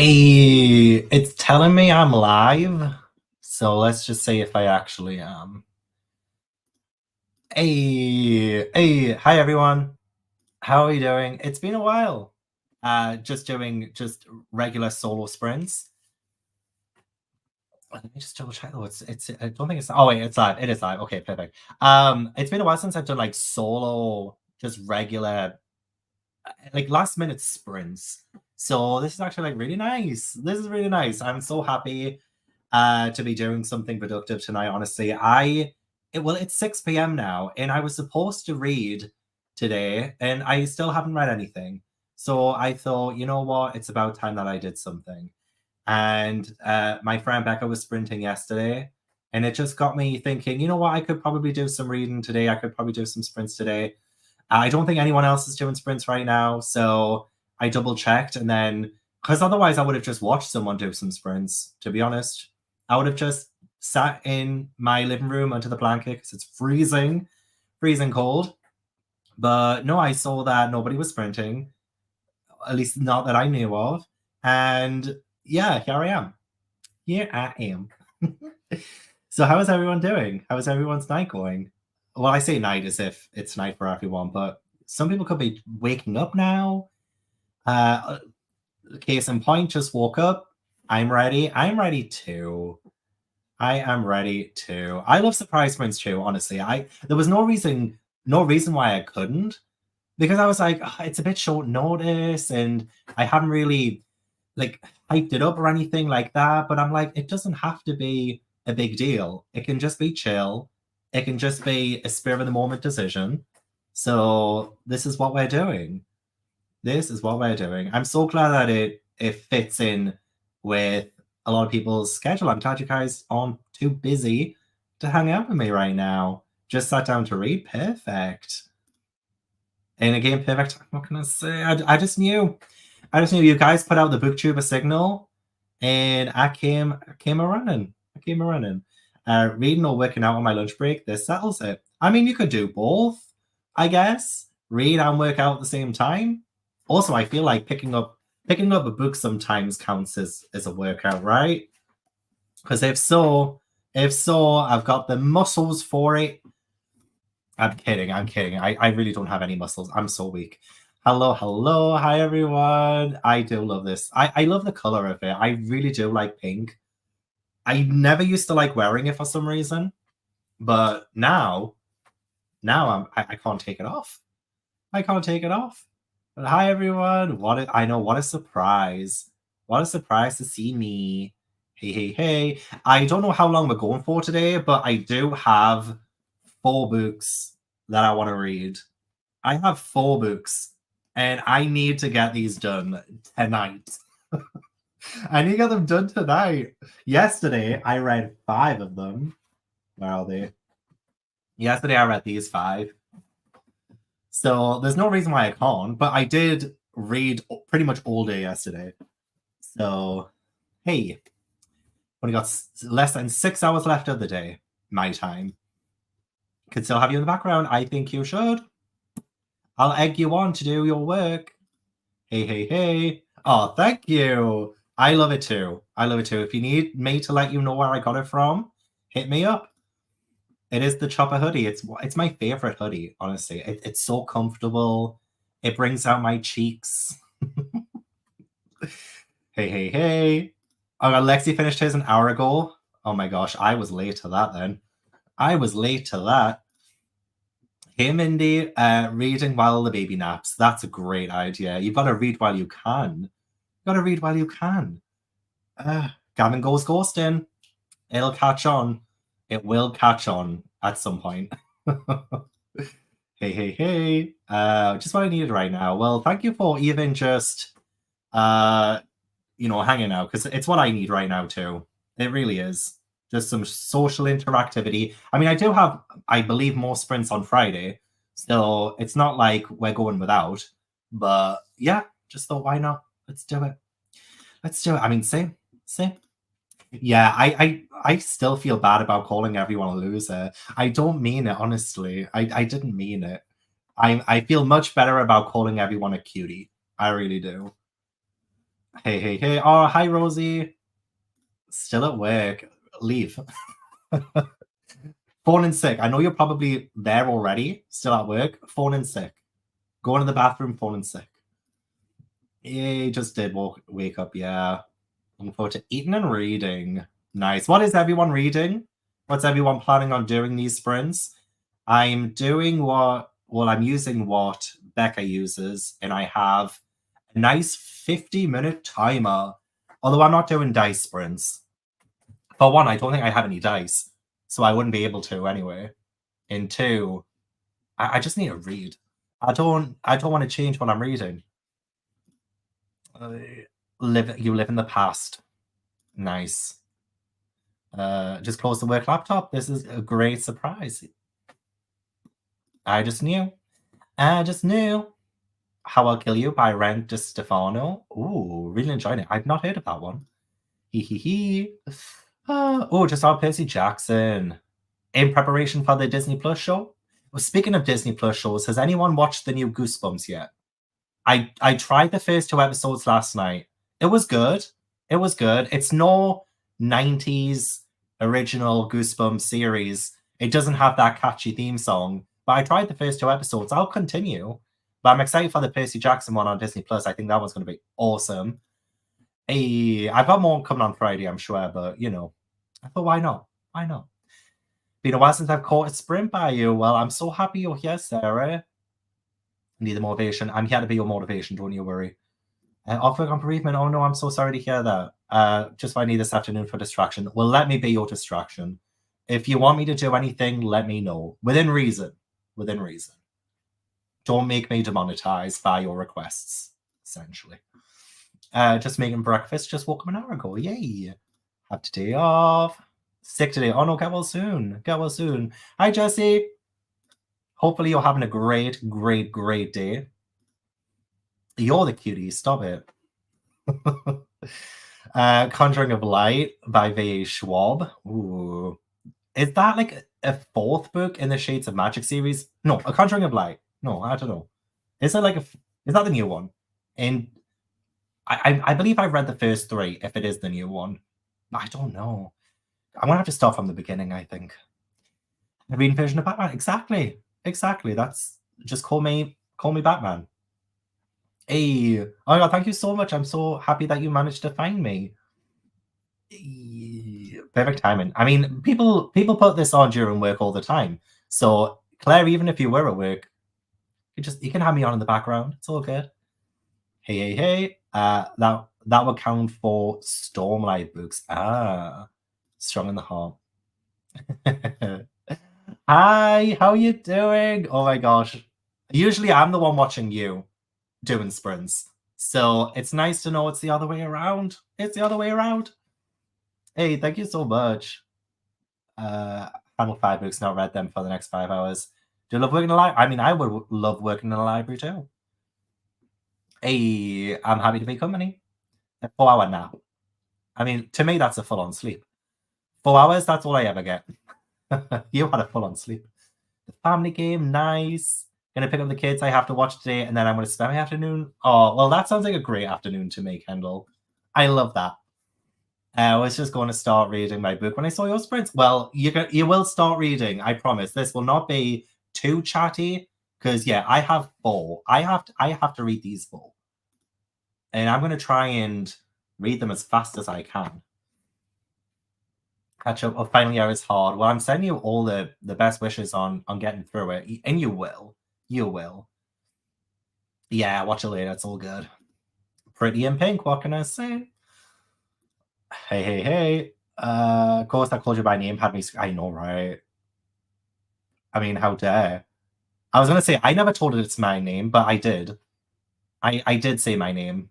Hey, it's telling me I'm live. So let's just say if I actually am. Hey, hi everyone. How are you doing? It's been a while. Just doing just regular solo sprints. Let me just double check though. It's I don't think it's oh wait, it's live. It is live. Okay, perfect. It's been a while since I've done like solo, just regular like last minute sprints. So this is actually like really nice. This is really nice. I'm so happy to be doing something productive tonight. Honestly, it's 6 p.m. now, and I was supposed to read today, and I still haven't read anything. So I thought, you know what, it's about time that I did something. And my friend Becca was sprinting yesterday, and it just got me thinking, you know what, I could probably do some reading today. I could probably do some sprints today. I don't think anyone else is doing sprints right now, so I double checked, and then because otherwise I would have just watched someone do some sprints. To be honest, I would have just sat in my living room under the blanket because it's freezing, freezing cold. But no, I saw that nobody was sprinting, at least not that I knew of. And yeah, here I am. Here I am. So, how is everyone doing? How is everyone's night going? Well, I say night as if it's night for everyone, but some people could be waking up now. Uh, Case in point, just woke up. I'm ready. I'm ready too. I am ready too. I love surprise sprints too. Honestly, I there was no reason why I couldn't because I was like, "Ugh, it's a bit short notice, and I haven't really like hyped it up or anything like that." But I'm like, it doesn't have to be a big deal. It can just be chill. It can just be a spur of the moment decision. So this is what we're doing. This is what we're doing. I'm so glad that it fits in with a lot of people's schedule. I'm glad you guys aren't too busy to hang out with me right now. Just sat down to read. Perfect. And again, perfect. What can I say? I just knew. I just knew you guys put out the booktuber signal, and I came a running. I came a running. Reading or working out on my lunch break, this settles it. I mean, you could do both, I guess. Read and work out at the same time. Also, I feel like picking up a book sometimes counts as a workout, right? Because if so, I've got the muscles for it. I'm kidding. I'm kidding. I really don't have any muscles. I'm so weak. Hello, hello. Hi, everyone. I do love this. I love the color of it. I really do like pink. I never used to like wearing it for some reason, but now I can't take it off. I can't take it off. But hi, everyone. I know what a surprise. What a surprise to see me. Hey, hey, hey. I don't know how long we're going for today, but I do have 4 books that I want to read. I have 4 books, and I need to get these done tonight. I need to get them done tonight. Yesterday, I read 5 of them. Where are they? Yesterday, I read these 5. So there's no reason why I can't, but I did read pretty much all day yesterday. So, hey, only got less than 6 hours left of the day, my time. Could still have you in the background. I think you should. I'll egg you on to do your work. Hey, hey, hey. Oh, thank you. I love it too. I love it too. If you need me to let you know where I got it from, hit me up. It is the Chopper hoodie. It's my favorite hoodie, honestly. It's so comfortable. It brings out my cheeks. Hey, hey, hey. Oh, Lexi finished his an hour ago. Oh my gosh, I was late to that then. I was late to that. Hey, Mindy, reading while the baby naps. That's a great idea. You've got to read while you can. You've got to read while you can. Gavin goes ghosting. It'll catch on. It will catch on at some point. Hey, hey, hey. Just what I needed right now. Well, thank you for even just hanging out, because it's what I need right now too. It really is. Just some social interactivity. I mean, I do have, I believe, more sprints on Friday, so it's not like we're going without. But yeah, just thought, why not? Let's do it. Let's do it. I mean, same, same. Yeah, I still feel bad about calling everyone a loser. I don't mean it, honestly. I didn't mean it. I feel much better about calling everyone a cutie. I really do. Hey, hey, hey. Oh, hi, Rosie. Still at work. Leave. Phone in sick. I know you're probably there already, still at work. Phone in sick. Go into the bathroom, phone in sick. He just did wake up, yeah. Looking forward to eating and reading. Nice. What is everyone reading? What's everyone planning on doing these sprints? I'm doing I'm using what Becca uses, and I have a nice 50-minute timer. Although I'm not doing dice sprints. For one, I don't think I have any dice, so I wouldn't be able to anyway. And two, I just need to read. I don't want to change what I'm reading. You live in the past. Nice. Just close the work laptop. This is a great surprise. I just knew. I just knew. How I'll Kill You by Rent de Stefano. Ooh, really enjoying it. I've not heard of that one. Hee hee hee. Oh, just saw Percy Jackson. In preparation for the Disney Plus show. Well, speaking of Disney Plus shows, has anyone watched the new Goosebumps yet? I tried the first two episodes last night. It was good. It was good. It's no 90s original Goosebumps series. It doesn't have that catchy theme song. But I tried the first two episodes. I'll continue. But I'm excited for the Percy Jackson one on Disney Plus. I think that one's going to be awesome. Hey, I've got more coming on Friday, I'm sure. But, I thought, why not? Why not? Been a while since I've caught a sprint by you. Well, I'm so happy you're here, Sarah. Need the motivation. I'm here to be your motivation, don't you worry. Off work on bereavement. Oh no, I'm so sorry to hear that. Just what I need this afternoon for distraction. Well, let me be your distraction. If you want me to do anything, let me know. Within reason. Within reason. Don't make me demonetized by your requests, essentially. Just making breakfast. Just woke up an hour ago. Yay. Have today off. Sick today. Oh no, get well soon. Get well soon. Hi, Jesse. Hopefully you're having a great, great, great day. You're the cutie. Stop it. Conjuring of Light by V. Schwab. Ooh. Is that like a fourth book in the Shades of Magic series? No, A Conjuring of Light. No, I don't know. Is it is that the new one? And I believe I read the first three, if it is the new one. I don't know. I'm gonna have to start from the beginning, I think. The green version of Batman. Exactly. Exactly. That's just call me Batman. Hey, oh my god, thank you so much. I'm so happy that you managed to find me. Perfect timing. I mean, people put this on during work all the time. So Claire, even if you were at work, you can have me on in the background. It's all good. Hey, hey, hey. That would count for Stormlight books. Ah, strong in the heart. Hi, how you doing? Oh my gosh. Usually I'm the one watching you doing sprints. So it's nice to know it's the other way around. It's the other way around. Hey, thank you so much. Handle 5 books, not read them for the next 5 hours. Do you love working in a library? I mean, I would love working in a library too. Hey, I'm happy to be company. A 4-hour nap. I mean, to me, that's a full-on sleep. 4 hours, that's all I ever get. You had a full-on sleep. The family game, nice. Gonna pick up the kids I have to watch today, and then I'm gonna spend my afternoon. Oh, well, that sounds like a great afternoon to me, Kendall. I love that. I was just going to start reading my book when I saw your sprints. Well, you will start reading. I promise. This will not be too chatty because yeah, I have 4. I have to read these 4, and I'm going to try and read them as fast as I can. Catch up. Oh, final year is hard. Well, I'm sending you all the best wishes on getting through it, and you will. You will. Yeah, watch it later. It's all good. Pretty in pink. What can I say? Hey, hey, hey. Of course, I called you by name. Had me. I know, right? I mean, how dare? I was gonna say I never told it it's my name, but I did. I did say my name.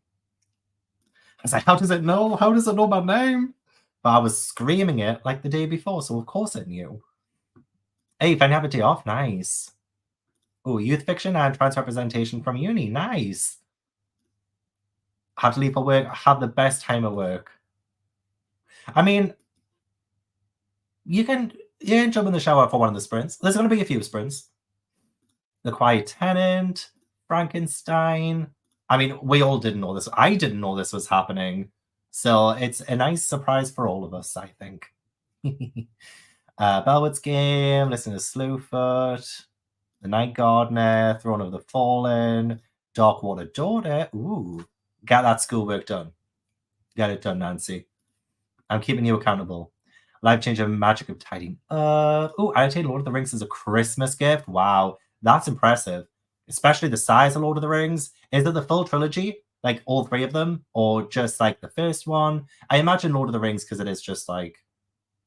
I was like, how does it know? How does it know my name? But I was screaming it like the day before, so of course it knew. Hey, if I have a day off, nice. Oh, youth fiction and trans representation from uni, nice. Have to leave for work. Have the best time at work. I mean, you can jump in the shower for one of the sprints. There's gonna be a few sprints. The Quiet Tenant, Frankenstein. I mean, we all didn't know this. I didn't know this was happening. So it's a nice surprise for all of us, I think. Belwood's Game, listen to Slewfoot, The Night Gardener, Throne of the Fallen, Darkwater Daughter. Ooh, get that schoolwork done. Get it done, Nancy. I'm keeping you accountable. Life changing magic of tidying up. Oh, I take Lord of the Rings as a Christmas gift. Wow, that's impressive. Especially the size of Lord of the Rings. Is it the full trilogy? Like all three of them? Or just like the first one? I imagine Lord of the Rings because it is just like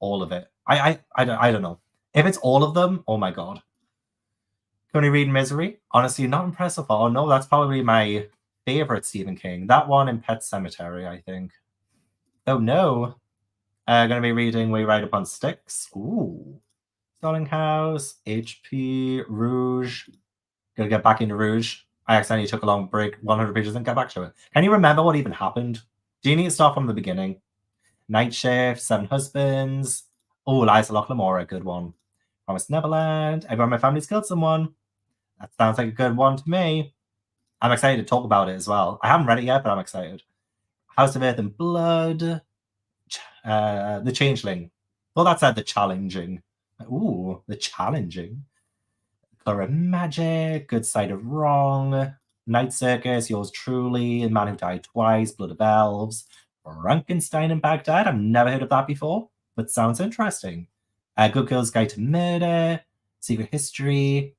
all of it. I don't know. If it's all of them, oh my god. Can we read Misery? Honestly, not impressed so far. No, that's probably my favorite Stephen King. That one in Pet Cemetery, I think. Oh no. Gonna be reading We Ride Upon Sticks. Ooh. Stalling House, HP, Rouge. Gonna get back into Rouge. I accidentally took a long break, 100 pages, and got back to it. Can you remember what even happened? Do you need to start from the beginning? Night Shift, Seven Husbands. Oh, Liza Lochlamora, good one. Promised Neverland. Everyone in my family's killed someone. That sounds like a good one to me. I'm excited to talk about it as well. I haven't read it yet, but I'm excited. House of Earth and Blood. The Changeling. Well, that's the challenging. Ooh, the challenging. Color of Magic, Good Side of Wrong, Night Circus, Yours Truly, Man Who Died Twice, Blood of Elves, Frankenstein in Baghdad. I've never heard of that before, but sounds interesting. Good Girl's Guide to Murder, Secret History.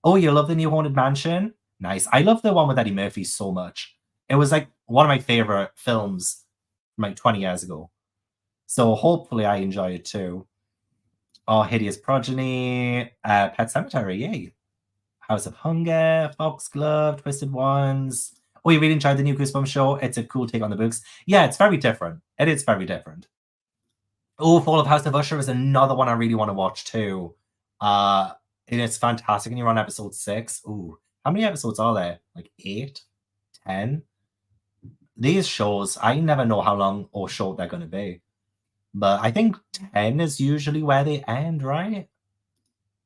Oh, you love the new Haunted Mansion? Nice. I love the one with Eddie Murphy so much. It was like one of my favorite films from like 20 years ago. So hopefully I enjoy it too. Oh, Hideous Progeny, Pet Cemetery, yay. House of Hunger, Foxglove, Twisted Ones. Oh, you really enjoyed the new Goosebumps show? It's a cool take on the books. Yeah, it's very different. It is very different. Oh, Fall of House of Usher is another one I really want to watch too. And it's fantastic. And you're on episode 6. Ooh, how many episodes are there? Like 8? 10? These shows, I never know how long or short they're going to be. But I think 10 is usually where they end, right?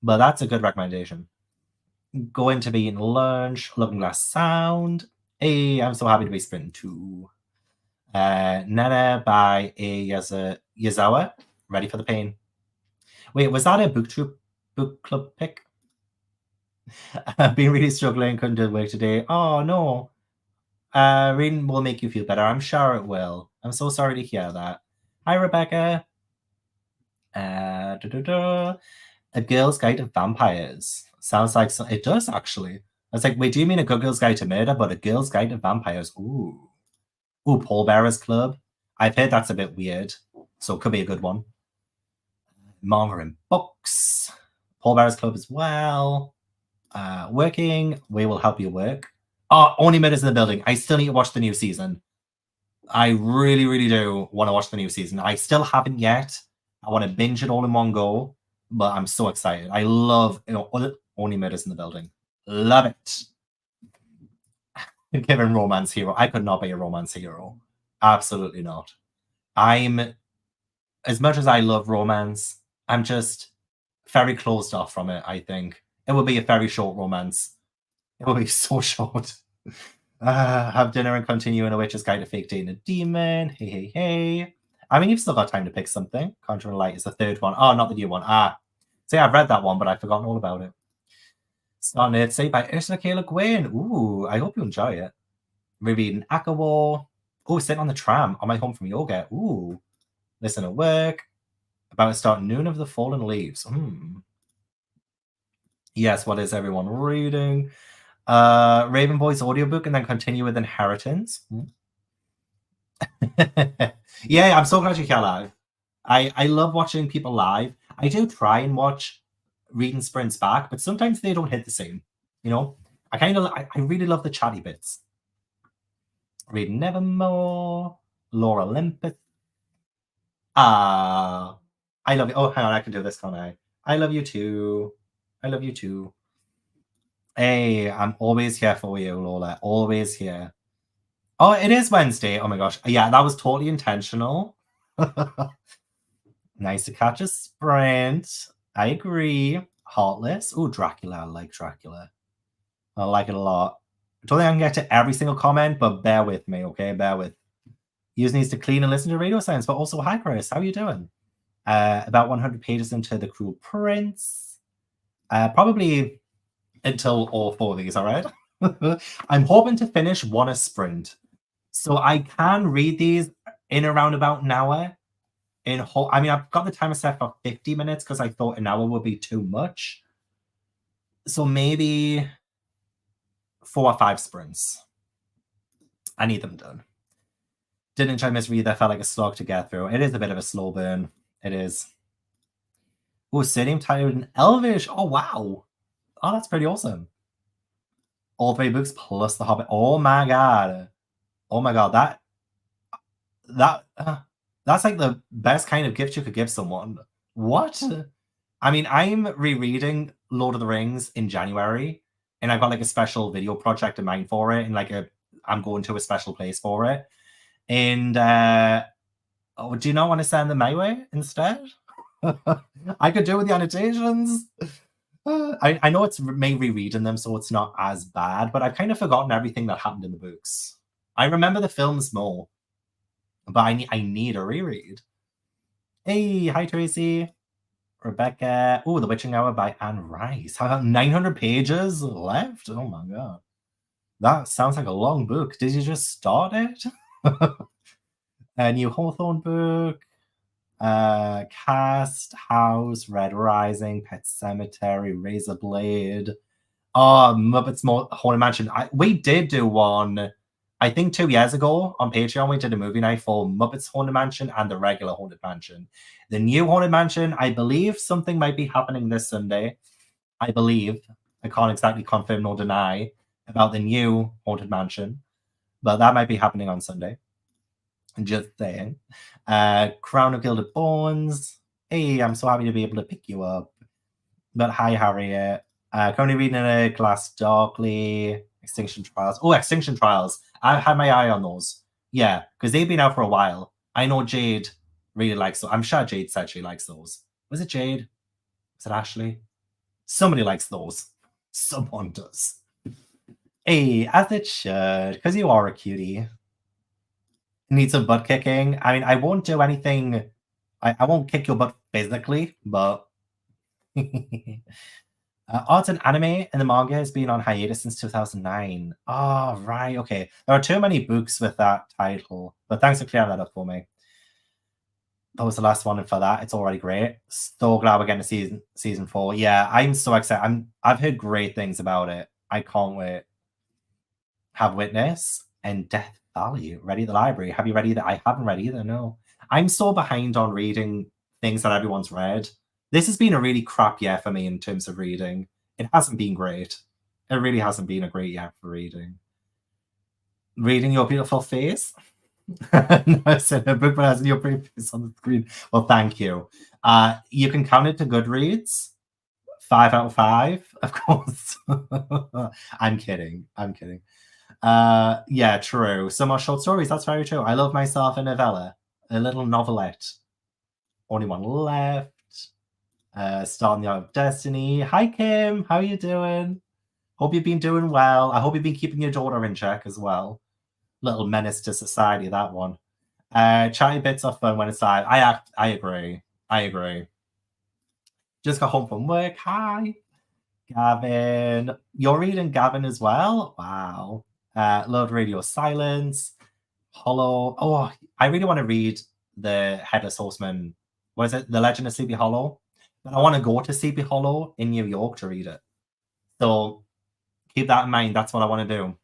But that's a good recommendation. Going to be eating lunch, Looking Glass Sound. Hey, I'm so happy to be sprinting too. Nana by a Yazawa. Ready for the pain. Wait, was that a book club pick? I've been really struggling, couldn't do work today. Oh no. Reading will make you feel better. I'm sure it will. I'm so sorry to hear that. Hi, Rebecca. A Girl's Guide to Vampires. Sounds like it does actually. I was like, wait, do you mean a Good Girl's Guide to Murder, but a Girl's Guide to Vampires? Ooh. Ooh, Pallbearers Club. I've heard that's a bit weird, so it could be a good one. Manga and books. Pallbearers Club as well. Working. We will help you work. Oh, Only Murders in the Building. I still need to watch the new season. I really, really do want to watch the new season. I still haven't yet. I want to binge it all in one go, but I'm so excited. I love Only Murders in the Building. Love it. Given romance hero, I could not be a romance hero. Absolutely not. I'm as much as I love romance, I'm just very closed off from it. I think it would be a very short romance. It would be so short. Have dinner and continue in a witch's guide to fake dating a demon. Hey, hey, hey. I mean, you've still got time to pick something. Conjuring Light is the third one. Oh, not the new one. See, I've read that one, but I've forgotten all about it. Starting Say by Ursula K. Le Guin. Ooh, I hope you enjoy it. Rereading Akawar. Oh, sitting on the tram on my home from yoga. Ooh. Listen at work. About to start Noon of the Fallen Leaves. Yes, what is everyone reading? Raven Boy's audiobook and then continue with Inheritance. Yeah, I'm so glad you're here live. I love watching people live. I do try and watch reading sprints back, but sometimes they don't hit the same. You know, I really love the chatty bits. Reading Nevermore, Laura Olympus. I love you. Oh, hang on, I can do this, can't I? I love you too. I love you too. Hey, I'm always here for you, Lola. Always here. Oh, it is Wednesday. Oh my gosh. Yeah, that was totally intentional. Nice to catch a sprint. I agree. Heartless. Oh, Dracula. I like Dracula. I like it a lot. Don't think I can get to every single comment, but bear with me, okay? Bear with. Use needs to clean and listen to radio science, but also, hi, Chris. How are you doing? About 100 pages into The Cruel Prince. Probably until all 4 of these, all right? I'm hoping to finish one a sprint. So I can read these in around about an hour. I mean, I've got the timer set for 50 minutes because I thought an hour would be too much. So maybe 4 or 5 sprints. I need them done. Didn't enjoy Miss Read. That felt like a slog to get through. It is a bit of a slow burn. It is. Oh, Stadium titled in Elvish. Oh, wow. Oh, that's pretty awesome. All 3 books plus The Hobbit. Oh my god. Oh my god. That's like the best kind of gift you could give someone. What? I mean, I'm rereading Lord of the Rings in January, and I've got like a special video project in mind for it, and I'm going to a special place for it. And do you not want to send them my way instead? I could do with the annotations. I know it's me rereading them, so it's not as bad, but I've kind of forgotten everything that happened in the books. I remember the films more, but I need a reread. Hey, hi Tracy. Rebecca. Oh, The Witching Hour by Anne Rice. I have 900 pages left. Oh my god. That sounds like a long book. Did you just start it? A new Hawthorne book. Cast, House, Red Rising, Pet Cemetery, Razor Blade. Oh, Muppets Haunted Mansion. We did do one, I think 2 years ago on Patreon. We did a movie night for Muppets Haunted Mansion and the regular Haunted Mansion. The new Haunted Mansion, I believe something might be happening this Sunday. I believe. I can't exactly confirm nor deny about the new Haunted Mansion, but that might be happening on Sunday. Just saying. Crown of Gilded Bones. Hey, I'm so happy to be able to pick you up. But hi, Harriet. Currently reading A Glass Darkly, Extinction Trials. Oh, Extinction Trials. I've had my eye on those. Yeah, because they've been out for a while. I know Jade really likes those. I'm sure Jade said she likes those. Was it Jade? Was it Ashley? Somebody likes those. Someone does. Hey, as it should, because you are a cutie. Need some butt kicking. I mean, I won't do anything. I won't kick your butt physically, but art and anime and the manga has been on hiatus since 2009. Oh, right. Okay. There are too many books with that title, but thanks for clearing that up for me. That was the last one for that. It's already great. So glad we're getting to season 4. Yeah, I'm so excited. I've heard great things about it. I can't wait. Have Witness and Death Valley ready at the library. Have you read either? I haven't read either. No, I'm so behind on reading things that everyone's read. This has been a really crap year for me in terms of reading. It hasn't been great. It really hasn't been a great year for reading. Reading Your Beautiful Face. No, I said a book that has your pretty face on the screen. Well, thank you. You can count it to Goodreads. 5 out of 5, of course. I'm kidding. I'm kidding. Yeah, true. Some more short stories. That's very true. I love myself a novella, a little novelette. Only one left. Starting the Art of Destiny. Hi, Kim. How are you doing? Hope you've been doing well. I hope you've been keeping your daughter in check as well. Little menace to society, that one. Chatty bits are fun when it's live. I agree. I agree. Just got home from work. Hi, Gavin. You're reading Gavin as well? Wow. Love Radio Silence. Hollow. Oh, I really want to read the Headless Horseman. What is it? The Legend of Sleepy Hollow. But I want to go to Sleepy Hollow in New York to read it. So keep that in mind. That's what I want to do.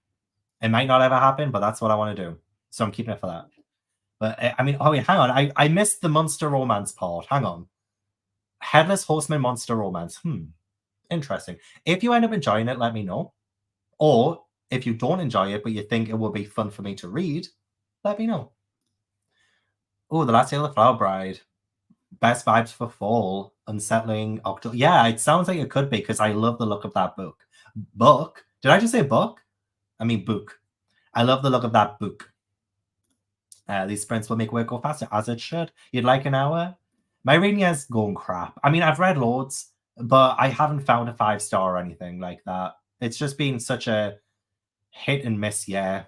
It might not ever happen, but that's what I want to do. So I'm keeping it for that. But I mean, oh, wait, hang on. I missed the monster romance part. Hang on. Headless Horseman monster romance. Interesting. If you end up enjoying it, let me know. Or if you don't enjoy it, but you think it would be fun for me to read, let me know. Oh, The Last Tale of the Flower Bride. Best vibes for fall. Unsettling October. Yeah, it sounds like it could be because I love the look of that book. Book? Did I just say book? I mean book. I love the look of that book. These sprints will make work go faster, as it should. You'd like an hour? My reading is going crap. I mean, I've read loads, but I haven't found a 5-star or anything like that. It's just been such a Hit and miss, yeah.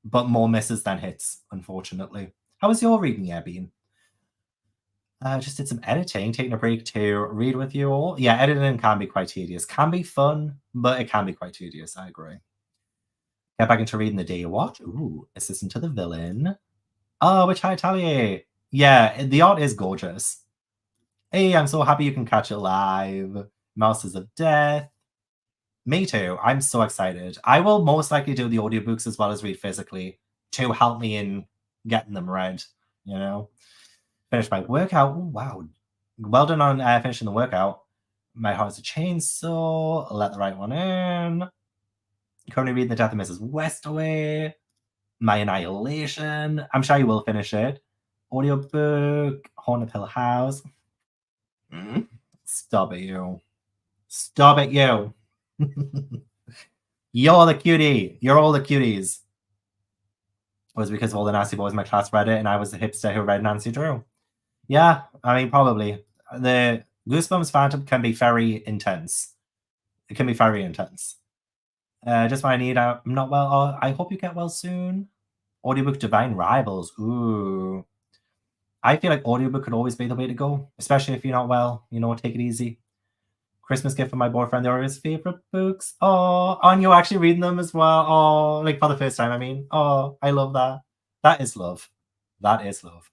But more misses than hits, unfortunately. How was your reading year been? Just did some editing, taking a break to read with you all. Yeah, editing can be quite tedious. Can be fun, but it can be quite tedious. I agree. Get back into reading the day. What? Ooh, assistant to the villain. Oh, which high Italier? Yeah, the art is gorgeous. Hey, I'm so happy you can catch it live. Mouses of Death. Me too. I'm so excited. I will most likely do the audiobooks as well as read physically to help me in getting them read, you know? Finish my workout. Ooh, wow. Well done on finishing the workout. My heart's a chainsaw. Let the right one in. Currently reading The Death of Mrs. Westaway. My Annihilation. I'm sure you will finish it. Audiobook. Horn of Hill House. Stop it, you. Stop it, you. You're the cutie. You're all the cuties. It was because of all the nasty boys in my class read it, and I was the hipster who read Nancy Drew. Yeah, I mean, probably. The Goosebumps Phantom can be very intense. It can be very intense. Just what I need. I'm not well. Oh, I hope you get well soon. Audiobook Divine Rivals. Ooh. I feel like audiobook could always be the way to go, especially if you're not well. You know, take it easy. Christmas gift from my boyfriend. They are his favorite books. Oh, and you're actually reading them as well. Oh, like for the first time, I mean. Oh, I love that. That is love. That is love.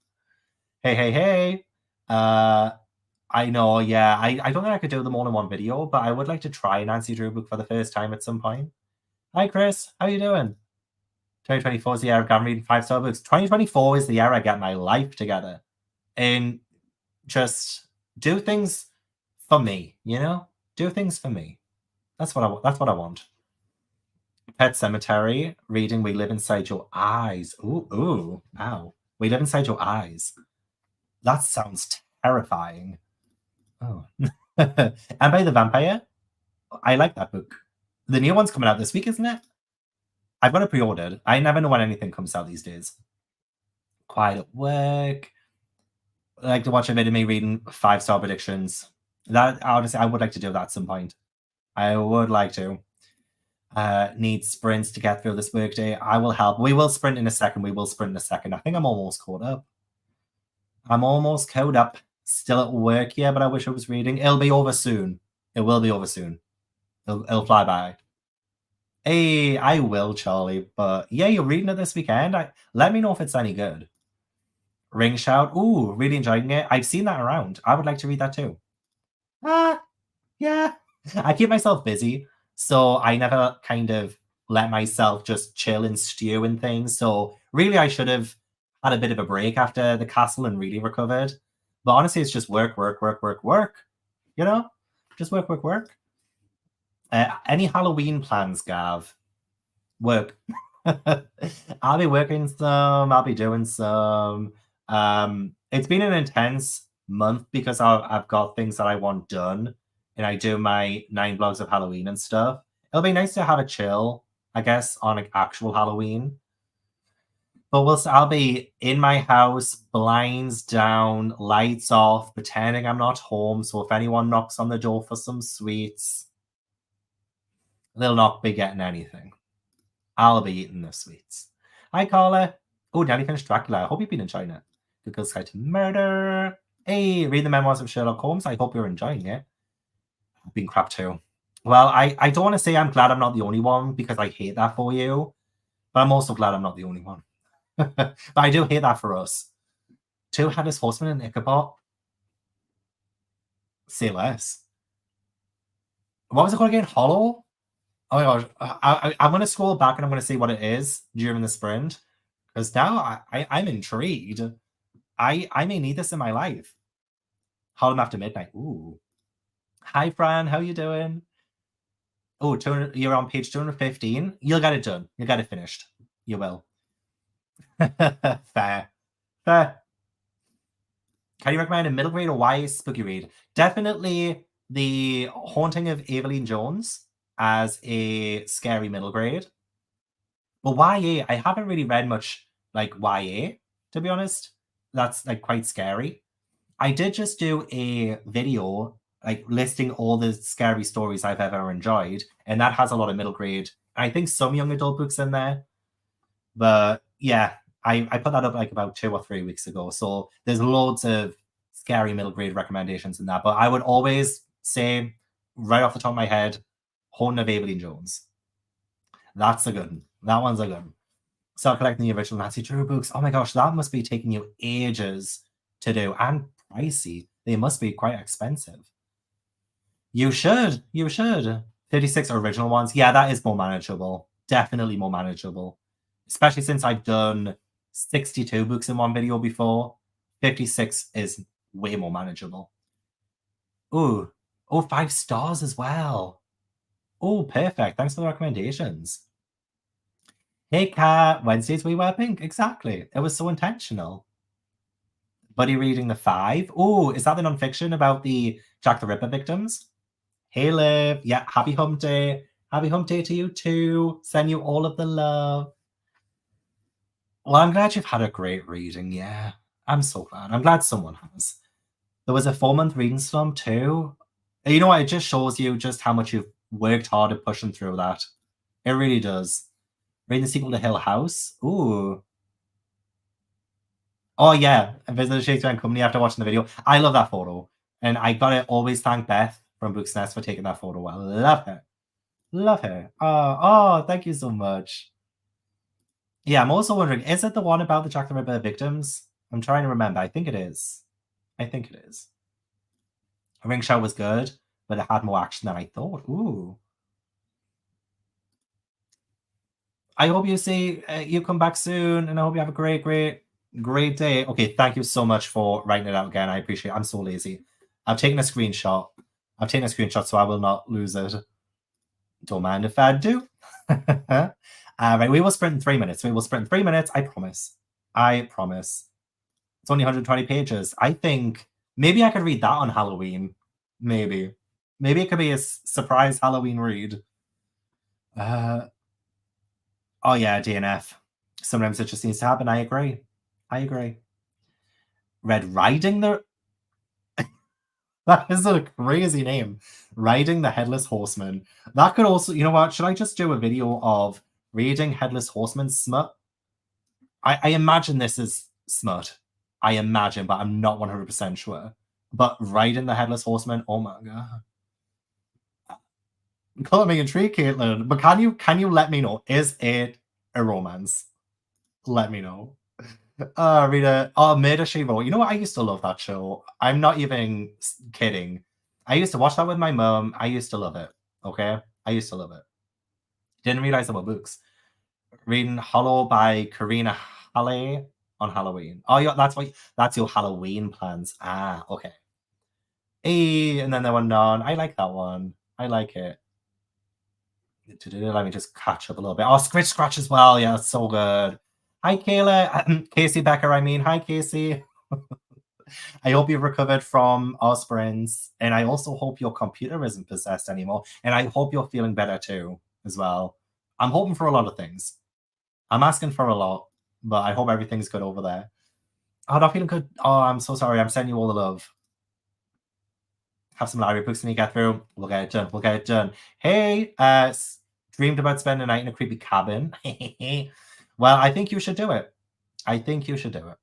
Hey, hey, hey. I know, yeah. I don't think I could do them all in one video, but I would like to try Nancy Drew book for the first time at some point. Hi, Chris. How you doing? 2024 is the year I'm reading 5-star books. 2024 is the year I get my life together and just do things for me, you know? Do things for me. That's what I want. Pet Cemetery, reading We Live Inside Your Eyes. Ooh, ooh, ow. We Live Inside Your Eyes. That sounds terrifying. Oh. And by the Vampire? I like that book. The new one's coming out this week, isn't it? I've got it pre-ordered. I never know when anything comes out these days. Quiet at work. I like to watch a video of me reading 5-star predictions. That honestly, I would like to do that at some point. I would like to. Need sprints to get through this workday. I will help. We will sprint in a second. I think I'm almost caught up. Still at work here, but I wish I was reading. It'll be over soon. It will be over soon. It'll fly by. Hey, I will, Charlie. But yeah, you're reading it this weekend. Let me know if it's any good. Ring Shout. Ooh, really enjoying it. I've seen that around. I would like to read that too. Yeah. I keep myself busy, so I never kind of let myself just chill and stew and things. So really, I should have had a bit of a break after the castle and really recovered. But honestly, it's just work. You know, just work. Any Halloween plans, Gav? Work. I'll be working some. I'll be doing some. It's been an intense month because I've got things that I want done, and I do my 9 vlogs of Halloween and stuff. It'll be nice to have a chill, I guess, on like actual Halloween. But I'll be in my house, blinds down, lights off, pretending I'm not home. So if anyone knocks on the door for some sweets, they'll not be getting anything. I'll be eating the sweets. Hi, Carla. Oh, nearly finished Dracula. I hope you've been enjoying it. Good Girl Sky to Murder. Hey, read the memoirs of Sherlock Holmes. I hope you're enjoying it. I've been crap too. Well, I don't want to say I'm glad I'm not the only one because I hate that for you. But I'm also glad I'm not the only one. But I do hate that for us. 2 Headless Horsemen and Ichabod. Say less. What was it called again? Hollow? Oh my gosh. I'm going to scroll back and I'm going to see what it is during the sprint. Because now I'm intrigued. I may need this in my life. Harlem After Midnight. Ooh. Hi, Fran. How you doing? Oh, you're on page 215. You'll get it done. You'll get it finished. You will. Fair. Can you recommend a middle grade or YA spooky read? Definitely The Haunting of Evelyn Jones as a scary middle grade. But YA, I haven't really read much like YA, to be honest. That's like quite scary. I did just do a video like listing all the scary stories I've ever enjoyed, and that has a lot of middle grade I think some young adult books in there. But yeah, I put that up like about 2 or 3 weeks ago. So there's loads of scary middle grade recommendations in that. But I would always say, right off the top of my head, Haunting of Evelyn Jones. That's a good one. That one's a good one. Start collecting the original Nancy Drew books. Oh my gosh, that must be taking you ages to do and pricey. They must be quite expensive. You should. You should. 56 original ones. Yeah, that is more manageable. Definitely more manageable. Especially since I've done 62 books in one video before. 56 is way more manageable. Ooh. Oh, 5 stars as well. Oh, perfect. Thanks for the recommendations. Hey, Kat. Wednesdays we wear pink. Exactly. It was so intentional. Buddy reading the 5. Oh, is that the nonfiction about the Jack the Ripper victims? Hey, Liv. Yeah, happy hump day. Happy hump day to you too. Send you all of the love. Well, I'm glad you've had a great reading. Yeah, I'm so glad. I'm glad someone has. There was a 4-month reading slump too. You know what? It just shows you just how much you've worked hard at pushing through that. It really does. Reading the sequel to Hill House. Ooh. Oh, yeah. I visited Shakespeare and Company after watching the video. I love that photo. And I gotta always thank Beth from Books Nest for taking that photo. I love her. Love her. Oh, thank you so much. Yeah, I'm also wondering, is it the one about the Jack the Ripper victims? I'm trying to remember. I think it is. I think it is. Ring Show was good, but it had more action than I thought. Ooh. I hope you see you come back soon, and I hope you have a great, great, great day. Okay, thank you so much for writing it out again. I appreciate it. I'm so lazy. I've taken a screenshot. I've taken a screenshot, so I will not lose it. Don't mind if I do. Right, we will sprint in 3 minutes. We will sprint in 3 minutes. I promise. I promise. It's only 120 pages. I think maybe I could read that on Halloween. Maybe. Maybe it could be a surprise Halloween read. Oh yeah, DNF. Sometimes it just needs to happen. I agree. I agree. Red Riding the... That is a crazy name. Riding the Headless Horseman. That could also... You know what? Should I just do a video of reading Headless Horseman smut? I imagine this is smut. I imagine, but I'm not 100% sure. But riding the Headless Horseman, oh my god. Call me intrigued, Caitlin. But can you let me know? Is it a romance? Let me know. Rita. Oh, Murder She Wrote. You know what? I used to love that show. I'm not even kidding. I used to watch that with my mom. I used to love it. Okay? I used to love it. Didn't realize there were books. Reading Hollow by Karina Halle on Halloween. Oh, yeah, that's your Halloween plans. Ah, okay. Hey, and then there were none. I like that one. I like it. Let me just catch up a little bit. Oh, Scritch Scratch as well. Yeah, that's so good. Hi, Kayla. Casey Becker, I mean. Hi, Casey. I hope you've recovered from our sprints. And I also hope your computer isn't possessed anymore. And I hope you're feeling better too, as well. I'm hoping for a lot of things. I'm asking for a lot, but I hope everything's good over there. Oh, not feeling good. Oh, I'm so sorry. I'm sending you all the love. Have some library books when you get through. We'll get it done. We'll get it done. Hey, dreamed about spending a night in a creepy cabin. Well, I think you should do it. I think you should do it.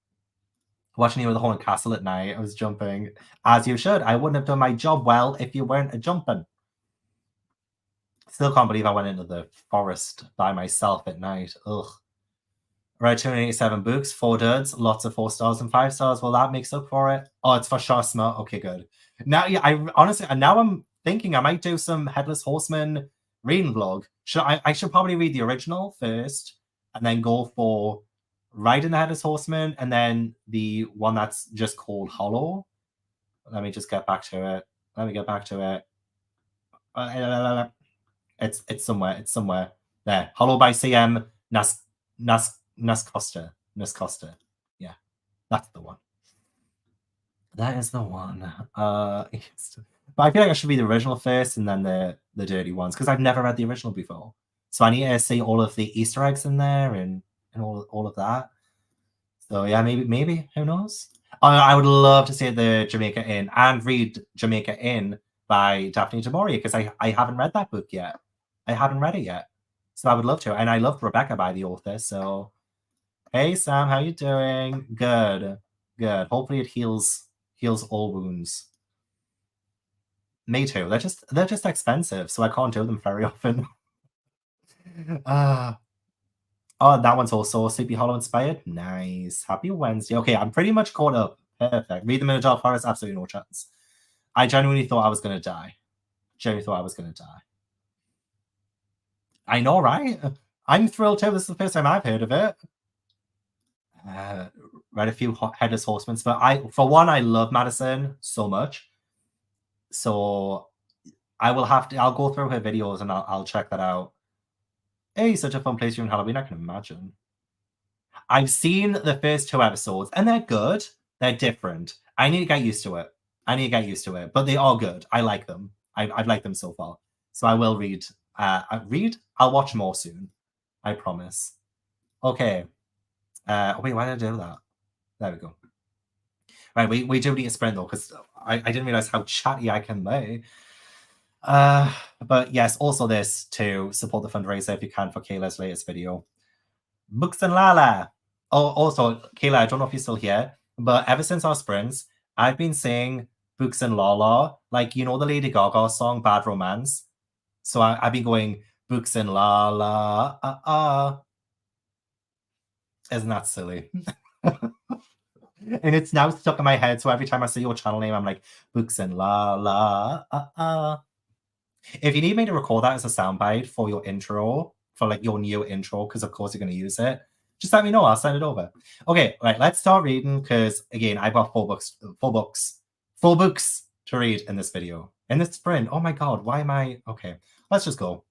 Watching you with the haunted castle at night. I was jumping. As you should. I wouldn't have done my job well if you weren't a jumping. Still can't believe I went into the forest by myself at night. Ugh. Read 287 books, 4 duds, lots of 4 stars and 5 stars. Well, that makes up for it. Oh, it's for sure smart. Okay, good. Now, yeah, I honestly, now I'm thinking I might do some Headless Horseman reading vlog. I should probably read the original first and then go for Riding the Headless Horseman and then the one that's just called Hollow. Let me just get back to it. Let me get back to it. It's somewhere. It's somewhere. There. Hollow by CM Nascosta. Yeah. That's the one. That is the one. But I feel like I should read the original first and then the dirty ones because I've never read the original before. So I need to see all of the Easter eggs in there and all of that. So yeah, maybe who knows? I would love to see the Jamaica Inn and read Jamaica Inn by Daphne du Maurier because I haven't read that book yet. I haven't read it yet. So I would love to. And I love Rebecca by the author. So hey Sam, how you doing? Good. Good. Hopefully it heals all wounds. Me too. They're just expensive, so I can't do them very often. Ah. Oh, that one's also Sleepy Hollow inspired. Nice. Happy Wednesday. Okay, I'm pretty much caught up. Perfect. Read them in a dark forest. Absolutely no chance. I genuinely thought I was gonna die. Genuinely thought I was gonna die. I know, right? I'm thrilled too. This is the first time I've heard of it. Uh, read a few Headless Horsemen, but for one, I love Madison so much. So I will have to. I'll go through her videos and I'll check that out. Hey, such a fun place during Halloween. I can imagine. I've seen the first two episodes and they're good. They're different. I need to get used to it. I need to get used to it, but they are good. I like them. I've liked them so far. So I will read. Read. I'll watch more soon. I promise. Okay. Wait, why did I do that? There we go. Right, we do need a sprint though, because I didn't realize how chatty I can be. But yes, also this to support the fundraiser if you can for Kayla's latest video. Books and Lala. Oh, also, Kayla, I don't know if you're still here, but ever since our sprints, I've been saying Books and Lala, like you know the Lady Gaga song Bad Romance. So I've been going Books and Lala. Isn't that silly? And it's now stuck in my head. So every time I see your channel name, I'm like Books and La. If you need me to record that as a soundbite for your intro, for like your new intro, because of course you're going to use it, just let me know. I'll send it over. Okay, right. Let's start reading because again, I've got four books to read in this video. In this sprint. Oh my god, why am I? Okay, let's just go.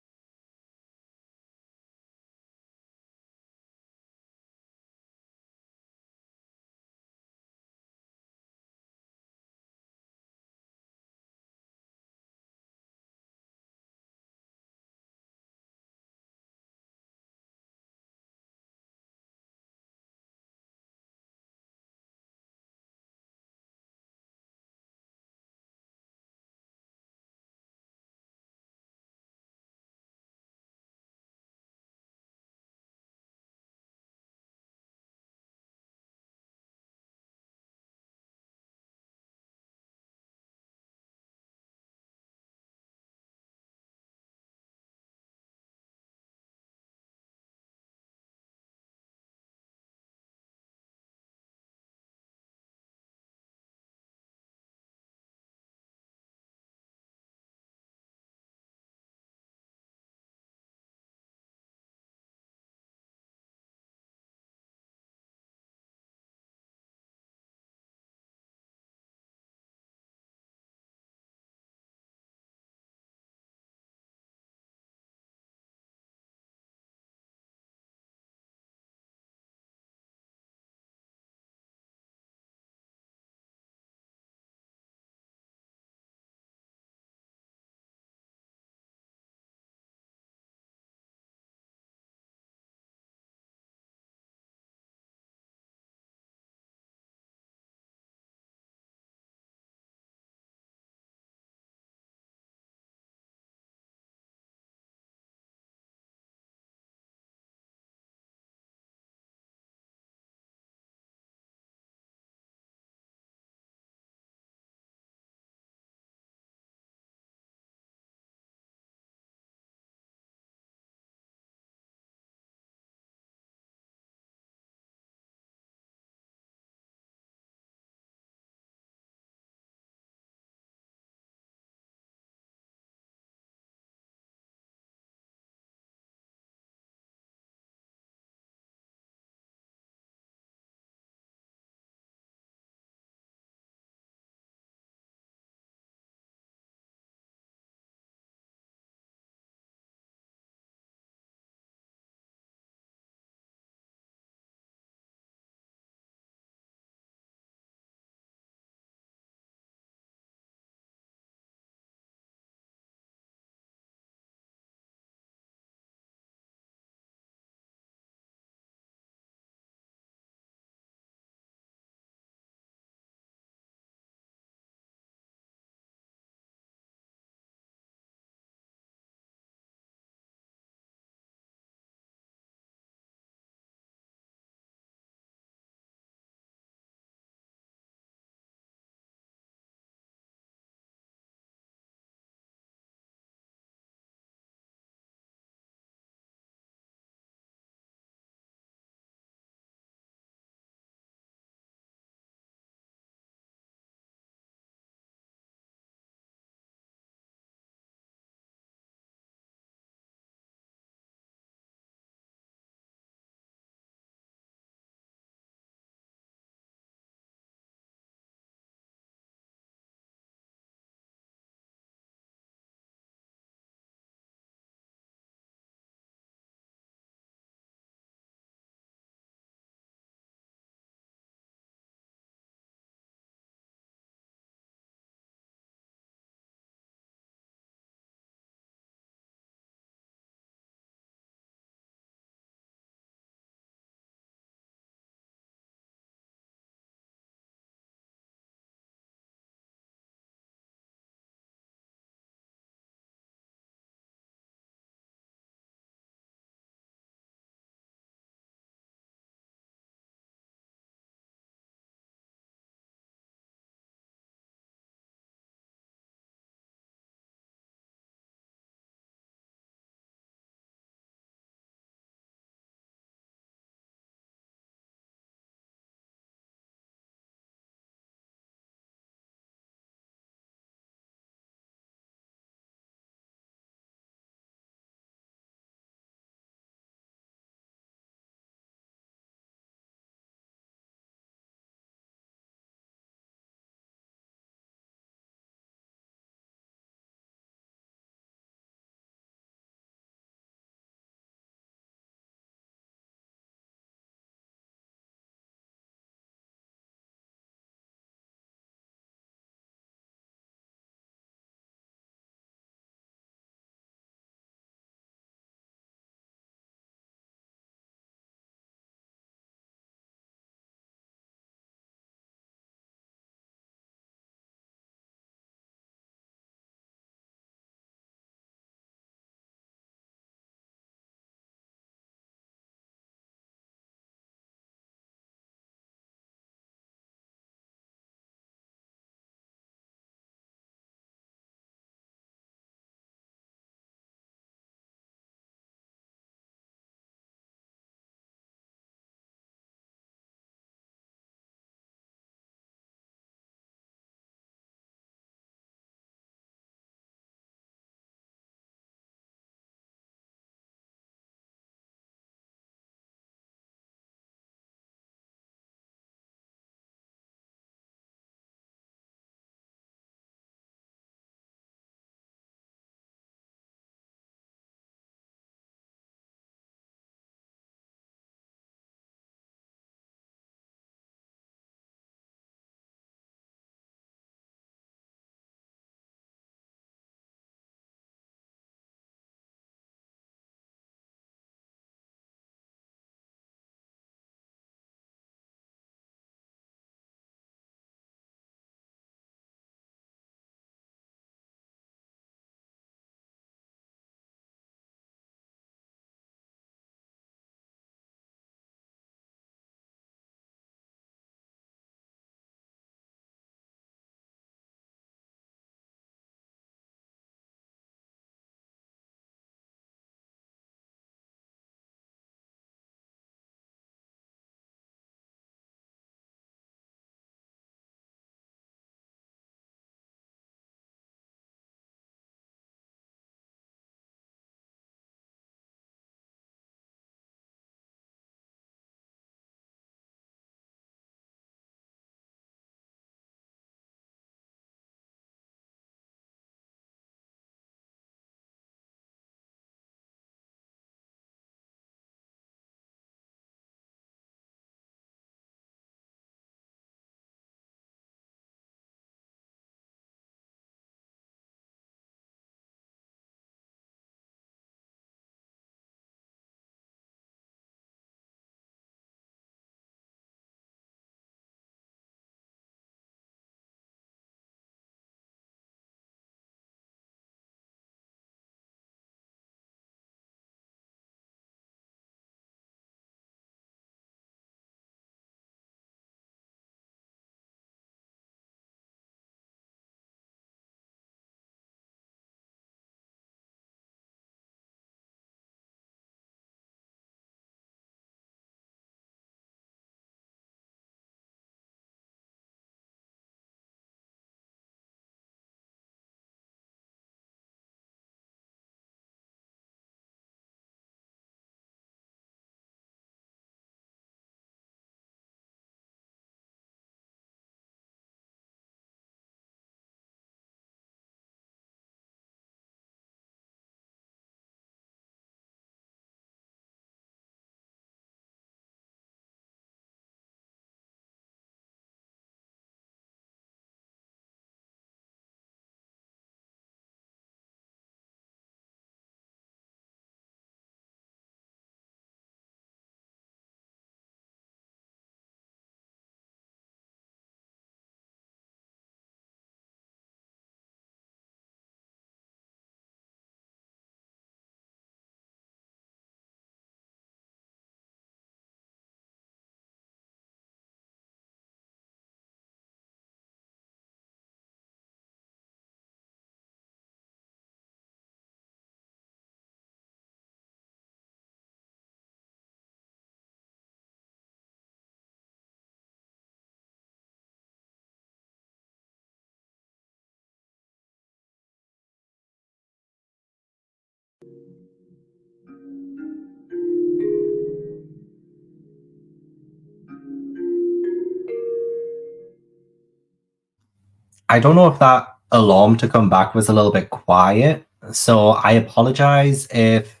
I don't know if that alarm to come back was a little bit quiet, so I apologize if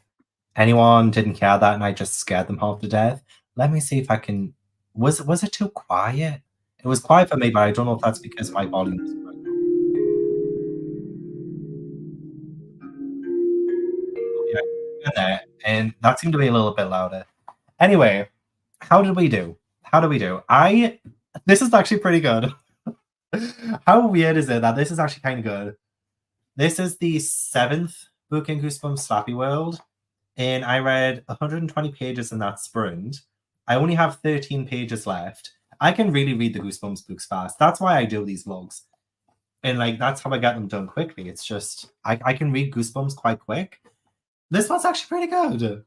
anyone didn't hear that and I just scared them half to death. Let me see if I can. Was it too quiet? It was quiet for me, but I don't know if that's because my volume is quite low. Okay, in there, and that seemed to be a little bit louder. Anyway, how did we do? How did we do? I This is actually pretty good. How weird is it that this is actually kind of good? This is the seventh book in Goosebumps Slappy World, and I read 120 pages in that sprint. I only have 13 pages left. I can really read the Goosebumps books fast. That's why I do these vlogs. And like that's how I get them done quickly. It's just I can read Goosebumps quite quick. This one's actually pretty good.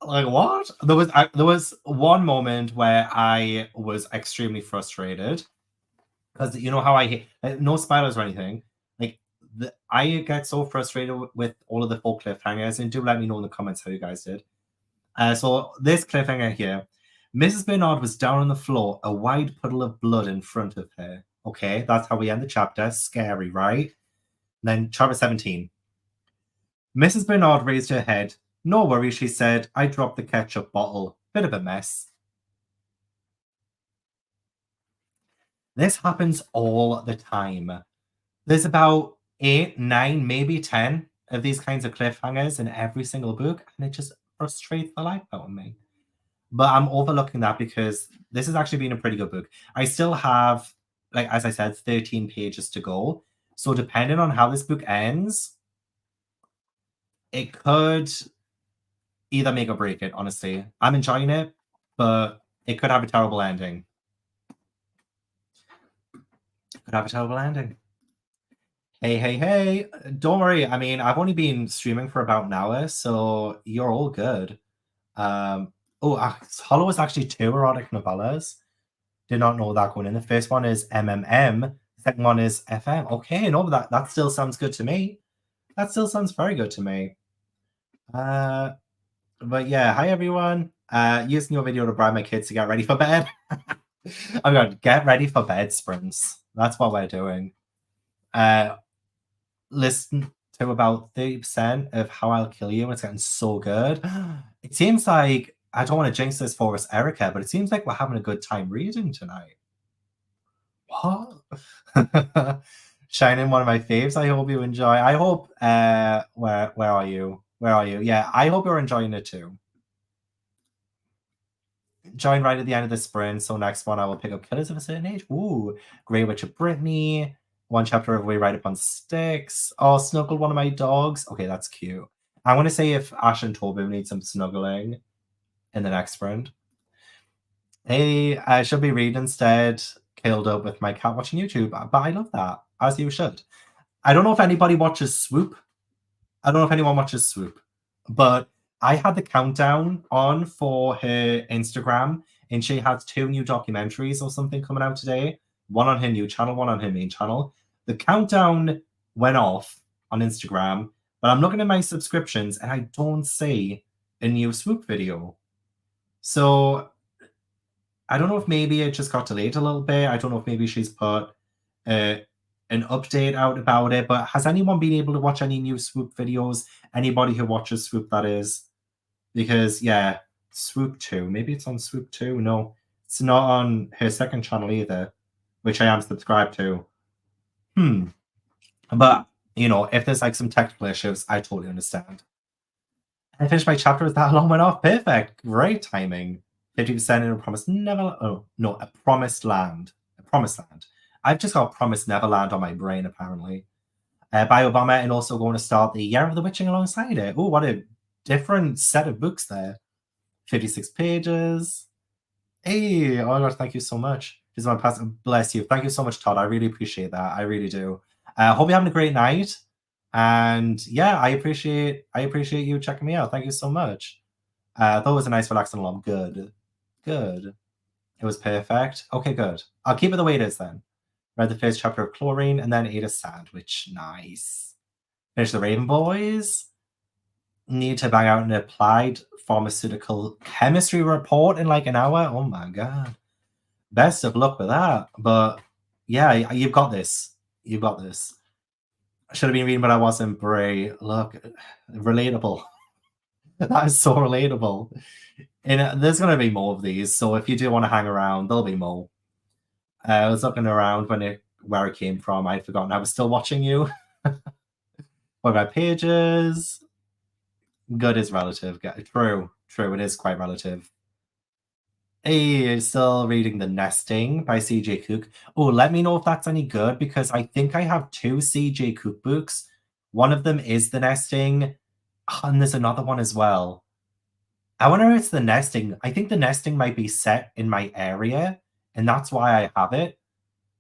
Like what? There was one moment where I was extremely frustrated because you know how I hate no spoilers or anything. Like I get so frustrated with all of the full cliffhangers, and do let me know in the comments how you guys did. So this cliffhanger here, Mrs. Bernard was down on the floor, a wide puddle of blood in front of her. Okay, that's how we end the chapter. Scary, right? Then chapter 17. Mrs. Bernard raised her head. No worries, she said. I dropped the ketchup bottle. Bit of a mess. This happens all the time. There's about 8, 9, maybe 10 of these kinds of cliffhangers in every single book, and it just frustrates the life out of me. But I'm overlooking that because this has actually been a pretty good book. I still have, like as I said, 13 pages to go. So depending on how this book ends, it could either make or break it, honestly. I'm enjoying it, but it could have a terrible ending. It could have a terrible ending. Hey, hey, hey. Don't worry. I mean, I've only been streaming for about an hour, so you're all good. Hollow is actually two erotic novellas. Did not know that going in. The first one is MMM. The second one is FM. Okay, no, that still sounds good to me. That still sounds very good to me. But yeah, hi everyone. Using your video to bribe my kids to get ready for bed. I'm going to get ready for bed sprints. That's what we're doing. Listen to about 30% of How I'll Kill You, and it's getting so good. It seems like I don't want to jinx this for us, Erica, but it seems like we're having a good time reading tonight. What? Shining, one of my faves. I hope you enjoy. I hope where are you? Where are you? Yeah, I hope you're enjoying it too. Join right at the end of the sprint. So next one I will pick up Killers of a Certain Age. Ooh, Grey Witch of Brittany. One chapter of We Ride Upon Sticks. Oh, snuggled one of my dogs. Okay, that's cute. I want to say if Ash and Tobin need some snuggling in the next sprint. Hey, I should be reading instead. Killed up with my cat watching YouTube, but I love that, as you should. I don't know if anybody watches Swoop. I don't know if anyone watches Swoop, but I had the countdown on for her Instagram, and she has two new documentaries or something coming out today. One on her new channel, one on her main channel. The countdown went off on Instagram, but I'm looking at my subscriptions and I don't see a new Swoop video. So I don't know if maybe it just got delayed a little bit. I don't know if maybe she's put uh, an update out about it. But has anyone been able to watch any new Swoop videos? Anybody who watches Swoop, that is, because yeah, Swoop 2. Maybe it's on Swoop 2. No, it's not on her second channel either, which I am subscribed to. But you know, if there's like some technical issues, I totally understand. I finished my chapter with that alarm went off. Perfect. Great timing. 50% in a promised never. Oh no, a promised land. A promised land. I've just got promised Neverland on my brain apparently. By Obama, and also going to start the Year of the Witching alongside it. Oh, what a different set of books there. 56 pages. Hey, oh my gosh, thank you so much. Just want to pass. Bless you. Thank you so much, Todd. I really appreciate that. I really do. Hope you're having a great night. And yeah, I appreciate you checking me out. Thank you so much. I thought it was a nice relaxing alarm. Good. Good. It was perfect. Okay, good. I'll keep it the way it is then. Read the first chapter of Chlorine and then ate a sandwich. Nice. Finish the Raven Boys. Need to bang out an applied pharmaceutical chemistry report in like an hour. Oh my god. Best of luck with that. But Yeah, you've got this. You've got this. I should have been reading, but I wasn't brave. Look, relatable. That is so relatable. And there's going to be more of these. So if you do want to hang around, there'll be more. I was looking around where it came from. I'd forgotten I was still watching you. What about pages? Good is relative. True, true. It is quite relative. Hey, still reading The Nesting by CJ Cook. Oh, let me know if that's any good because I think I have two CJ Cook books. One of them is The Nesting, and there's another one as well. I wonder if it's The Nesting. I think The Nesting might be set in my area, and that's why I have it.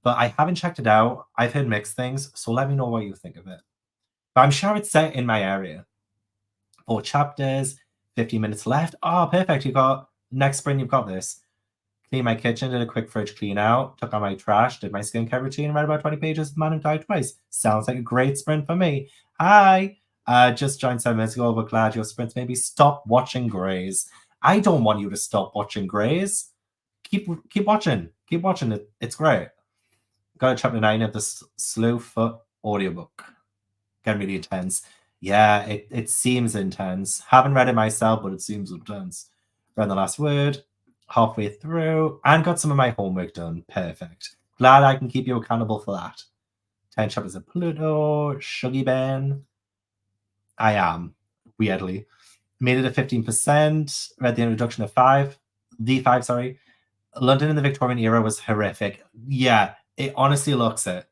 But I haven't checked it out. I've heard mixed things, so let me know what you think of it. But I'm sure it's set in my area. 4 chapters, 50 minutes left. Oh, perfect. You got next spring, you've got this. Clean my kitchen, did a quick fridge clean out, took out my trash, did my skincare routine, read about 20 pages, man who died twice. Sounds like a great sprint for me. Hi. Just joined 7 minutes ago, but glad your sprints maybe stop watching Grays. I don't want you to stop watching Grays. Keep watching. Keep watching it. It's great. Got a chapter 9 of the Slowfoot audiobook. Getting really intense. Yeah, it seems intense. Haven't read it myself, but it seems intense. Read the last word, halfway through, and got some of my homework done. Perfect. Glad I can keep you accountable for that. 10 chapters of Pluto, Shuggy Ben. I am, weirdly. Made it at 15%. Read the introduction of the five, sorry. London in the Victorian era was horrific. Yeah, it honestly looks it.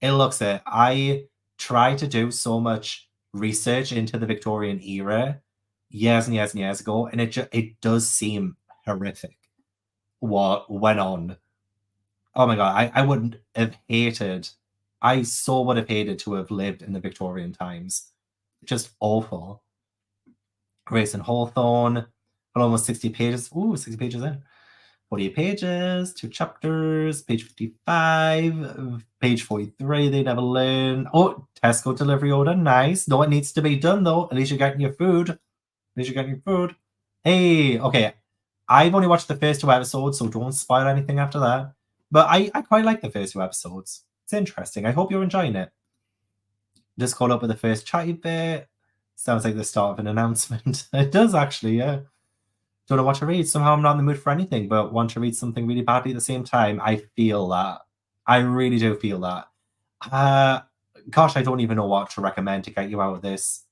It looks it. I tried to do so much research into the Victorian era years and years and years ago, and it does seem horrific what went on. Oh my god, I wouldn't have hated. I so would have hated to have lived in the Victorian times. Just awful. Grace and Hawthorne, but almost 60 pages. Ooh, 60 pages in. 48 pages, 2 chapters, page 55, page 43, they never learn. Oh, Tesco delivery order, nice. No, it needs to be done though. At least you're getting your food. At least you're getting your food. Hey, okay. I've only watched the first 2 episodes, so don't spoil anything after that. But I quite like the first 2 episodes. It's interesting. I hope you're enjoying it. Just caught up with the first chatty bit. Sounds like the start of an announcement. It does actually, yeah. Don't know what to read. Somehow I'm not in the mood for anything, but want to read something really badly at the same time. I feel that. I really do feel that. Uh, Gosh, I don't even know what to recommend to get you out of this.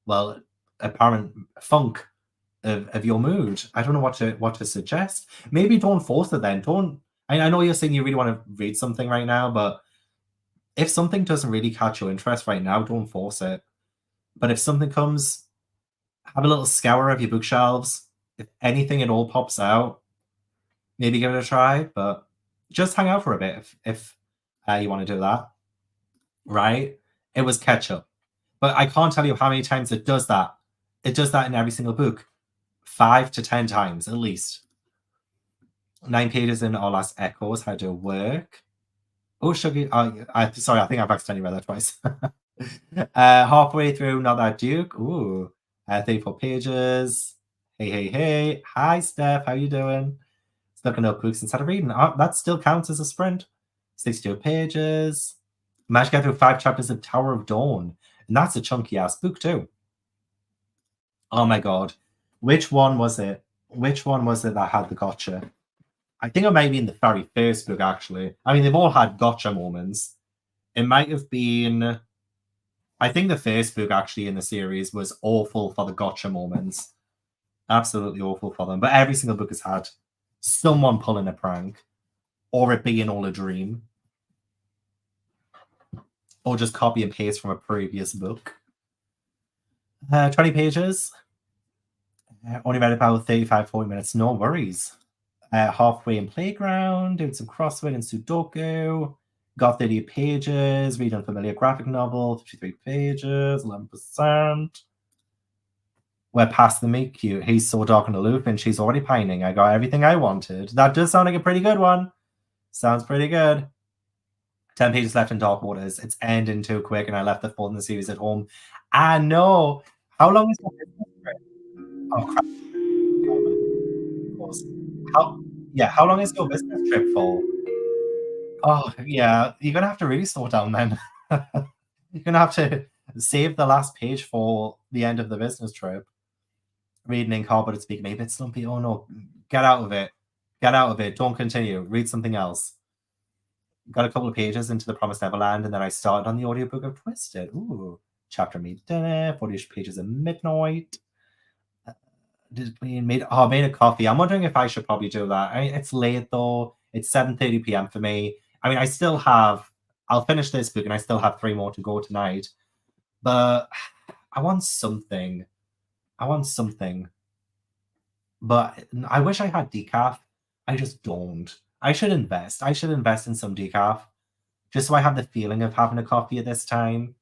Well, apparent funk of your mood. I don't know what to suggest. Maybe don't force it then. Don't. I know you're saying you really want to read something right now, but if something doesn't really catch your interest right now, don't force it. But if something comes, have a little scour of your bookshelves. If anything at all pops out, maybe give it a try, but just hang out for a bit if you want to do that, right? It was ketchup. But I can't tell you how many times it does that. It does that in every single book. 5 to 10 times at least. 9 pages in Our Last Echoes, How to Work. Oh, Sugar. Sorry, I think I've accidentally read that twice. Halfway through, Not That Duke. Ooh. 34 pages. Hey, hey, hey. Hi, Steph. How you doing? Looking up books instead of reading. That still counts as a sprint. 62 pages. Managed to get through 5 chapters of Tower of Dawn. And that's a chunky ass book, too. Oh my god. Which one was it? Which one was it that had the gotcha? I think it might be in the very first book, actually. I mean, they've all had gotcha moments. It might have been. I think the first book, actually, in the series was awful for the gotcha moments. Absolutely awful for them. But every single book has had someone pulling a prank, or it being all a dream, or just copy and paste from a previous book. 20 pages. Only read about 35, 40 minutes. No worries. Halfway in Playground, doing some crossword and Sudoku. Got 30 pages. Read unfamiliar graphic novel, 53 pages, 11%. We're past the meet cute. He's so dark and aloof, and she's already pining. I got everything I wanted. That does sound like a pretty good one. Sounds pretty good. 10 pages left in Dark Waters. It's ending too quick, and I left the fourth in the series at home. I know. How long is your business trip? Oh, crap. Of course. How long is your business trip for? Oh, yeah, you're gonna have to really slow down then. You're gonna have to save the last page for the end of the business trip. Reading in car, but it's speaking maybe a bit slumpy. Oh no, get out of it. Get out of it. Don't continue. Read something else. Got a couple of pages into the Promised Neverland, and then I started on the audiobook of Twisted. Ooh, chapter made dinner, 40 pages at midnight. Did we made made a coffee. I'm wondering if I should probably do that. It's late though. It's 7:30 p.m. for me. I mean, I still have. I'll finish this book, and I still have 3 more to go tonight. But I want something. I want something. But I wish I had decaf. I just don't. I should invest. I should invest in some decaf just so I have the feeling of having a coffee at this time.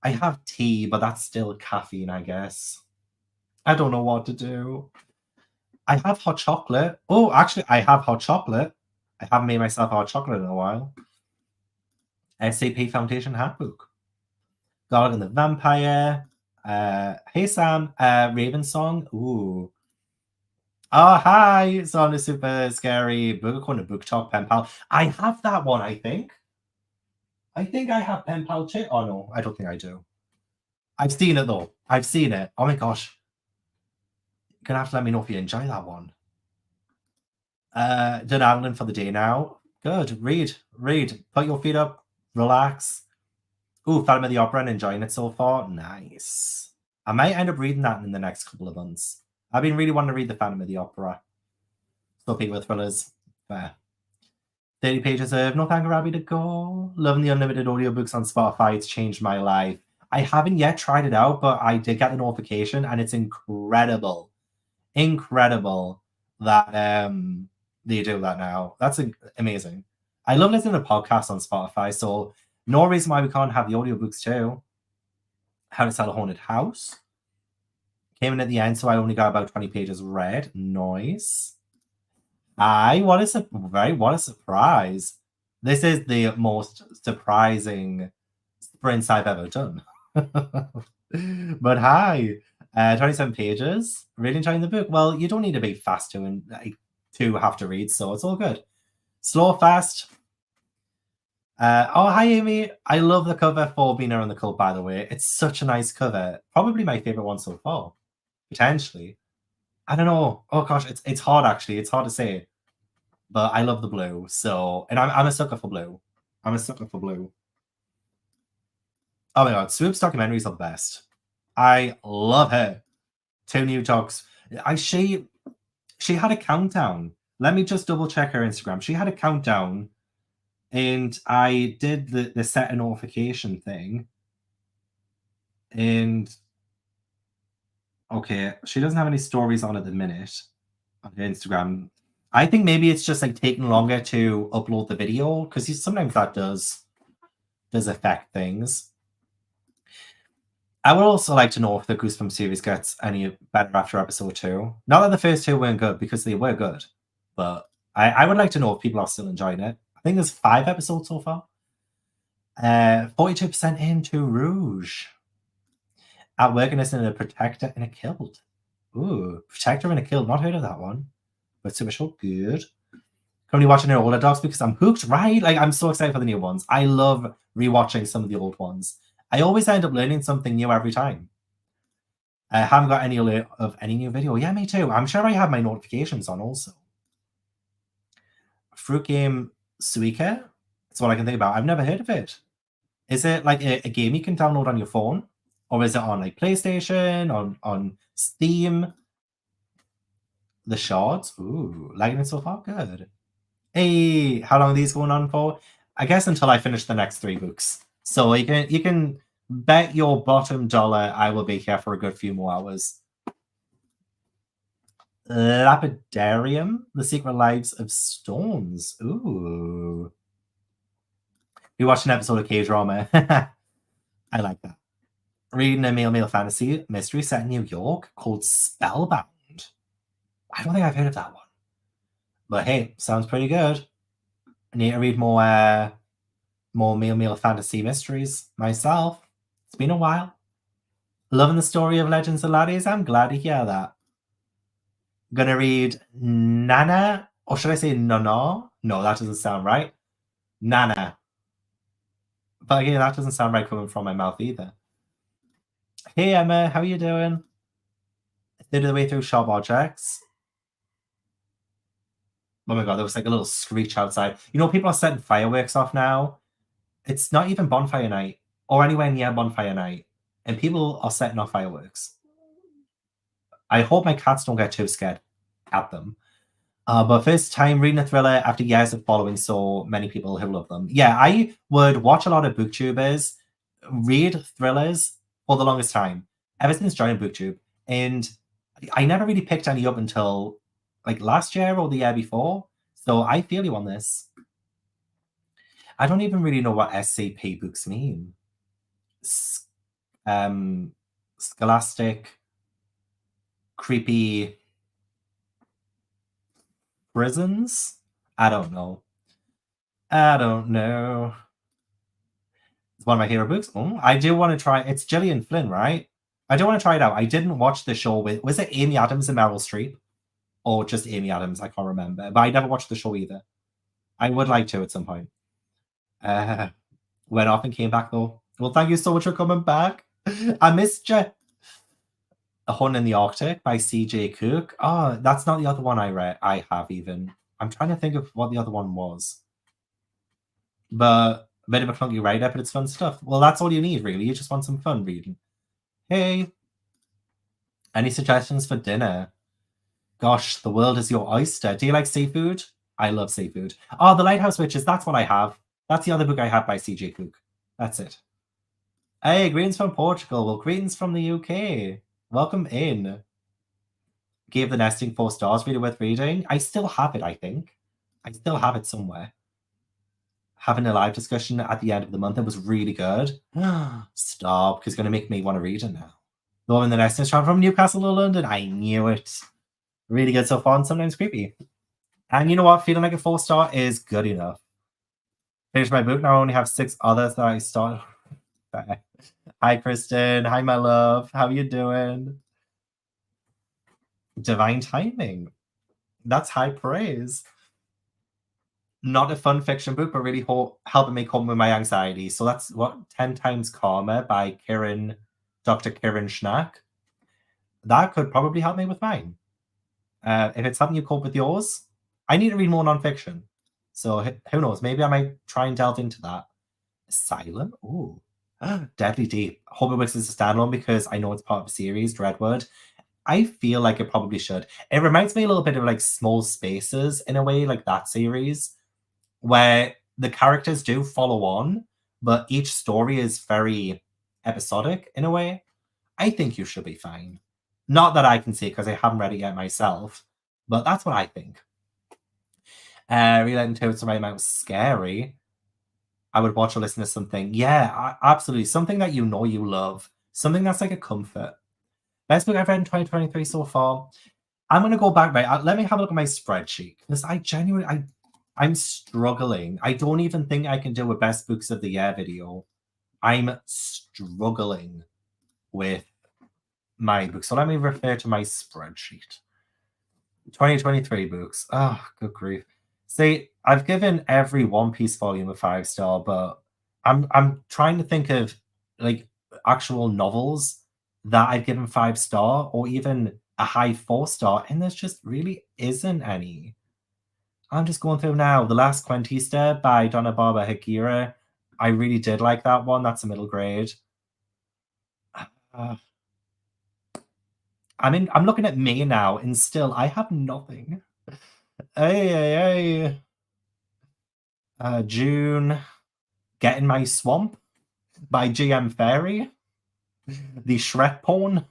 I have tea, but that's still caffeine, I guess. I don't know what to do. I have hot chocolate. Oh, actually, I have hot chocolate. I haven't made myself hot chocolate in a while. SAP Foundation Handbook. God and the Vampire. Hey Sam, Raven Song. Ooh. Oh, hi. It's on a super scary book corner book talk pen pal. I have that one, I think. I think I have pen pal too. Oh no, I don't think I do. I've seen it though. I've seen it. Oh my gosh. You're gonna have to let me know if you enjoy that one. Done Adeline for the day now. Good. Read. Read. Put your feet up. Relax. Ooh, Phantom of the Opera and enjoying it so far. Nice. I might end up reading that in the next couple of months. I've been really wanting to read the Phantom of the Opera. Still people with thrillers. Fair. 30 pages of No Thank Rabbit to go. Loving the unlimited audiobooks on Spotify. It's changed my life. I haven't yet tried it out, but I did get the notification and it's incredible. Incredible that they do that now. That's amazing. I love listening to podcasts on Spotify, so no reason why we can't have the audiobooks too. How to Sell a Haunted House. Came in at the end, so I only got about 20 pages read. Nice. What a surprise. This is the most surprising sprints I've ever done. But hi. 27 pages. Really enjoying the book. Well, you don't need to be fast to have to read, so it's all good. Slow or fast. Oh, hi, Amy. I love the cover for Being Around the Cult, by the way. It's such a nice cover. Probably my favorite one so far. Potentially. I don't know. Oh gosh, it's hard actually. It's hard to say. But I love the blue. So, and I'm a sucker for blue. I'm a sucker for blue. Oh my god, Swoop's documentaries are the best. I love her. 2 new talks. She had a countdown. Let me just double check her Instagram. She had a countdown, and I did the set a notification thing. And okay, she doesn't have any stories on at the minute on her Instagram. I think maybe it's just like taking longer to upload the video because sometimes that does affect things. I would also like to know if the Goosebumps series gets any better after episode 2. Not that the first 2 weren't good, because they were good, but I would like to know if people are still enjoying it. I think there's 5 episodes so far. 42% into Rouge. At work, innocent, a protector in a kilt. Ooh, protector in a kilt. Not heard of that one, but super short. Good. Currently watching her older dogs because I'm hooked, right? Like, I'm so excited for the new ones. I love rewatching some of the old ones. I always end up learning something new every time. I haven't got any alert of any new video. Yeah, me too. I'm sure I have my notifications on also. Fruit Game Suika? That's what I can think about. I've never heard of it. Is it like a game you can download on your phone? Or is it on like PlayStation, on Steam? The Shards? Ooh, liking it so far? Good. Hey, how long are these going on for? I guess until I finish the next 3 books. So you can bet your bottom dollar I will be here for a good few more hours. Lapidarium, The Secret Lives of Stones. Ooh. We watched an episode of K-drama. I like that. Reading a male fantasy mystery set in New York called Spellbound. I don't think I've heard of that one. But hey, sounds pretty good. I need to read more male fantasy mysteries myself. It's been a while. Loving the story of Legends of Laddies. I'm glad to hear that. Gonna read Nana, or should I say Nana? No, that doesn't sound right. Nana. But again, that doesn't sound right coming from my mouth either. Hey Emma, how are you doing? Third of the way through Sharp Objects. Oh my god, there was like a little screech outside. You know, people are setting fireworks off now. It's not even bonfire night or anywhere near bonfire night, and people are setting off fireworks. I hope my cats don't get too scared at them. But first time reading a thriller after years of following so many people who love them. Yeah, I would watch a lot of booktubers read thrillers for the longest time, ever since joining booktube. And I never really picked any up until like last year or the year before. So I feel you on this. I don't even really know what SCP books mean. S- Scholastic, creepy prisons? I don't know. I don't know. It's one of my favorite books. Oh, I do want to try. It's Gillian Flynn, right? I do want to try it out. I didn't watch the show with. Was it Amy Adams and Meryl Streep, or just Amy Adams? I can't remember. But I never watched the show either. I would like to at some point. Uh, Went off and came back though. Well, thank you so much for coming back. I missed you. A Hunt in the Arctic by C.J. Cook. Oh, that's not the other one I read. I have even. I'm trying to think of what the other one was. But a bit of a clunky write up, but it's fun stuff. Well, that's all you need, really. You just want some fun reading. Hey, any suggestions for dinner? Gosh, the world is your oyster. Do you like seafood? I love seafood. Oh, The Lighthouse Witches. That's what I have. That's the other book I have by C.J. Cook. That's it. Hey, greetings from Portugal. Well, greetings from the UK. Welcome in. Gave The Nesting 4 stars. Really worth reading. I still have it, I think. I still have it somewhere. Having a live discussion at the end of the month. It was really good. Stop, because it's going to make me want to read it now. The Woman in the Nesting is from Newcastle to London. I knew it. Really good so far and sometimes creepy. And you know what? Feeling like a 4 star is good enough. Finished my book. Now I only have 6 others that I started. Hi, Kristen. Hi, my love. How you doing? Divine timing. That's high praise. Not a fun fiction book, but really helping me cope with my anxiety. So that's what 10 Times Karma by Dr. Karen Schnack. That could probably help me with mine. If it's helping you cope with yours, I need to read more nonfiction. So who knows? Maybe I might try and delve into that. Asylum? Ooh. Deadly Deep. Hope it works as a standalone because I know it's part of a series, Dreadwood. I feel like it probably should. It reminds me a little bit of like Small Spaces in a way, like that series, where the characters do follow on, but each story is very episodic in a way. I think you should be fine. Not that I can see because I haven't read it yet myself, but that's what I think. Relating to it's the right amount scary. I would watch or listen to something. Yeah, absolutely. Something that you know you love. Something that's like a comfort. Best book I've read in 2023 so far. I'm gonna go back. Right, let me have a look at my spreadsheet because I'm struggling. I don't even think I can do a best books of the year video. I'm struggling with my books. So let me refer to my spreadsheet. 2023 books. Oh, good grief. See, I've given every One Piece volume a 5 star, but I'm trying to think of like actual novels that I've given 5 star or even a high 4 star, and there's just really isn't any. I'm just going through now. The Last Quentista by Donna Barbara Hikira. I really did like that one. That's a middle grade. Uh, I'm looking at May now, and still I have nothing. Hey, hey, hey. June. Get in My Swamp by GM Fairy. The Shrek Porn.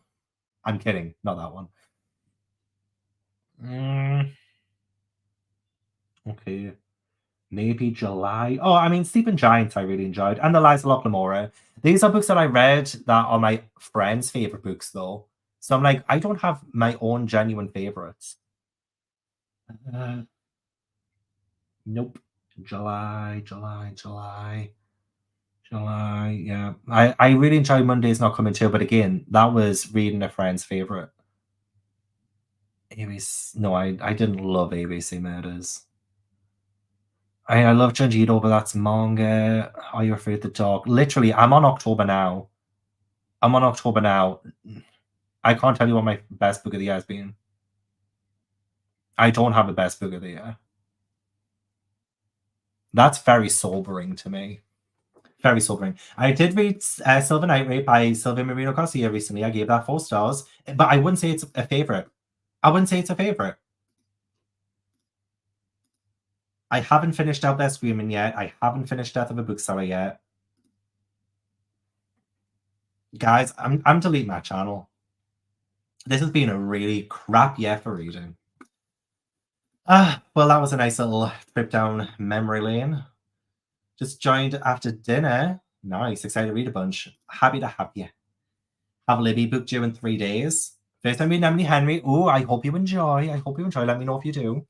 I'm kidding. Not that one. Okay. Maybe July. Oh, I mean, Sleeping Giants I really enjoyed. And The Lies of Locke Lamora. These are books that I read that are my friends' favorite books, though. So I'm like, I don't have my own genuine favorites. Nope. July. Yeah. I really enjoyed Monday's Not Coming Too, but again, that was reading a friend's favorite. ABC. No, I didn't love ABC Murders. I love Junji Ito, but that's manga. Are You Afraid of the Dog? Literally, I'm on October now. I'm on October now. I can't tell you what my best book of the year has been. I don't have a best book of the year. That's very sobering to me. Very sobering. I did read Silver Night Rape by Sylvia Marino Garcia recently. I gave that 4 stars, but I wouldn't say it's a favorite. I wouldn't say it's a favorite. I haven't finished Out There Screaming yet. I haven't finished Death of a Bookseller yet. Guys, I'm deleting that channel. This has been a really crap year for reading. Well, that was a nice little trip down memory lane. Just joined after dinner. Nice, excited to read a bunch. Happy to have you. Have Libby booked you in 3 days. First time meeting Emily Henry. Oh, I hope you enjoy. I hope you enjoy. Let me know if you do.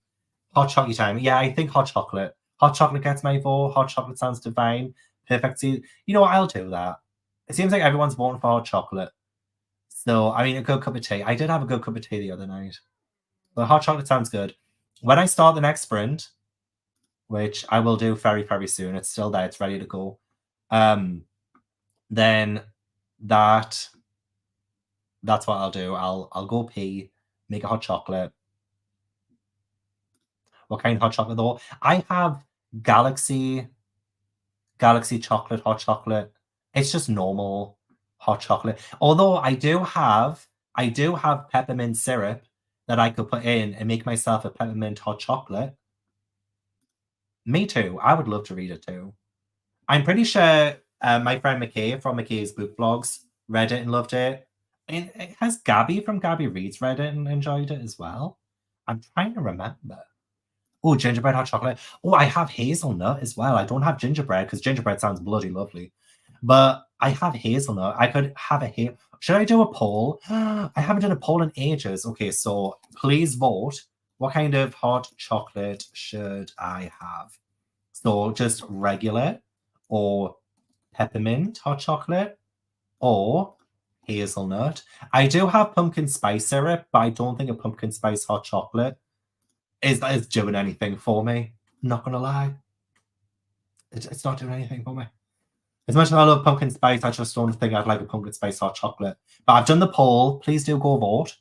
Hot chocolate time. Yeah, I think hot chocolate. Hot chocolate gets my vote. Hot chocolate sounds divine. Perfect. You know what? I'll do that. It seems like everyone's voting for hot chocolate. So, I mean, a good cup of tea. I did have a good cup of tea the other night. But hot chocolate sounds good. When I start the next sprint, which I will do very, very soon, it's still there. It's ready to go. Then that's what I'll do. I'll go pee, make a hot chocolate. What kind of hot chocolate though? I have Galaxy chocolate, hot chocolate. It's just normal hot chocolate. Although I do have peppermint syrup that I could put in and make myself a peppermint hot chocolate. Me too. I would love to read it too. I'm pretty sure my friend McKay from McKay's Book Vlogs read it and loved it. And has Gabby from Gabby Reads read it and enjoyed it as well? I'm trying to remember. Oh, gingerbread hot chocolate. Oh, I have hazelnut as well. I don't have gingerbread because gingerbread sounds bloody lovely. But I have hazelnut. I could have a Should I do a poll? I haven't done a poll in ages. Okay, so please vote. What kind of hot chocolate should I have? So just regular or peppermint hot chocolate or hazelnut. I do have pumpkin spice syrup, but I don't think a pumpkin spice hot chocolate is doing anything for me. Not gonna lie. It's not doing anything for me. As much as I love pumpkin spice, I just don't think I'd like a pumpkin spice hot chocolate. But I've done the poll. Please do go vote.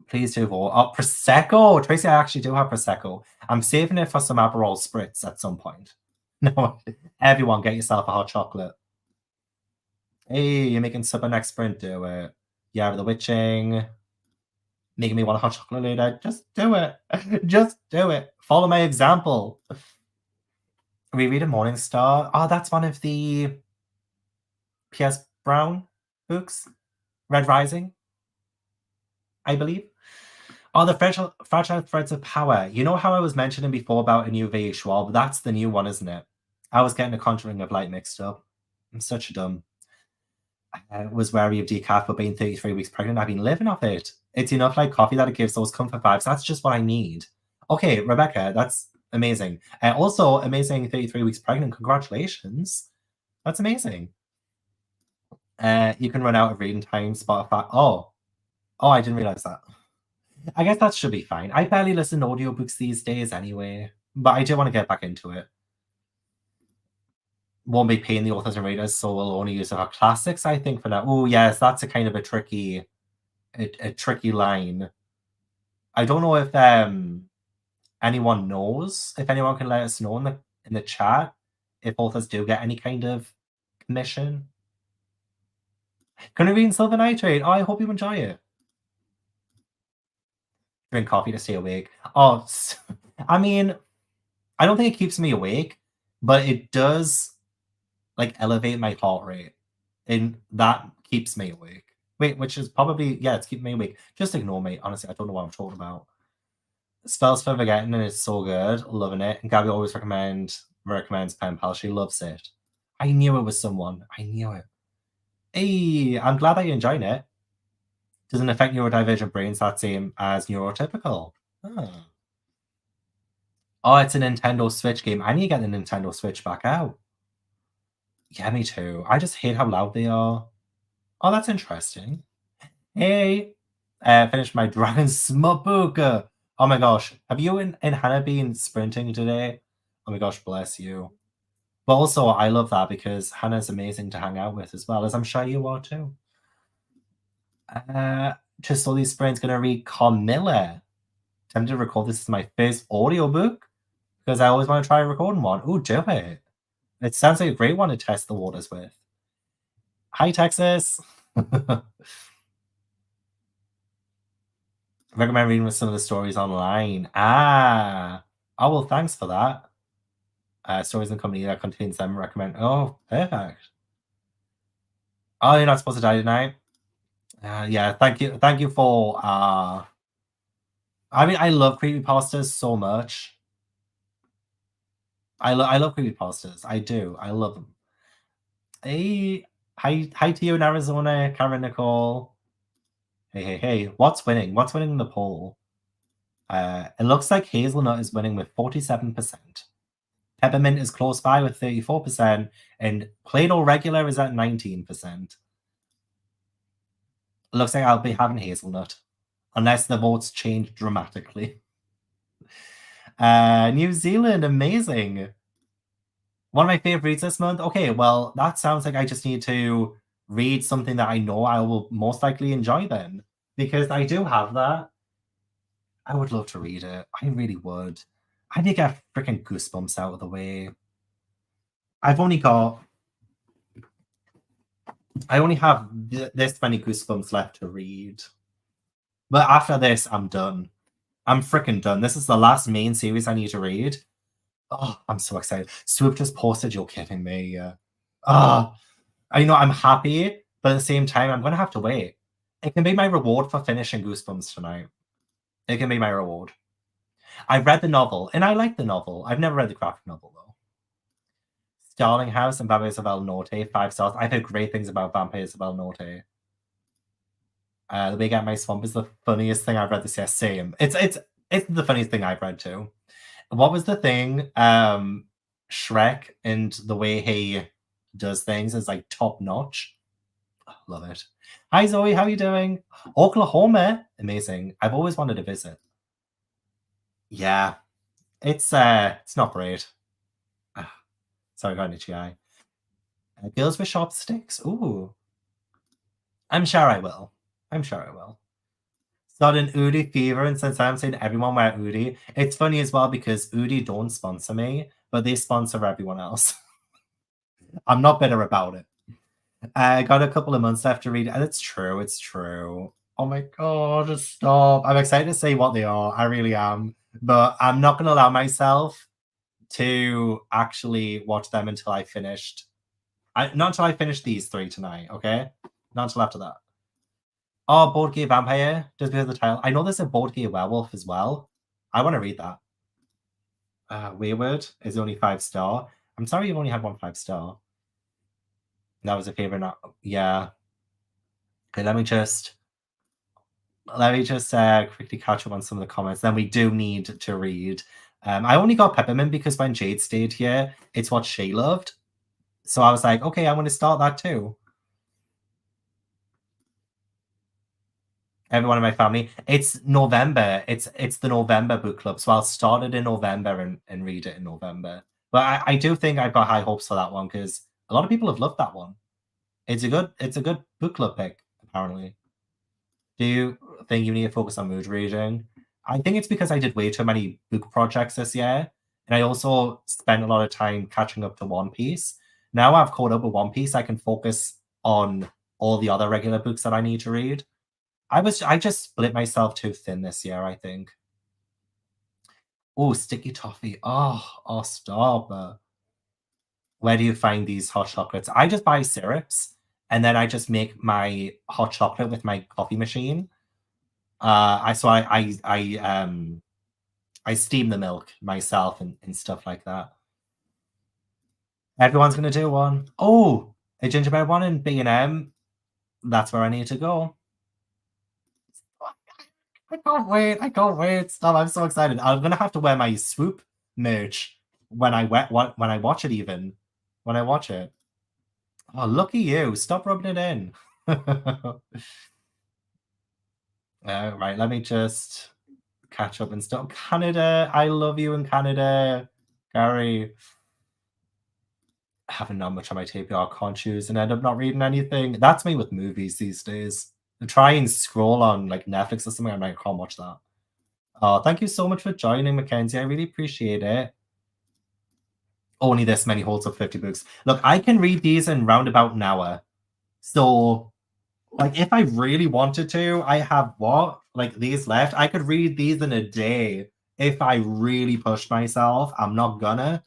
Please do vote. Oh, Prosecco. Tracy, I actually do have Prosecco. I'm saving it for some Aperol Spritz at some point. No, everyone get yourself a hot chocolate. Hey, you're making supper next sprint, do it. Yeah, the witching. Making me want a hot chocolate later. Just do it. Just do it. Follow my example. We read a Morning Star. Oh, that's one of the P.S. Brown books. Red Rising, I believe. Oh, the fragile Threads of Power. You know how I was mentioning before about a new V. Schwab? That's the new one, isn't it? I was getting a Conjuring of Light mixed up. I'm such a dumb. I was wary of decaf, but being 33 weeks pregnant, I've been living off it. It's enough like coffee that it gives those comfort vibes. That's just what I need. Okay, Rebecca, that's amazing. Also, amazing 33 weeks pregnant. Congratulations. That's amazing. You can run out of reading time, Spotify. Oh, I didn't realize that. I guess that should be fine. I barely listen to audiobooks these days anyway, but I do want to get back into it. Won't be paying the authors and readers, so we'll only use our classics, I think, for now. Oh, yes, that's a kind of a tricky line. I don't know if anyone knows. If anyone can let us know in the chat if authors do get any kind of commission. Gonna read in Silver Nitrate. Oh, I hope you enjoy it. Drink coffee to stay awake. Oh, I mean, I don't think it keeps me awake, but it does like elevate my heart rate, and that keeps me awake. Wait, which is probably it's keeping me awake. Just ignore me. Honestly, I don't know what I'm talking about. Spells for Forgetting, and it's so good. Loving it. And Gabby always recommends Pen Pal. She loves it. I knew it was someone. I knew it. Hey, I'm glad that you're enjoying it. Doesn't affect neurodivergent brains that same as neurotypical. Oh. Oh, it's a Nintendo Switch game. I need to get the Nintendo Switch back out. Yeah, me too. I just hate how loud they are. Oh, that's interesting. Hey, finished my Dragon Smut book. Oh my gosh. Have you and Hannah been sprinting today? Oh my gosh, bless you. But also, I love that because Hannah's amazing to hang out with as well, as I'm sure you are too. Just all these friends gonna read Carmilla. Tempted to record this as my first audiobook because I always want to try recording one. Ooh, do it. It sounds like a great one to test the waters with. Hi, Texas. Recommend reading some of the stories online. Ah. Oh, well, thanks for that. Stories and company that contains them recommend. Oh, perfect. Oh, you're not supposed to die tonight. Yeah, thank you. Thank you for I mean, I love creepypastas so much. I love creepypastas. I do. I love them. Hey, hi to you in Arizona, Karen Nicole. Hey. What's winning? What's winning in the poll? It looks like Hazelnut is winning with 47%. Peppermint is close by with 34%, and plain or regular is at 19%. Looks like I'll be having Hazelnut, unless the votes change dramatically. New Zealand, amazing. One of my favorite reads this month. Okay, well, that sounds like I just need to read something that I know I will most likely enjoy then, because I do have that. I would love to read it. I really would. I need to get freaking Goosebumps out of the way. I've only got. I only have this many Goosebumps left to read. But after this, I'm done. I'm freaking done. This is the last main series I need to read. Oh, I'm so excited. Swoop just posted, you're kidding me. Ah, I know I'm happy, but at the same time, I'm gonna have to wait. It can be my reward for finishing Goosebumps tonight. It can be my reward. I read the novel, and I like the novel. I've never read the graphic novel though. Starling House and Vampires of El Norte, 5 stars. I've heard great things about Vampires of El Norte. The Big At My Swamp is the funniest thing I've read this year. Same. It's the funniest thing I've read too. What was the thing? Shrek and the way he does things is like top notch. Love it. Hi Zoe, how are you doing? Oklahoma, amazing. I've always wanted to visit. Yeah, it's not great. Sorry, got an itchy eye. Girls with sharp sticks. Ooh, I'm sure I will. I'm sure I will. Got an Udi fever, and since I'm saying everyone wear Udi, it's funny as well because Udi don't sponsor me, but they sponsor everyone else. I'm not bitter about it. I got a couple of months left to read, and it's true. It's true. Oh my god, just stop. I'm excited to say what they are. I really am. But I'm not going to allow myself to actually watch them until I finished. Not until I finish these three tonight, okay? Not until after that. Oh, Board Game Vampire, just because of the title. I know there's a Board Game Werewolf as well. I want to read that. Wayward is only 5-star. I'm sorry you only had 1 5-star. That was a favorite. Yeah. Okay, let me just quickly catch up on some of the comments. Then we do need to read. I only got Peppermint because when Jade stayed here, it's what she loved. So I was like, okay, I want to start that too. Everyone in my family. It's November. It's the November book club. So I'll start it in November and read it in November. But I do think I've got high hopes for that one because a lot of people have loved that one. It's a good book club pick, apparently. Do you think you need to focus on mood reading? I think it's because I did way too many book projects this year, and I also spent a lot of time catching up to One Piece. Now I've caught up with One Piece, I can focus on all the other regular books that I need to read. I just split myself too thin this year, I think. Oh, sticky toffee. Oh, stop. Where do you find these hot chocolates? I just buy syrups and then I just make my hot chocolate with my coffee machine. I steam the milk myself and stuff like that. Everyone's gonna do one. Oh, a gingerbread one in B&M. That's where I need to go. I can't wait. I can't wait. Stop. I'm so excited. I'm gonna have to wear my swoop merch when I watch it even. When I watch it. Oh, lucky you. Stop rubbing it in. Right, let me just catch up and stuff. Canada, I love you in Canada. Very having not much on my TBR, can't choose and end up not reading anything. That's me with movies these days. I try and scroll on like Netflix or something, I'm like, I can't watch that. Oh, thank you so much for joining, Mackenzie. I really appreciate it. Only this many holds up 50 books. Look, I can read these in round about an hour. So, like, if I really wanted to, I have what? Like, these left. I could read these in a day if I really pushed myself. I'm not gonna,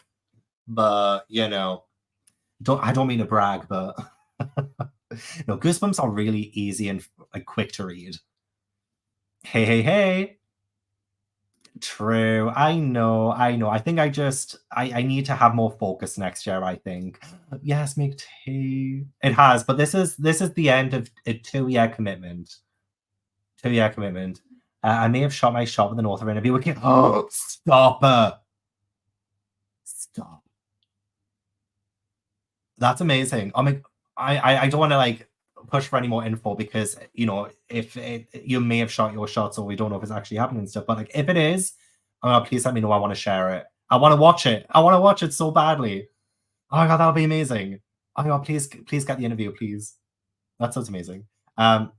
but I don't mean to brag, but no, Goosebumps are really easy and like quick to read. Hey, hey, hey. True. I know. I know. I think I need to have more focus next year, I think. Yes, me too. It has, but this is the end of a 2-year commitment. 2-year commitment. I may have shot my shot with the North of interview. Oh, stop her. Stop. That's amazing. I don't want to like push for any more info because if you may have shot your shot, so we don't know if it's actually happening and stuff. But like if it is, please let me know. I want to share it. I want to watch it. I want to watch it so badly. Oh my god, that'll be amazing. Oh my god, please get the interview, please. That sounds amazing.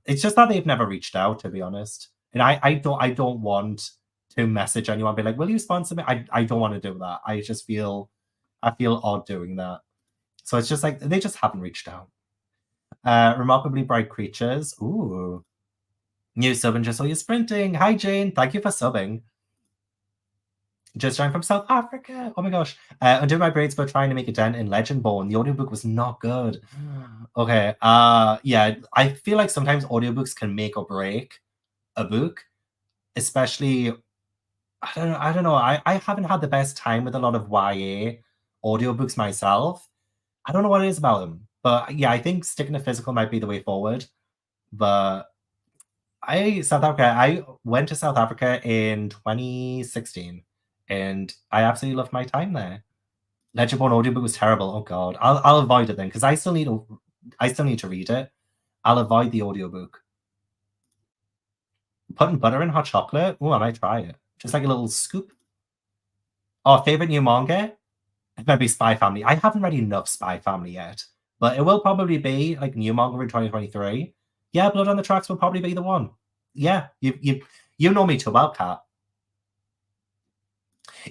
It's just that they've never reached out, to be honest. And I don't want to message anyone, be like, will you sponsor me? I don't want to do that. I feel odd doing that. So it's just like they just haven't reached out. Remarkably bright creatures. Ooh. New sub and just saw you sprinting. Hi Jane. Thank you for subbing. Just joined from South Africa. Oh my gosh. Undoing my braids but trying to make a dent in Legendborn. The audiobook was not good. Okay. Yeah, I feel like sometimes audiobooks can make or break a book, especially I don't know. I haven't had the best time with a lot of YA audiobooks myself. I don't know what it is about them. But yeah, I think sticking to physical might be the way forward. But I went to South Africa in 2016 and I absolutely loved my time there. Legendborn audiobook was terrible. Oh god. I'll avoid it then because I still need to read it. I'll avoid the audiobook. Putting butter in hot chocolate? Oh, I might try it. Just like a little scoop. Oh, favorite new manga? It might be Spy Family. I haven't read enough Spy Family yet, but it will probably be like new manga in 2023. Yeah, Blood on the Tracks will probably be the one. Yeah, you know me too well, Kat.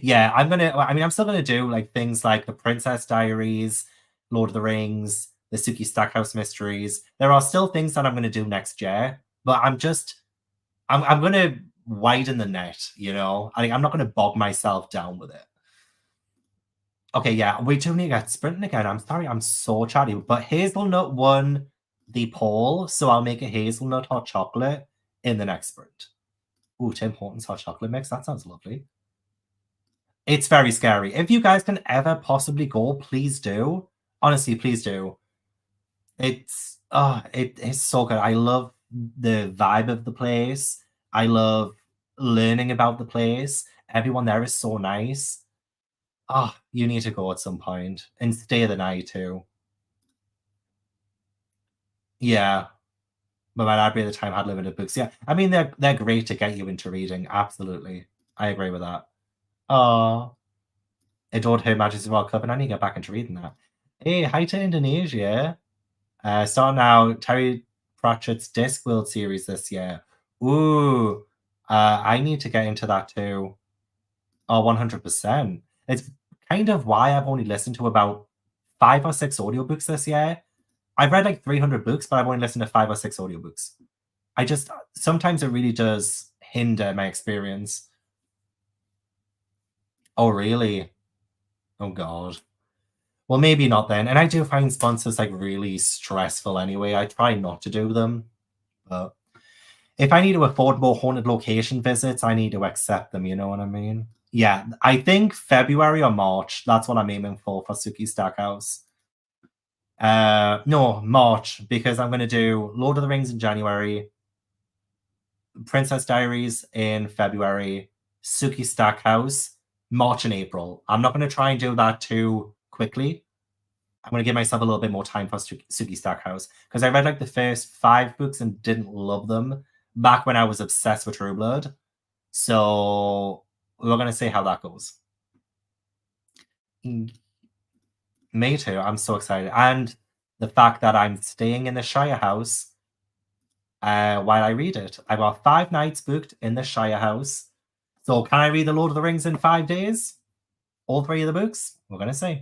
Yeah, I'm still gonna do like things like the Princess Diaries, Lord of the Rings, the Suki Stackhouse Mysteries. There are still things that I'm gonna do next year, but I'm gonna widen the net, I'm not gonna bog myself down with it. Okay, yeah, we do need to get sprinting again. I'm sorry, I'm so chatty, but Hazelnut won the poll, so I'll make a hazelnut hot chocolate in the next sprint. Ooh, Tim Hortons hot chocolate mix. That sounds lovely. It's very scary. If you guys can ever possibly go, please do. Honestly, please do. It is so good. I love the vibe of the place. I love learning about the place. Everyone there is so nice. You need to go at some point and stay the night too. Yeah, but my library at the time had limited books. Yeah, I mean they're great to get you into reading. Absolutely, I agree with that. Oh, adored Her Majesty's Royal Club, and I need to get back into reading that. Hey, hi to Indonesia. Saw now Terry Pratchett's Discworld series this year. Ooh, I need to get into that too. Oh, 100%. It's kind of why I've only listened to about 5 or 6 audiobooks this year. I've read like 300 books, but I've only listened to 5 or 6 audiobooks. Sometimes it really does hinder my experience. Oh, really? Oh, God. Well, maybe not then. And I do find sponsors like really stressful anyway. I try not to do them. But if I need to afford more haunted location visits, I need to accept them. You know what I mean? Yeah, I think February or March. That's what I'm aiming for Suki Stackhouse. No, March, because I'm going to do Lord of the Rings in January, Princess Diaries in February, Suki Stackhouse, March and April. I'm not going to try and do that too quickly. I'm going to give myself a little bit more time for Suki Stackhouse because I read like the first 5 books and didn't love them back when I was obsessed with True Blood. So we're going to see how that goes. Mm, me too. I'm so excited. And the fact that I'm staying in the Shire house while I read it. I've got 5 nights booked in the Shire house. So can I read The Lord of the Rings in 5 days? All three of the books? We're going to see.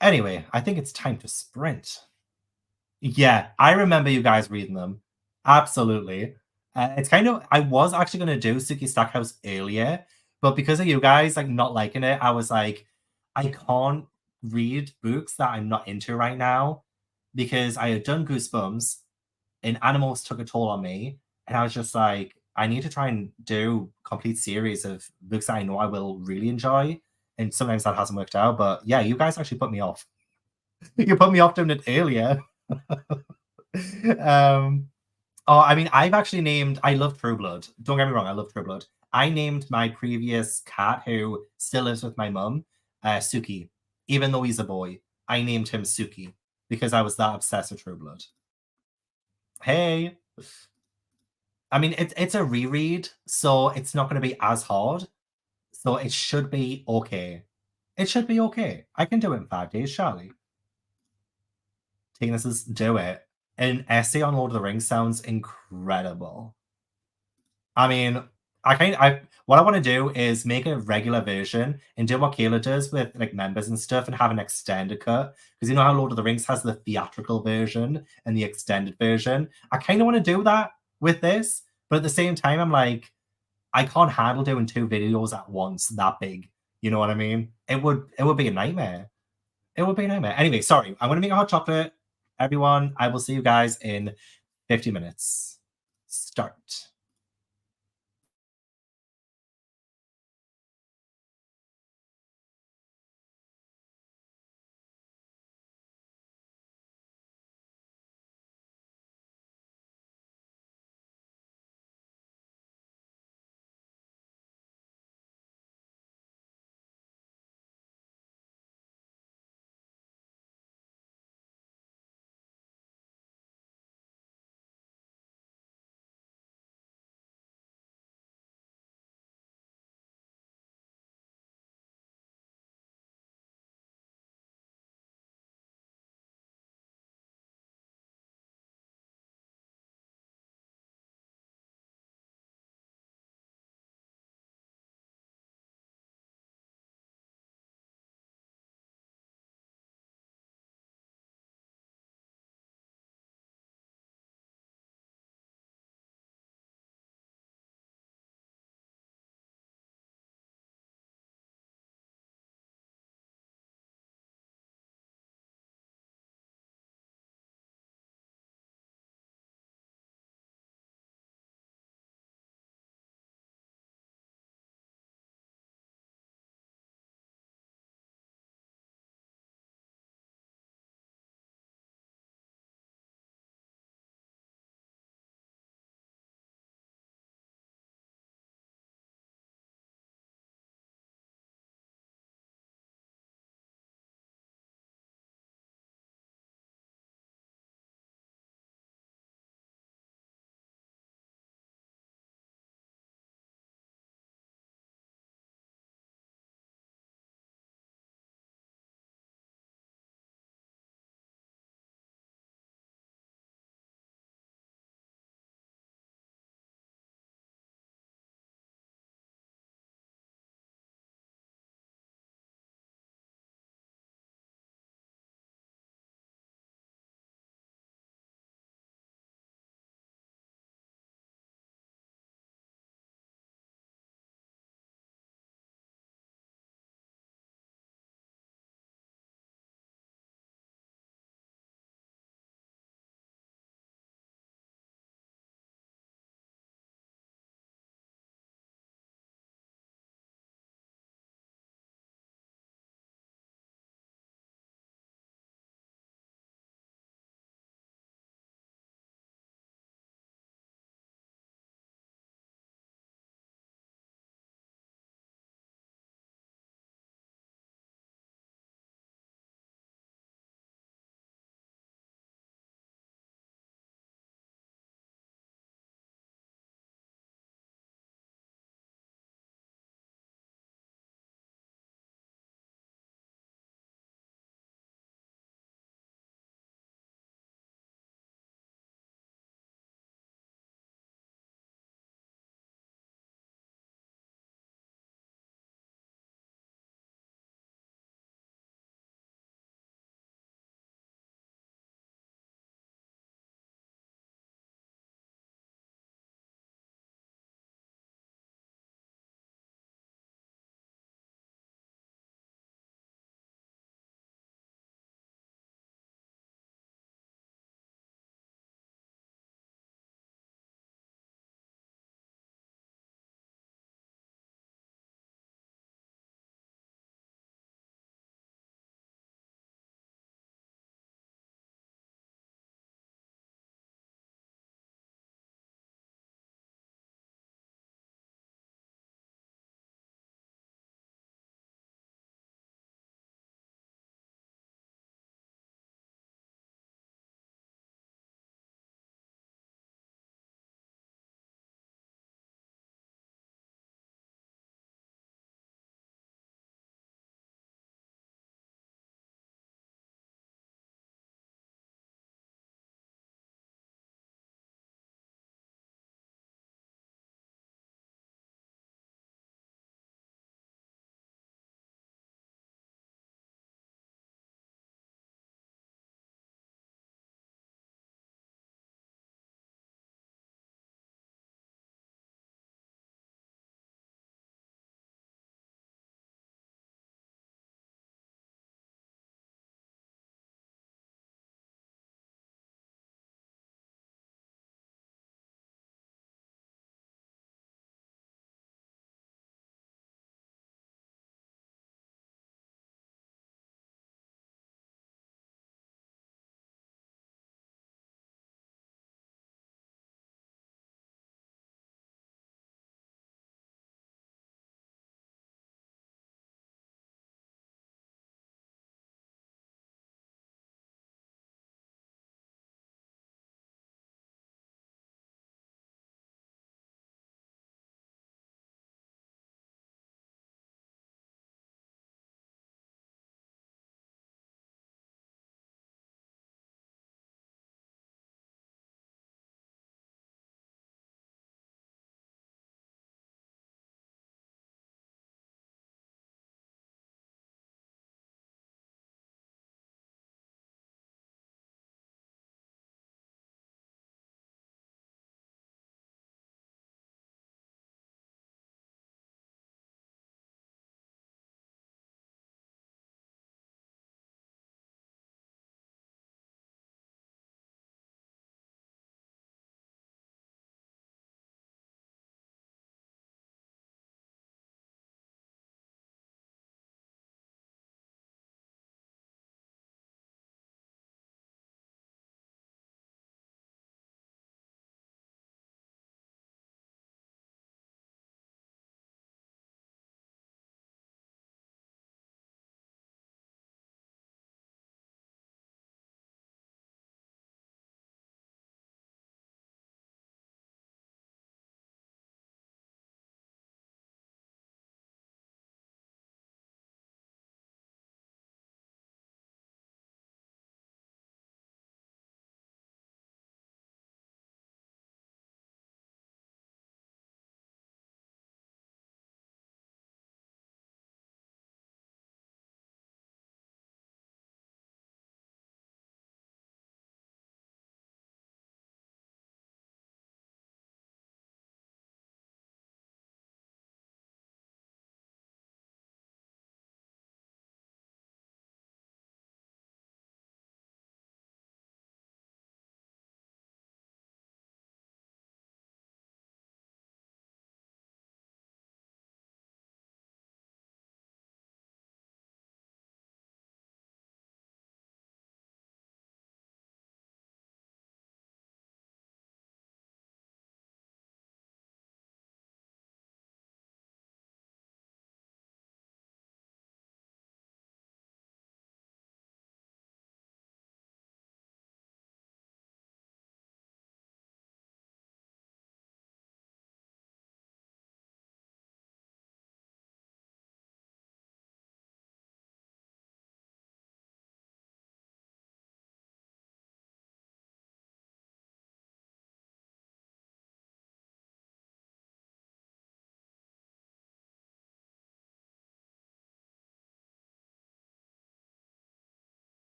Anyway, I think it's time to sprint. Yeah, I remember you guys reading them. Absolutely. It's kind of, I was actually going to do Suki Stackhouse earlier, but because of you guys like not liking it, I was like, I can't read books that I'm not into right now because I had done Goosebumps and Animals took a toll on me. And I was just like, I need to try and do complete series of books that I know I will really enjoy. And sometimes that hasn't worked out. But yeah, you guys actually put me off. You put me off doing it earlier. um, oh, I mean, I've actually named. I love True Blood. Don't get me wrong, I love True Blood. I named my previous cat, who still lives with my mum, Suki. Even though he's a boy, I named him Suki because I was that obsessed with True Blood. Hey, I mean, it's a reread, so it's not going to be as hard. So it should be okay. It should be okay. I can do it in 5 days, Charlie. Taking this as do it. An essay on Lord of the Rings sounds incredible. I mean, I what I want to do is make a regular version and do what Kayla does with like members and stuff and have an extended cut. Because you know how Lord of the Rings has the theatrical version and the extended version. I kind of want to do that with this, but at the same time, I'm like, I can't handle doing 2 videos at once that big. You know what I mean? It would be a nightmare. It would be a nightmare. Anyway, sorry. I'm gonna make a hot chocolate. Everyone, I will see you guys in 50 minutes. Start.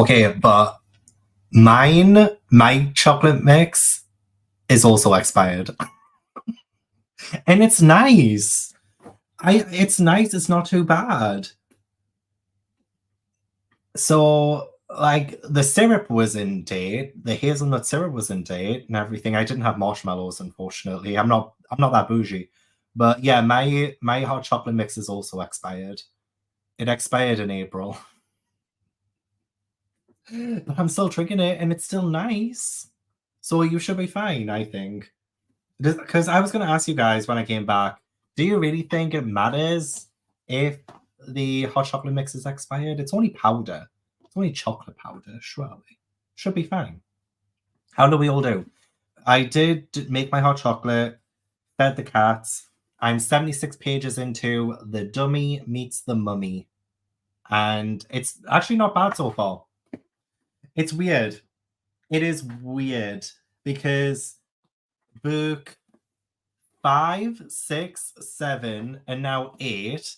Okay, but my chocolate mix is also expired. And it's nice. It's nice, it's not too bad. So like the syrup was in date, the hazelnut syrup was in date and everything. I didn't have marshmallows, unfortunately. I'm not that bougie. But yeah, my hot chocolate mix is also expired. It expired in April. But I'm still drinking it and it's still nice. So you should be fine, I think. Because I was going to ask you guys when I came back, do you really think it matters if the hot chocolate mix is expired? It's only powder. It's only chocolate powder, surely. Should be fine. How do we all do? I did make my hot chocolate, fed the cats. I'm 76 pages into The Dummy Meets the Mummy. And it's actually not bad so far. It's weird. It is weird because book 5, 6, 7, and now 8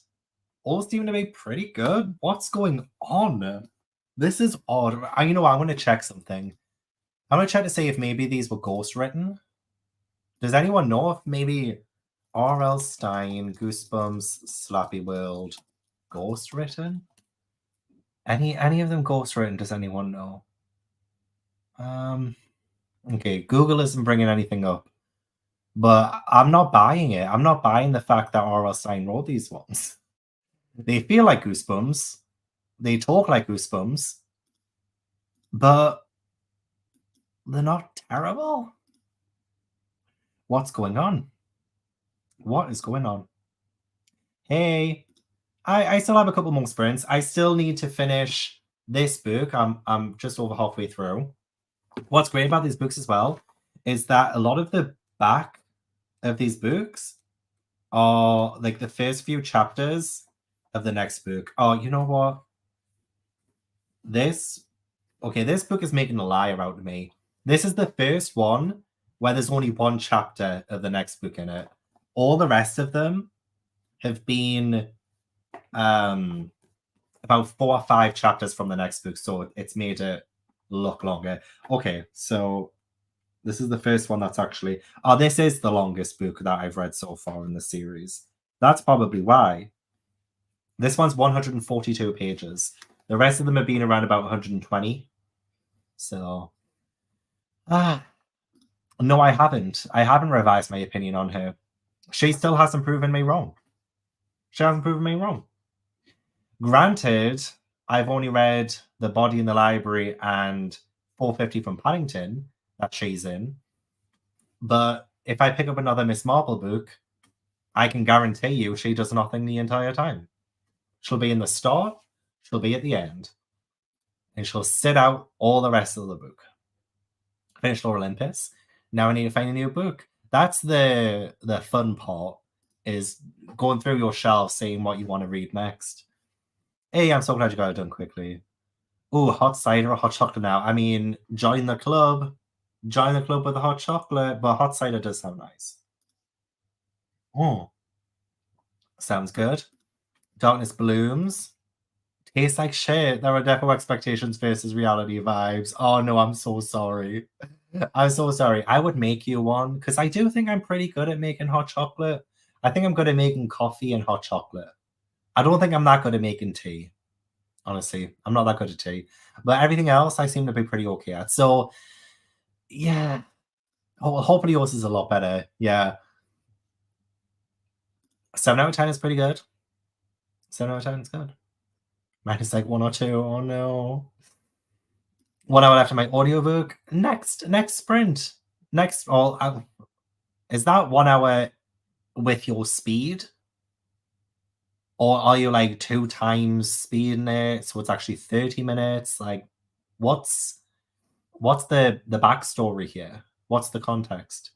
all seem to be pretty good. What's going on? This is odd. You know what? I'm going to check something. I'm going to check to see if maybe these were ghost written. Does anyone know if maybe R.L. Stein, Goosebumps, Slappy World, ghost written? Any of them ghost written? Does anyone know? Okay, Google isn't bringing anything up. But I'm not buying it. I'm not buying the fact that R.L. Stein wrote these ones. They feel like Goosebumps. They talk like Goosebumps. But they're not terrible. What's going on? What is going on? Hey, I still have a couple more sprints. I still need to finish this book. I'm just over halfway through. What's great about these books as well is that a lot of the back of these books are like the first few chapters of the next book. Oh, you know what? This book is making a liar out of me. This is the first one where there's only one chapter of the next book in it. All the rest of them have been about 4 or 5 chapters from the next book, so it's made it look longer. Okay, so this is the first one that's actually... Oh, this is the longest book that I've read so far in the series. That's probably why. This one's 142 pages. The rest of them have been around about 120. So... No, I haven't. I haven't revised my opinion on her. She still hasn't proven me wrong. She hasn't proven me wrong. Granted, I've only read The Body in the Library and 450 from Paddington that she's in. But if I pick up another Miss Marple book, I can guarantee you she does nothing the entire time. She'll be in the start, she'll be at the end, and she'll sit out all the rest of the book. Finished Lore Olympus. Now I need to find a new book. That's the fun part, is going through your shelves, seeing what you want to read next. Hey, I'm so glad you got it done quickly. Ooh, hot cider or hot chocolate now. I mean, join the club. Join the club with the hot chocolate, but hot cider does sound nice. Oh, sounds good. Darkness Blooms. Tastes like shit. There are defo expectations versus reality vibes. Oh no, I'm so sorry. I'm so sorry. I would make you one because I do think I'm pretty good at making hot chocolate. I think I'm good at making coffee and hot chocolate. I don't think I'm that good at making tea. Honestly, I'm not that good at tea. But everything else I seem to be pretty okay at. So yeah. Hopefully yours is a lot better. Yeah. 7 out of 10 is pretty good. 7 out of 10 is good. Mine is like 1 or 2. Oh no. 1 hour after my audiobook. Next sprint. Next. Oh, is that 1 hour with your speed? Or are you like 2 times speeding it? So it's actually 30 minutes. Like, what's the backstory here? What's the context?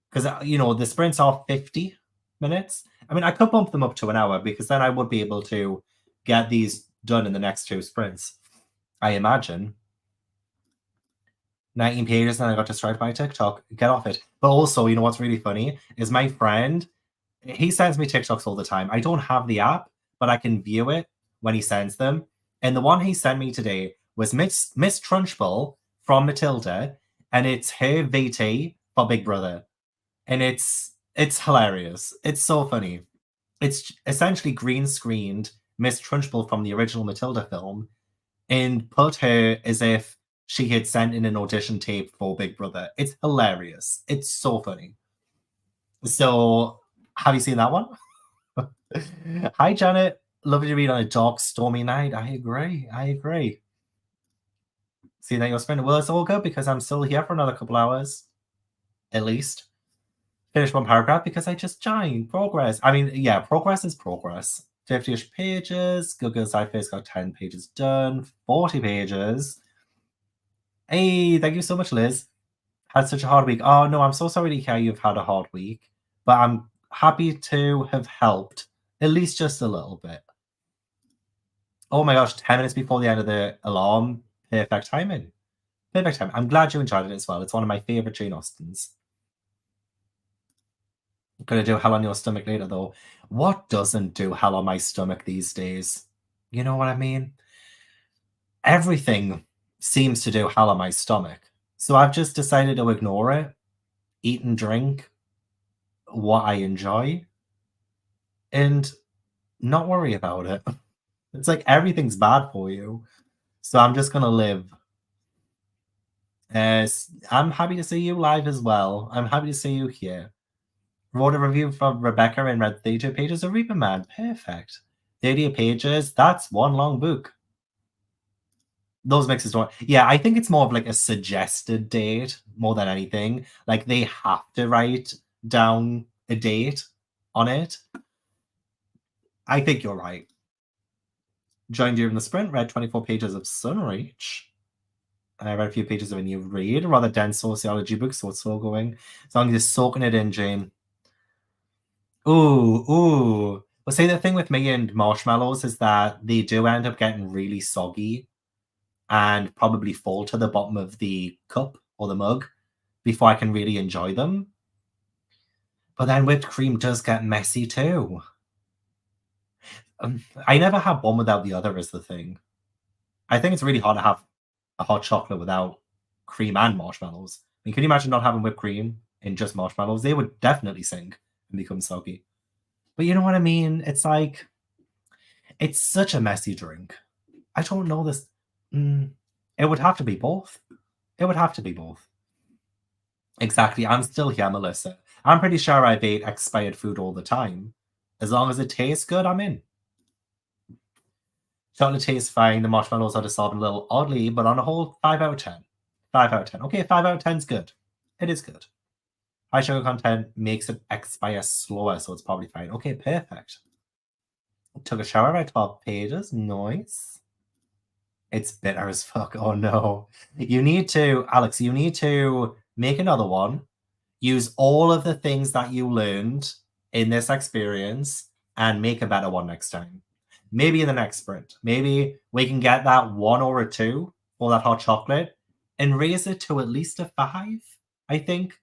Because the sprints are 50 minutes. I mean, I could bump them up to an hour because then I would be able to get these done in the next 2 sprints. I imagine. 19 pages, and I got distracted by TikTok. Get off it. But also, you know what's really funny is my friend, he sends me TikToks all the time. I don't have the app, but I can view it when he sends them. And the one he sent me today was Miss Trunchbull from Matilda, and it's her VT for Big Brother, and it's hilarious. It's so funny. It's essentially green screened Miss Trunchbull from the original Matilda film and put her as if she had sent in an audition tape for Big Brother. It's hilarious. It's so funny. So, have you seen that one? Hi, Janet. Lovely to read on a dark, stormy night. I agree. I agree. See that you're spending. Well, it's all good because I'm still here for another couple hours, at least. Finish one paragraph because I just joined. Progress. I mean, yeah, progress is progress. 50-ish pages. Good Girl Side Face got 10 pages done. 40 pages. Hey, thank you so much, Liz. Had such a hard week. Oh, no, I'm so sorry to hear you've had a hard week. But I'm happy to have helped, at least just a little bit. Oh my gosh, 10 minutes before the end of the alarm. Perfect timing. Perfect time. I'm glad you enjoyed it as well. It's one of my favourite Jane Austens. I'm gonna do hell on your stomach later though. What doesn't do hell on my stomach these days? You know what I mean? Everything seems to do hell on my stomach. So I've just decided to ignore it, eat and drink what I enjoy, and not worry about it. It's like everything's bad for you. So I'm just gonna live. I'm happy to see you live as well. I'm happy to see you here. Wrote a review from Rebecca and read 32 pages of Reaper Man. Perfect. 30 pages, that's one long book. Those mixes don't. Yeah, I think it's more of like a suggested date more than anything. Like they have to write down a date on it. I think you're right. Joined you in the sprint, read 24 pages of Sunreach. And I read a few pages of a new read, a rather dense sociology book, so it's still going. As long as you're soaking it in, Jane. Ooh, ooh. Well, see, the thing with me and marshmallows is that they do end up getting really soggy and probably fall to the bottom of the cup or the mug before I can really enjoy them. But then whipped cream does get messy too. I never have one without the other, is the thing. I think it's really hard to have a hot chocolate without cream and marshmallows. I mean, can you imagine not having whipped cream and just marshmallows? They would definitely sink and become soggy. But you know what I mean? It's like, it's such a messy drink. I don't know this. It would have to be both. It would have to be both. Exactly. I'm still here, Melissa. I'm pretty sure I've ate expired food all the time. As long as it tastes good, I'm in. Chocolate tastes fine. The marshmallows are dissolving a little oddly, but on a whole, 5 out of 10. 5 out of 10. Okay, 5 out of 10 is good. It is good. High sugar content makes it expire slower, so it's probably fine. Okay, perfect. Took a shower, read 12 pages. Nice. It's bitter as fuck. Oh no. You need to, Alex, you need to make another one. Use all of the things that you learned in this experience and make a better one next time. Maybe in the next sprint. Maybe we can get that 1 or a 2 for that hot chocolate and raise it to at least a 5, I think.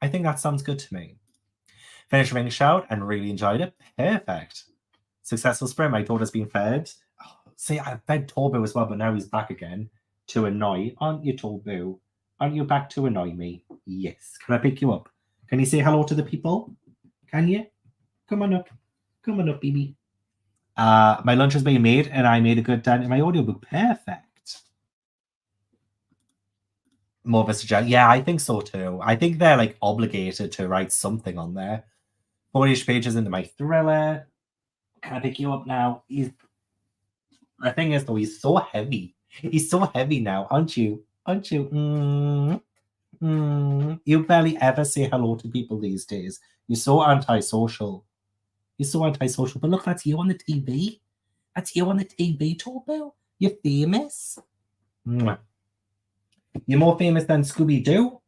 I think that sounds good to me. Finished Ring Shout and really enjoyed it. Perfect. Successful sprint. My daughter's been fed. Oh, see, I fed Torbu as well, but now he's back again to annoy. Aren't you, Torbu? Aren't you back to annoy me? Yes. Can I pick you up? Can you say hello to the people? Can you? Come on up. Come on up, baby. My lunch has been made, and I made a good dent in my audiobook. Perfect. More of a suggestion. Yeah, I think so too. I think they're like obligated to write something on there. 40-ish pages into my thriller. Can I pick you up now? The thing is, though, he's so heavy. He's so heavy now, aren't you? Aren't you? You barely ever say hello to people these days. You're so antisocial. You're so antisocial. But look, that's you on the TV. That's you on the TV, Torbo. You're famous. Mwah. You're more famous than Scooby-Doo.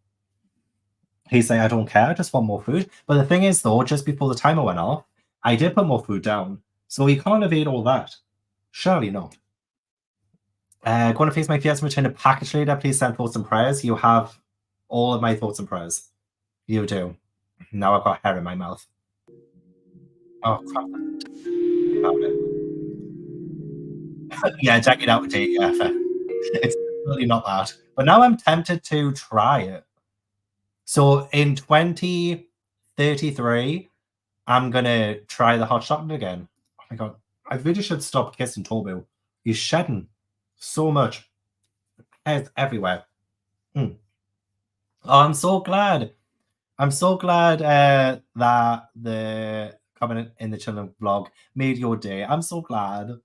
He's like, I don't care, I just want more food. But the thing is, though, just before the timer went off, I did put more food down. So he can't have ate all that. Surely not. Going to face my fears and return a package later. Please send thoughts and prayers. You have all of my thoughts and prayers. You do. Now I've got hair in my mouth. Oh, crap. About it. Yeah, check it out, Jake. Yeah, fair. It's definitely not that. But now I'm tempted to try it. So in 2033, I'm gonna try the hot chocolate again. Oh my god. I really should stop kissing Tobu. He's shedding so much. Hair's everywhere. Mm. Oh, I'm so glad. I'm so glad that the comment in the children vlog made your day. I'm so glad.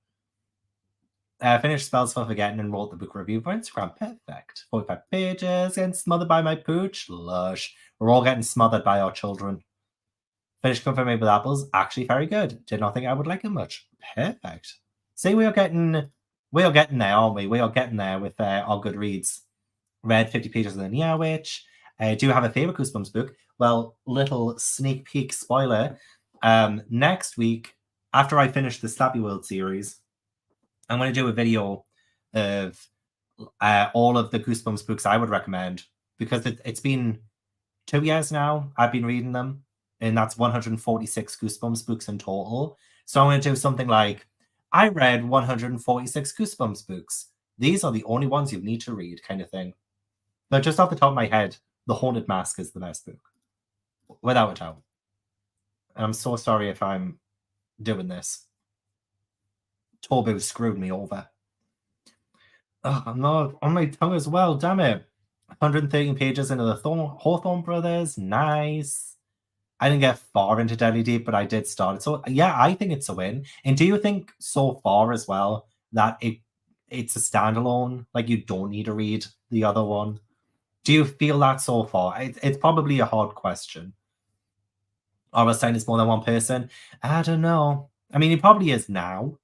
Finished spells for forgetting and wrote the book review for Instagram. Perfect. 45 pages. Getting smothered by my pooch. Lush. We're all getting smothered by our children. Finished confirming with apples. Actually very good. Did not think I would like it much. Perfect. See, we are getting there, aren't we? We are getting there with our good reads. Read 50 pages of the Near Witch. Do you have a favorite Goosebumps book? Well, little sneak peek spoiler. Next week, after I finish the Slappy World series, I'm going to do a video of all of the Goosebumps books I would recommend because it's been 2 years now I've been reading them, and that's 146 Goosebumps books in total. So I'm going to do something like I read 146 Goosebumps books. These are the only ones you need to read, kind of thing. But just off the top of my head, The Haunted Mask is the best book, without a doubt. And I'm so sorry if I'm doing this. Tobu screwed me over. Oh, I'm not on my tongue as well. Damn it. 113 pages into the Hawthorne Brothers. Nice. I didn't get far into Deadly Deep, but I did start it. So yeah, I think it's a win. And do you think so far as well that it's a standalone? Like you don't need to read the other one? Do you feel that so far? It's probably a hard question. Are we saying it's more than one person? I don't know. I mean, he probably is now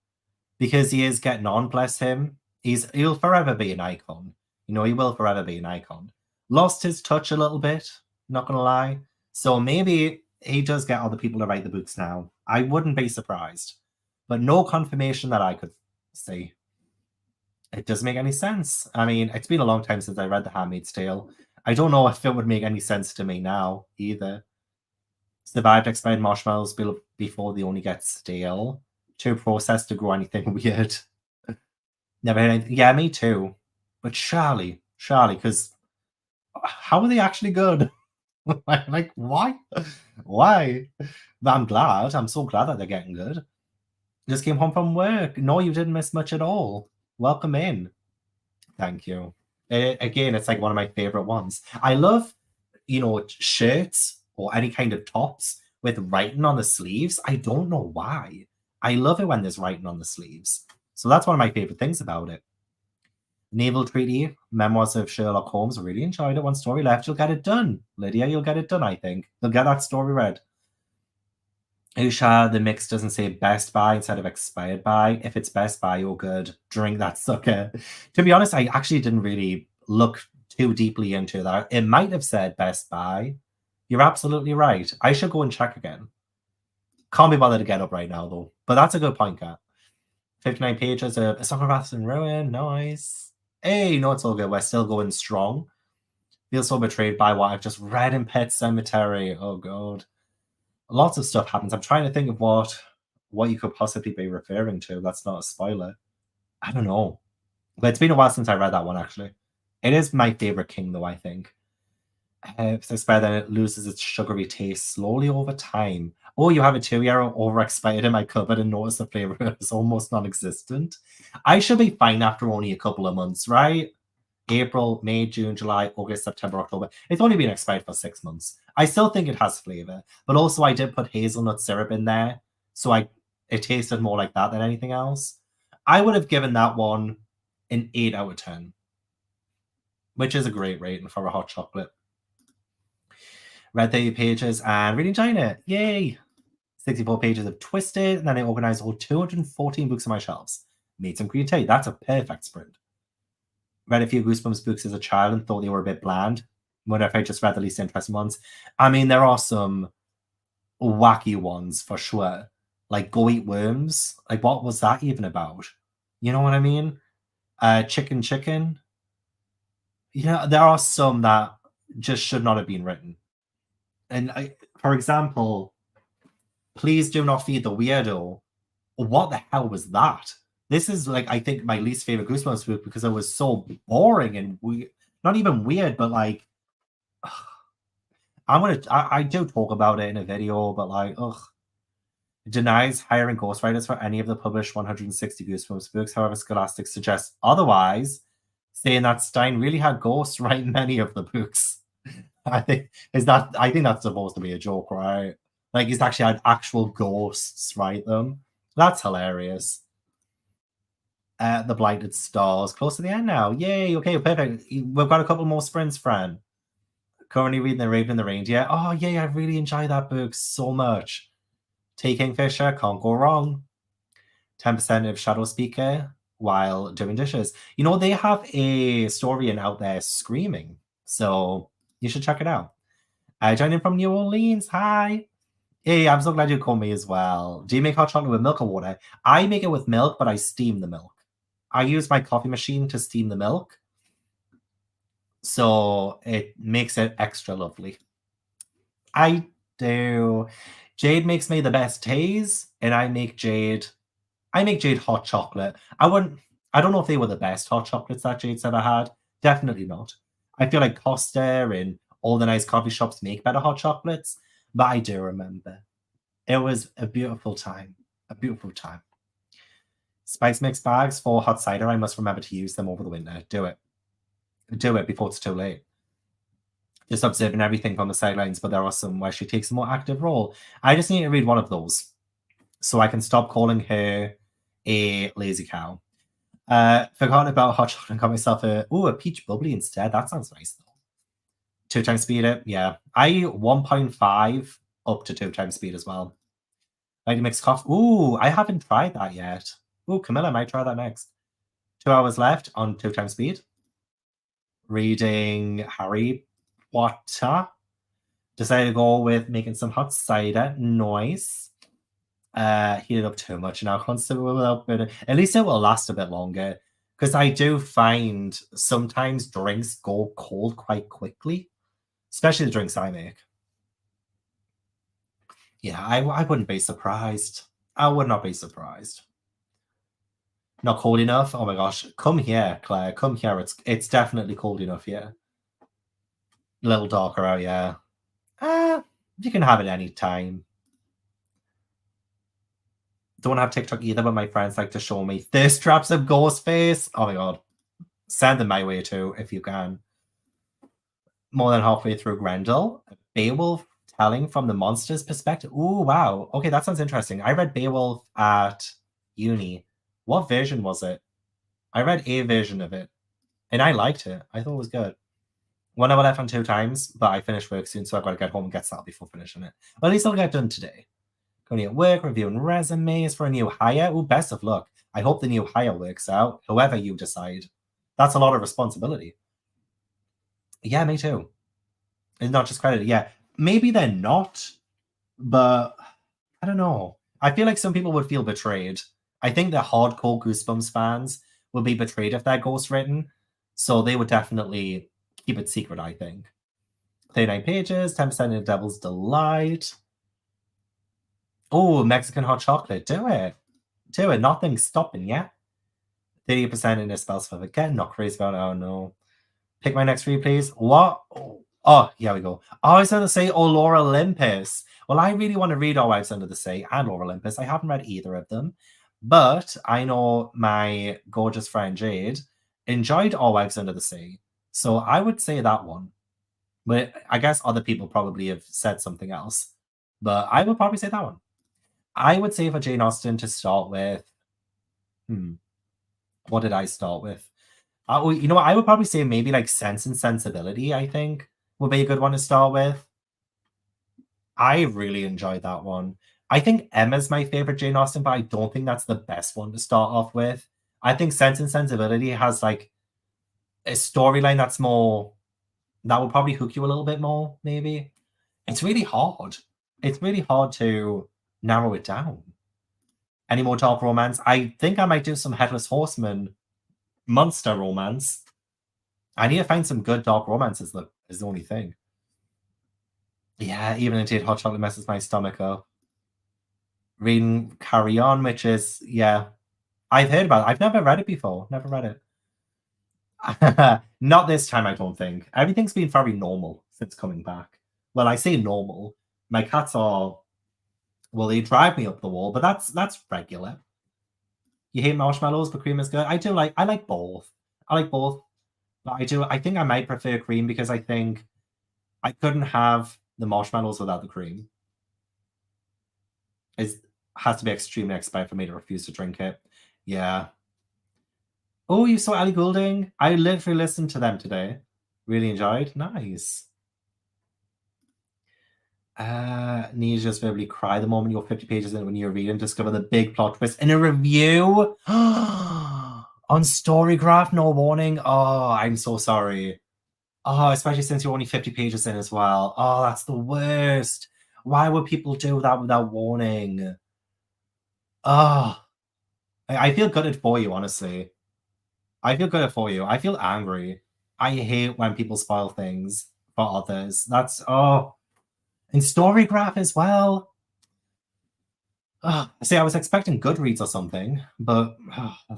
because he is getting on. Bless him. He'll forever be an icon. You know, he will forever be an icon. Lost his touch a little bit. Not gonna lie. So maybe he does get other people to write the books now. I wouldn't be surprised, but no confirmation that I could see. It doesn't make any sense. I mean, it's been a long time since I read The Handmaid's Tale. I don't know if it would make any sense to me now either. Survived expired marshmallows before they only get stale. Too processed to grow anything weird. Never had anything. Yeah, me too. But Charlie, because how are they actually good? like, why? Why? But I'm glad. I'm so glad that they're getting good. Just came home from work. No, you didn't miss much at all. Welcome in. Thank you. Again, it's like one of my favorite ones. I love, shirts or any kind of tops with writing on the sleeves. I don't know why. I love it when there's writing on the sleeves. So that's one of my favorite things about it. Naval Treaty, Memoirs of Sherlock Holmes. Really enjoyed it. One story left. You'll get it done. Lydia, you'll get it done, I think. You'll get that story read. Usha, the mix doesn't say best buy instead of expired buy. If it's best buy, you're good. Drink that sucker. To be honest, I actually didn't really look too deeply into that. It might have said best buy. You're absolutely right. I should go and check again. Can't be bothered to get up right now, though. But that's a good point, Kat. 59 pages of A Song of Wrath and Ruin. Nice. Hey, no, it's all good. We're still going strong. Feel so betrayed by what I've just read in Pet Cemetery. Oh, God. Lots of stuff happens. I'm trying to think of what you could possibly be referring to. That's not a spoiler. I don't know. But it's been a while since I read that one, actually. It is my favorite King, though, I think. If it's better, then it loses its sugary taste slowly over time. Oh, you have a 2-year overexpired in my cupboard and notice the flavor is almost non-existent. I should be fine after only a couple of months, right? April, May, June, July, August, September, October. It's only been expired for 6 months. I still think it has flavor, but also I did put hazelnut syrup in there, so it tasted more like that than anything else. I would have given that one an 8 out of 10, which is a great rating for a hot chocolate. Read 30 pages and really enjoying it. Yay! 64 pages of Twisted, and then I organized all 214 books on my shelves. Made some green tea. That's a perfect sprint. Read a few Goosebumps books as a child and thought they were a bit bland. Wonder if I just read the least interesting ones. I mean, there are some wacky ones for sure. Like Go Eat Worms. Like, what was that even about? You know what I mean? Chicken Chicken. There are some that just should not have been written. And for example, Please Do Not Feed the Weirdo. What the hell was that? This is like I think my least favorite Goosebumps book because it was so boring and we not even weird, but like I do talk about it in a video, but like ugh. Denies hiring ghostwriters for any of the published 160 Goosebumps books. However, Scholastic suggests otherwise, saying that Stein really had ghosts write many of the books. I think that's supposed to be a joke, right? Like he's actually had actual ghosts write them. That's hilarious. The Blighted Stars, close to the end now. Yay! Okay, perfect. We've got a couple more sprints, Fran. Currently reading The Raven and the Reindeer. Oh, yay! I really enjoy that book so much. T. Kingfisher, can't go wrong. 10% of Shadow Speaker while doing dishes. You know, they have a story in Out There Screaming, so you should check it out. I joined in from New Orleans. Hi. Hey, I'm so glad you called me as well. Do you make hot chocolate with milk or water? I make it with milk, but I steam the milk. I use my coffee machine to steam the milk, so it makes it extra lovely. I do. Jade makes me the best teas, and I make Jade hot chocolate. I don't know if they were the best hot chocolates that Jade's ever had. Definitely not. I feel like Costa and all the nice coffee shops make better hot chocolates, but I do remember. It was a beautiful time. A beautiful time. Spice mix bags for hot cider. I must remember to use them over the winter. Do it. Do it before it's too late. Just observing everything from the sidelines, but there are some where she takes a more active role. I just need to read one of those so I can stop calling her a lazy cow. Forgotten about hot chocolate and got myself a peach bubbly instead. That sounds nice though. 2 times speed it, yeah. I 1.5 up to 2 times speed as well. Like to mix coffee. Ooh, I haven't tried that yet. Ooh, Camilla might try that next. 2 hours left on 2 times speed. Reading Harry Potter. Decided to go with making some hot cider. Nice. Heated up too much now. Constantly without bitter. At least it will last a bit longer. Because I do find sometimes drinks go cold quite quickly, especially the drinks I make. Yeah, I wouldn't be surprised. I would not be surprised. Not cold enough? Oh my gosh. Come here, Claire. Come here. It's definitely cold enough here. A little darker out, yeah. You can have it any time. Don't have TikTok either, but my friends like to show me thirst traps of Ghostface. Oh my god. Send them my way too, if you can. More than halfway through Grendel. Beowulf telling from the monster's perspective. Ooh, wow. Okay, that sounds interesting. I read Beowulf at uni. What version was it? I read a version of it, and I liked it. I thought it was good. 1 hour left on 2 times, but I finished work soon, so I've got to get home and get settled before finishing it. But at least I'll get done today. Going to get work, reviewing resumes for a new hire. Ooh, best of luck. I hope the new hire works out, whoever you decide. That's a lot of responsibility. Yeah, me too. It's not just credit. Yeah, maybe they're not, but I don't know. I feel like some people would feel betrayed. I think the hardcore Goosebumps fans will be betrayed if they're ghostwritten, so they would definitely keep it secret, I think. 39 pages, 10% in Devil's Delight. Oh, Mexican hot chocolate. Do it. Do it. Nothing's stopping yet. 30% in a spells for again. Not crazy about it. Oh no. Pick my next read, please. What? Oh, here we go. Oh, I was going to say Oh Laura Olympus. Well, I really want to read All Wives Under the Sea and Laura Olympus. I haven't read either of them. But I know my gorgeous friend Jade enjoyed All Wives Under the Sea. So I would say that one. But I guess other people probably have said something else. But I would probably say that one. I would say for Jane Austen to start with. What did I start with? Well, you know what? I would probably say maybe like Sense and Sensibility, I think, would be a good one to start with. I really enjoyed that one. I think Emma's my favorite Jane Austen, but I don't think that's the best one to start off with. I think Sense and Sensibility has like a storyline that's more that will probably hook you a little bit more, maybe. It's really hard. It's really hard to narrow it down. Any more dark romance? I think I might do some Headless Horseman monster romance. I need to find some good dark romance is the only thing. Yeah, even indeed hot chocolate messes my stomach up. Reading Carry On, which is, yeah. I've heard about it. I've never read it before. Never read it. Not this time, I don't think. Everything's been very normal since coming back. Well, I say normal. My cats are, well, they drive me up the wall, but that's regular. You hate marshmallows, but cream is good. I like both. I like both, but I think I might prefer cream because I think I couldn't have the marshmallows without the cream. It has to be extremely expired for me to refuse to drink it. Yeah. Oh, you saw Ellie Goulding? I literally listened to them today. Really enjoyed. Nice. Need to just verbally cry the moment you're 50 pages in when you read and discover the big plot twist in a review. On Storygraph, no warning. Oh, I'm so sorry. Oh, especially since you're only 50 pages in as well. Oh, that's the worst. Why would people do that without warning? Oh, I feel gutted for you, honestly. I feel gutted for you. I feel angry. I hate when people spoil things for others. That's, oh, and Storygraph as well. See, I was expecting Goodreads or something, but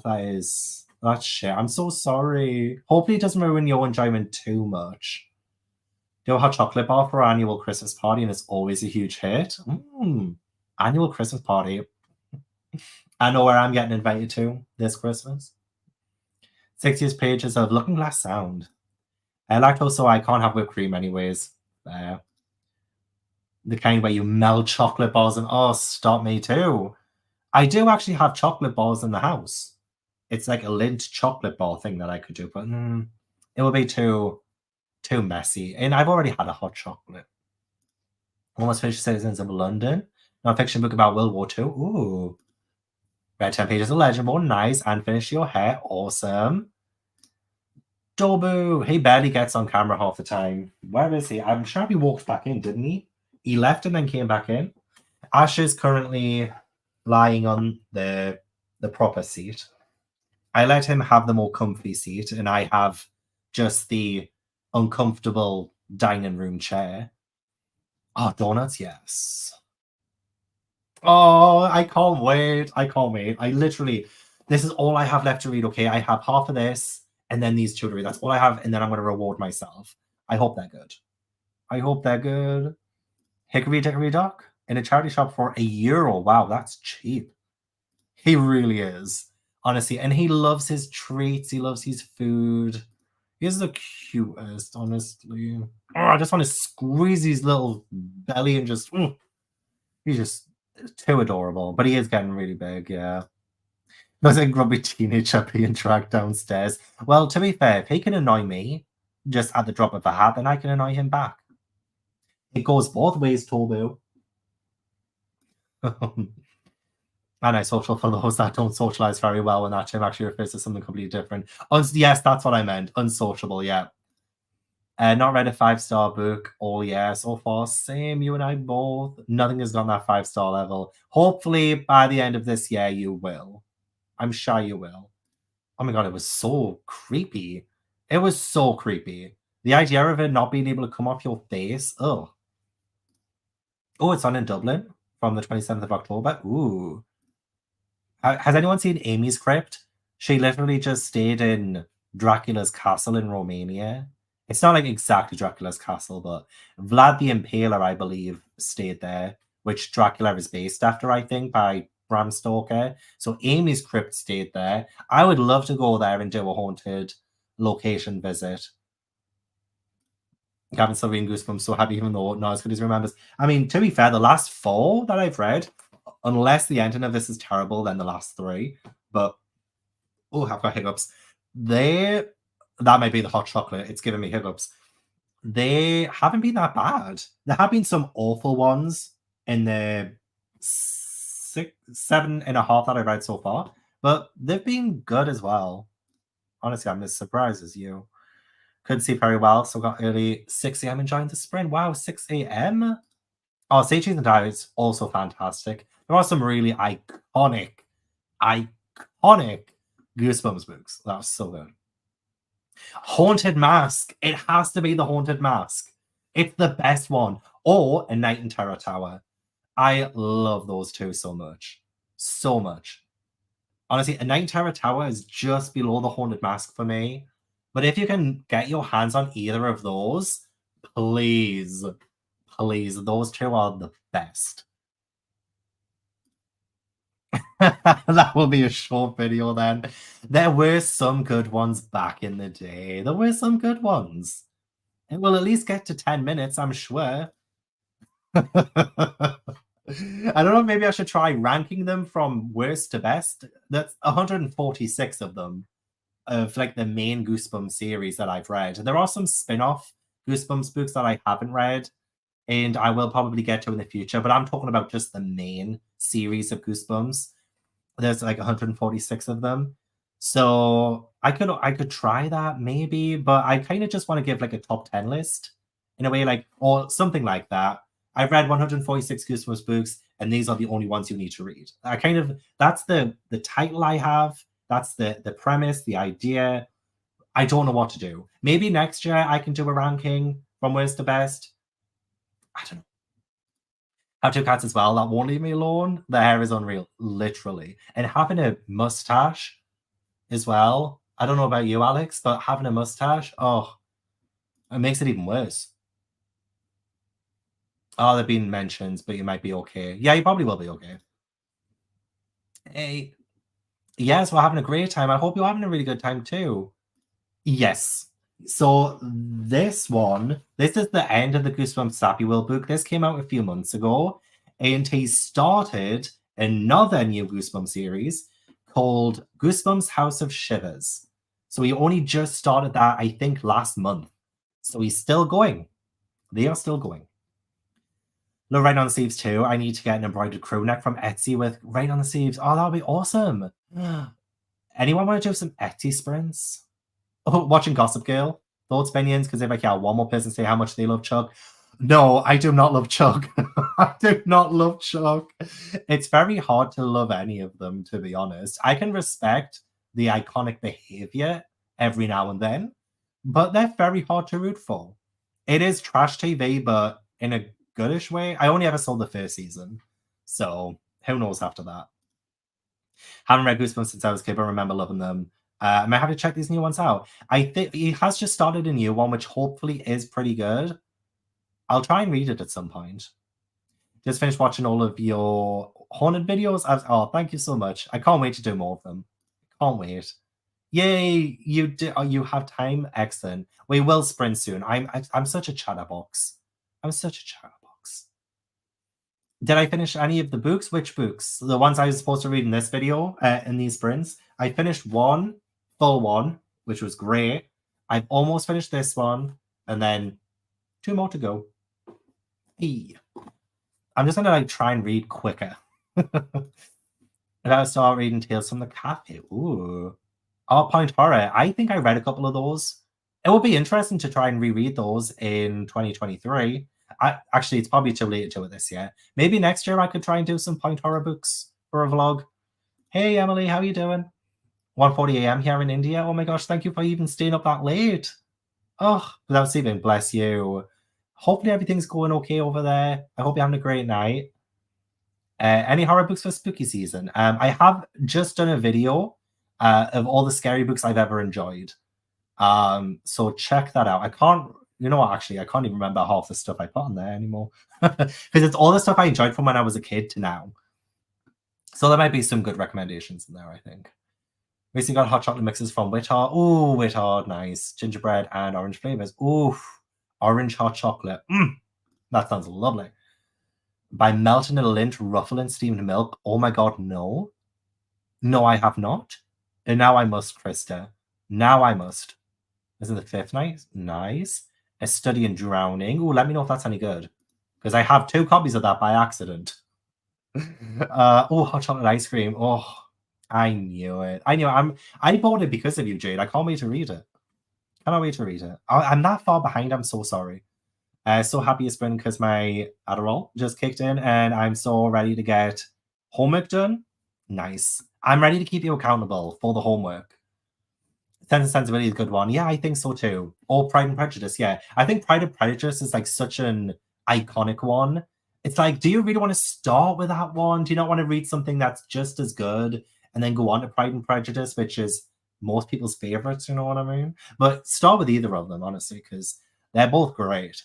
that's shit. I'm so sorry. Hopefully, it doesn't ruin your enjoyment too much. Do a hot chocolate bar for our annual Christmas party, and it's always a huge hit. Annual Christmas party. I know where I'm getting invited to this Christmas. 60th pages of Looking Glass Sound. Lactose, so I can't have whipped cream anyways. The kind where you melt chocolate bars and oh, stop me too. I do actually have chocolate bars in the house. It's like a lint chocolate bar thing that I could do, but it would be too messy. And I've already had a hot chocolate. Almost finished Citizens of London. Non-fiction book about World War II. Ooh. Read 10 pages of Legible. Nice. And finish your hair. Awesome. Dobu. He barely gets on camera half the time. Where is he? I'm sure he walked back in, didn't he? He left and then came back in. Ash is currently lying on the proper seat. I let him have the more comfy seat, and I have just the uncomfortable dining room chair. Oh, donuts, yes. Oh, I can't wait. I can't wait. This is all I have left to read, okay? I have half of this and then these two to read. That's all I have, and then I'm going to reward myself. I hope they're good. I hope they're good. Hickory Dickory Dock in a charity shop for €1. Wow, that's cheap. He really is. Honestly, and he loves his treats. He loves his food. He's the cutest, honestly. Oh, I just want to squeeze his little belly and just... he's just too adorable. But he is getting really big, yeah. Looks like a grumpy teenager being dragged downstairs. Well, to be fair, if he can annoy me just at the drop of a hat, then I can annoy him back. It goes both ways, Tobu. And I social for those that don't socialize very well when that term actually refers to something completely different. Yes, that's what I meant. Unsociable, yeah. Not read a 5-star book. Oh, yeah, so far. Same, you and I both. Nothing has done that 5-star level. Hopefully, by the end of this year, you will. I'm sure you will. Oh my god, it was so creepy. It was so creepy. The idea of it not being able to come off your face. Oh. Oh, it's on in Dublin from the 27th of October. Ooh. Has anyone seen Amy's Crypt? She literally just stayed in Dracula's castle in Romania. It's not like exactly Dracula's castle, but Vlad the Impaler, I believe, stayed there, which Dracula is based after, I think, by Bram Stoker. So Amy's Crypt stayed there. I would love to go there and do a haunted location visit. Gavin still reading Goosebumps, so happy even though not as good as he remembers. I mean, to be fair, the last 4 that I've read, unless the ending of this is terrible, then the last 3. But oh, I've got hiccups. That might be the hot chocolate. It's giving me hiccups. They haven't been that bad. There have been some awful ones in the 7.5 that I've read so far, but they've been good as well. Honestly, I'm as surprised as you. Couldn't see very well, so got early 6 a.m. enjoying the sprint. Wow, 6 a.m. Oh, Say Cheese and Diaries, also fantastic. There are some really iconic Goosebumps books. That was so good. Haunted Mask. It has to be the Haunted Mask. It's the best one. Or A Night in Terror Tower. I love those two so much. So much. Honestly, a Night Terror Tower is just below the Haunted Mask for me. But if you can get your hands on either of those, please, please, those two are the best. That will be a short video then. There were some good ones back in the day. There were some good ones. It will at least get to 10 minutes, I'm sure. I don't know, maybe I should try ranking them from worst to best. That's 146 of them, of like the main Goosebumps series that I've read. There are some spin-off Goosebumps books that I haven't read, and I will probably get to in the future, but I'm talking about just the main series of Goosebumps. There's like 146 of them. So I could try that maybe, but I kind of just want to give like a top 10 list in a way, like, or something like that. I've read 146 Goosebumps books, and these are the only ones you need to read. I kind of that's the title I have. That's the premise, the idea. I don't know what to do. Maybe next year I can do a ranking from worst to best. I don't know. Have two cats as well. That won't leave me alone. The hair is unreal, literally. And having a mustache as well. I don't know about you, Alex, but having a mustache, oh, it makes it even worse. Oh, they've been mentioned, but you might be okay. Yeah, you probably will be okay. Hey, yes, we're having a great time. I hope you're having a really good time too. Yes. So this is the end of the Goosebumps Sappy Will book. This came out a few months ago, and he started another new Goosebumps series called Goosebumps House of Shivers. So he only just started that, I think, last month. So he's still going. They are still going. Look, right on the sleeves too. I need to get an embroidered crew neck from Etsy with right on the sleeves. Oh, that would be awesome. Anyone want to do some Etsy sprints? Oh, watching Gossip Girl. Thoughts, opinions? Because if I can, one more person say how much they love Chuck. No, I do not love Chuck. I do not love Chuck. It's very hard to love any of them, to be honest. I can respect the iconic behavior every now and then, but they're very hard to root for. It is trash TV, but in a goodish way. I only ever saw the first season, so who knows after that. Haven't read Goosebumps since I was a kid, but remember loving them. I might have to check these new ones out. I think he has just started a new one, which hopefully is pretty good. I'll try and read it at some point. Just finished watching all of your haunted videos. Oh, thank you so much. I can't wait to do more of them. Can't wait. Yay! You do. Oh, you have time. Excellent. We will sprint soon. I'm such a chatterbox. I'm such a chatterbox. Did I finish any of the books? Which books? The ones I was supposed to read in this video, in these sprints. I finished one, full one, which was great. I've almost finished this one, and then 2 more to go. Hey. I'm just gonna like try and read quicker. And I'll start reading Tales from the Cafe. Ooh. Art Point Horror. I think I read a couple of those. It would be interesting to try and reread those in 2023. Actually, it's probably too late to do it this year. Maybe next year I could try and do some Point Horror books for a vlog. Hey, Emily, how you doing? 1:40 a.m. here in India. Oh my gosh, thank you for even staying up that late. Oh, without sleeping, bless you. Hopefully everything's going okay over there. I hope you're having a great night. Any horror books for spooky season? I have just done a video of all the scary books I've ever enjoyed. So check that out. I can't, you know what, actually, I can't even remember half the stuff I put on there anymore. Because it's all the stuff I enjoyed from when I was a kid to now. So there might be some good recommendations in there, I think. Recently got hot chocolate mixes from Whithard. Ooh, Whithard, nice. Gingerbread and orange flavors. Ooh, orange hot chocolate. That sounds lovely. By melting a lint, ruffle in steamed milk. Oh my god, no. No, I have not. And now I must, Krista. Now I must. This is the 5th night. Nice. A Study in Drowning. Ooh, let me know if that's any good. Because I have 2 copies of that by accident. Oh, hot chocolate ice cream. Oh, I knew it. I knew it. I bought it because of you, Jade. I can't wait to read it. Cannot wait to read it. I'm that far behind. I'm so sorry. So happy it's been because my Adderall just kicked in and I'm so ready to get homework done. Nice. I'm ready to keep you accountable for the homework. Sense and Sensibility is a good one. Yeah, I think so too. Or Pride and Prejudice. Yeah, I think Pride and Prejudice is like such an iconic one. It's like, do you really want to start with that one? Do you not want to read something that's just as good and then go on to Pride and Prejudice, which is most people's favorites, you know what I mean? But start with either of them, honestly, because they're both great.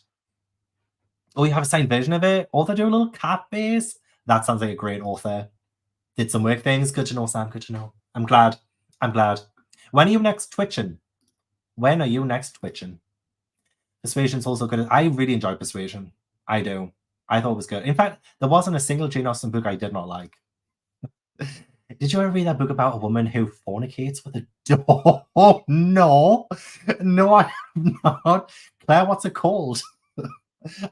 Oh, you have a signed version of it? Author do a little cat face? That sounds like a great author. Did some work things. Good to know, Sam. Good to know. I'm glad. I'm glad. When are you next twitching? When are you next twitching? Persuasion's also good. I really enjoyed Persuasion. I do. I thought it was good. In fact, there wasn't a single Jane Austen book I did not like. Did you ever read that book about a woman who fornicates with a dog? Oh, no. No, I have not. Claire, what's it called?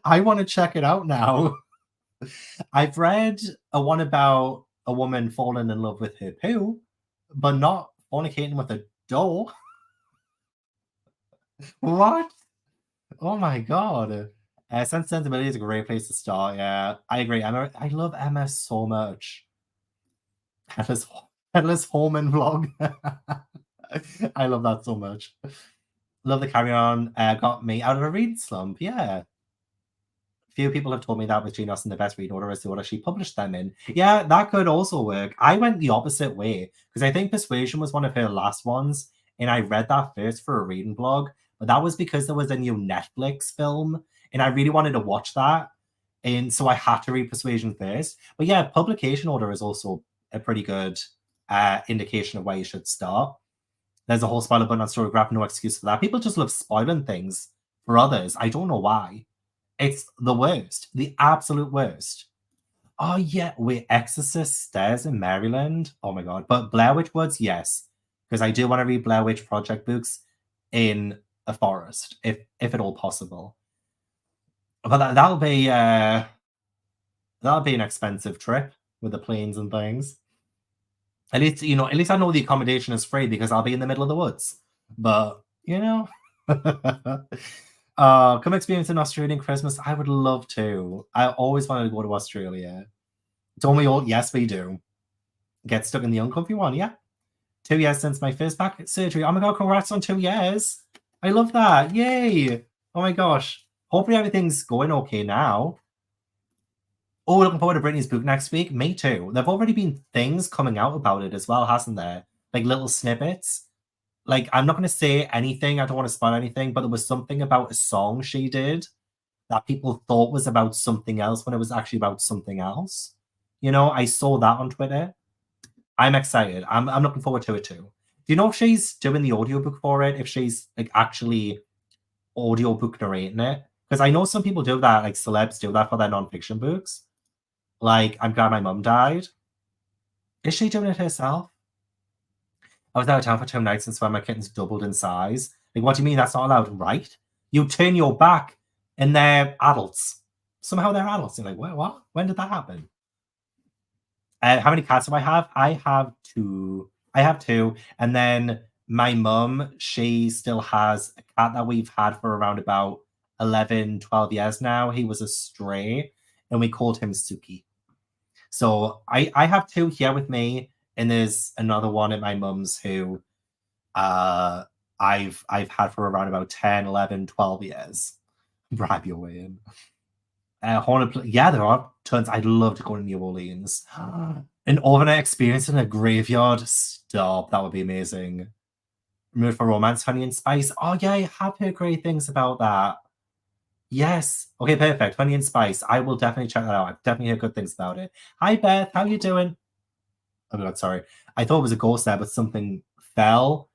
I want to check it out now. I've read a one about a woman falling in love with her poo, but not fornicating with a dog. What? Oh my god. Sense Sensibility is a great place to start. Yeah, I agree. I love Emma so much. Headless, Headless Horman vlog. I love that so much. Love the Carry On. Got me out of a read slump. Yeah. Few people have told me that with Jane Austen, the best read order is the order she published them in. Yeah, that could also work. I went the opposite way because I think Persuasion was one of her last ones, and I read that first for a reading blog. But that was because there was a new Netflix film, and I really wanted to watch that, and so I had to read Persuasion first. But yeah, publication order is also a pretty good indication of where you should start. There's a whole spoiler button on Storygraph, no excuse for that. People just love spoiling things for others. I don't know why. It's the worst, the absolute worst. Oh yeah, wait, Exorcist Stairs in Maryland. Oh my god, but Blair Witch Woods, yes, because I do want to read Blair Witch Project books in a forest, if at all possible. But that'll be an expensive trip with the planes and things. At least at least I know the accommodation is free because I'll be in the middle of the woods. But come experience an Australian Christmas. I would love to. I always wanted to go to Australia. Don't we all? Yes, we do. Get stuck in the uncomfy one, yeah. 2 years since my first back surgery. Oh my god, congrats on 2 years. I love that. Yay. Oh my gosh. Hopefully everything's going okay now. Oh, looking forward to Brittany's book next week. Me too. There've already been things coming out about it as well, hasn't there? Like little snippets. Like, I'm not going to say anything. I don't want to spoil anything, but there was something about a song she did that people thought was about something else when it was actually about something else. I saw that on Twitter. I'm excited. I'm looking forward to it too. Do you know if she's doing the audiobook for it? If she's like actually audiobook narrating it? Because I know some people do that, like celebs do that for their nonfiction books. Like, I'm glad my mum died. Is she doing it herself? I was out of town for 2 nights and swear my kittens doubled in size. Like, what do you mean that's not allowed, right? You turn your back and they're adults. Somehow they're adults. You're like, what? When did that happen? How many cats do I have? I have two. And then my mum, she still has a cat that we've had for around about 11, 12 years now. He was a stray and we called him Suki. So I have two here with me, and there's another one at my mum's who I've had for around about 10, 11, 12 years. Bribe your way in. Yeah, there are tons. I'd love to go to New Orleans. An overnight experience in a graveyard. Stop. That would be amazing. Mood for Romance, Honey and Spice. Oh, yeah, I have heard great things about that. Yes. Okay, perfect. Honey and Spice. I will definitely check that out. I've definitely heard good things about it. Hi, Beth. How you doing? Oh, my God, sorry. I thought it was a ghost there, but something fell.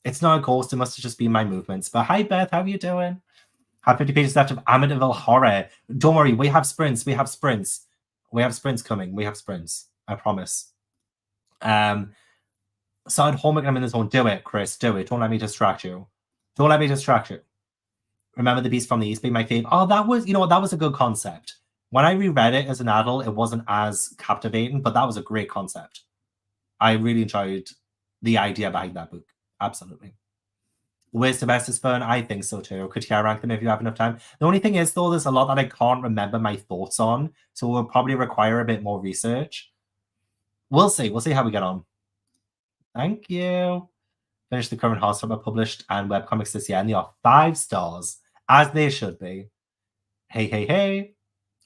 It's not a ghost. It must have just been my movements. But hi, Beth. How you doing? Have 50 pages left of Amityville Horror. Don't worry. We have sprints. We have sprints. We have sprints coming. We have sprints. I promise. Started homework. I'm in the zone. Do it, Chris. Do it. Don't let me distract you. Don't let me distract you. Remember the Beast from the East being my favorite. Oh, that was, that was a good concept. When I reread it as an adult, it wasn't as captivating, but that was a great concept. I really enjoyed the idea behind that book. Absolutely. Where's the Best is fun? I think so too. Could you rank them if you have enough time? The only thing is, though, there's a lot that I can't remember my thoughts on, so it will probably require a bit more research. We'll see. We'll see how we get on. Thank you. Finished the current hardcover published and webcomics this year, and they are 5 stars, as they should be. Hey, hey, hey.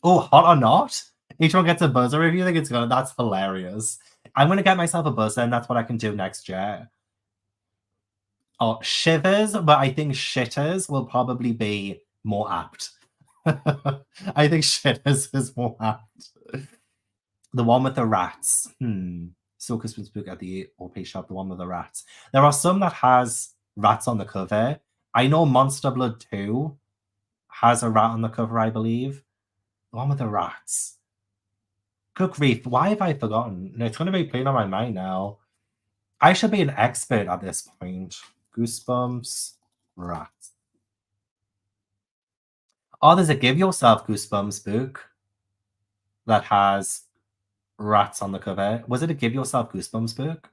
Oh, hot or not? Each one gets a buzzer review. I think it's good. That's hilarious. I'm gonna get myself a buzzer, and that's what I can do next year. Oh, shivers, but I think shitters will probably be more apt. I think shitters is more apt. The one with the rats. So Christmas book at the OP shop, the one with the rats. There are some that has rats on the cover. I know Monster Blood 2 has a rat on the cover, I believe. The one with the rats. Good grief, why have I forgotten? It's going to be playing on my mind now. I should be an expert at this point. Goosebumps, rats. Oh, there's a Give Yourself Goosebumps book that has rats on the cover. Was it a Give Yourself Goosebumps book?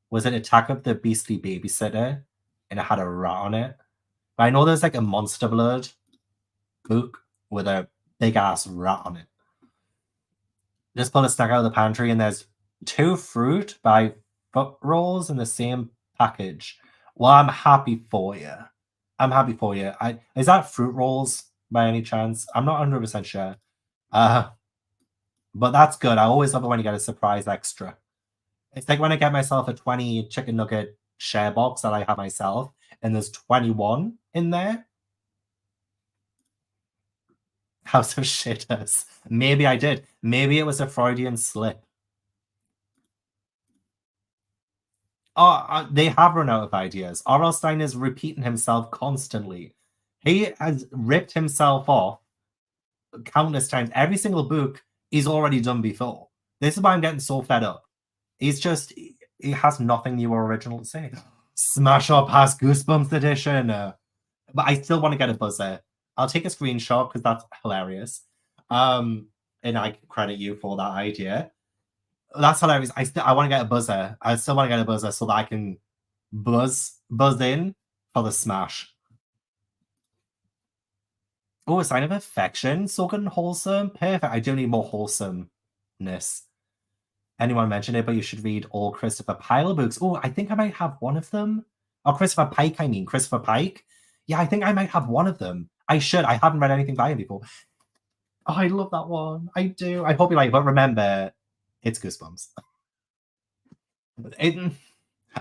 Was it Attack of the Beastly Babysitter? And it had a rat on it. But I know there's like a Monster Blood book with a big ass rat on it. Just pull a snack out of the pantry and there's 2 fruit by foot rolls in the same package. Well, I'm happy for you. I'm happy for you. Is that fruit rolls by any chance? I'm not 100% sure. But that's good. I always love it when you get a surprise extra. It's like when I get myself a 20 chicken nugget share box that I have myself, and there's 21 in there. House of Shitters. Maybe I did. Maybe it was a Freudian slip. Oh, they have run out of ideas. R.L. Stein is repeating himself constantly. He has ripped himself off countless times. Every single book he's already done before. This is why I'm getting so fed up. He has nothing new or original to say. Smash up past Goosebumps edition. But I still want to get a buzzer. I'll take a screenshot because that's hilarious. And I credit you for that idea. That's hilarious. I want to get a buzzer. I still want to get a buzzer so that I can buzz in for the smash. Oh, a sign of affection. So good and wholesome. Perfect. I do need more wholesomeness. Anyone mentioned it, but you should read all Christopher Pyle books. Oh, I think I might have one of them. Oh, Christopher Pike, I mean. Christopher Pike. Yeah, I think I might have one of them. I should. I haven't read anything by him before. Oh, I love that one. I do. I hope you like it, but remember, it's Goosebumps.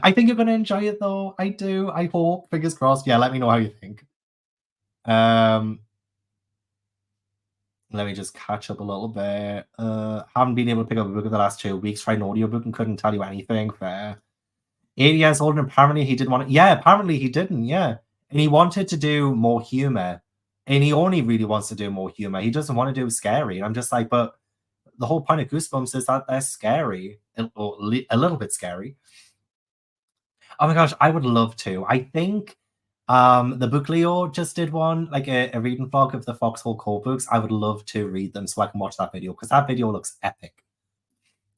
I think you're going to enjoy it, though. I do. I hope. Fingers crossed. Yeah, let me know how you think. Let me just catch up a little bit. Haven't been able to pick up a book in the last 2 weeks. Tried an audiobook and couldn't tell you anything. Fair. 8 years old, and apparently he didn't want to. Yeah, apparently he didn't. Yeah. And he wanted to do more humor. And he only really wants to do more humor. He doesn't want to do scary. And I'm just like, but the whole point of Goosebumps is that they're scary. Or a little bit scary. Oh my gosh, I would love to. I think the book Leo just did one, like a reading vlog of the Foxhole Core books. I would love to read them so I can watch that video because that video looks epic.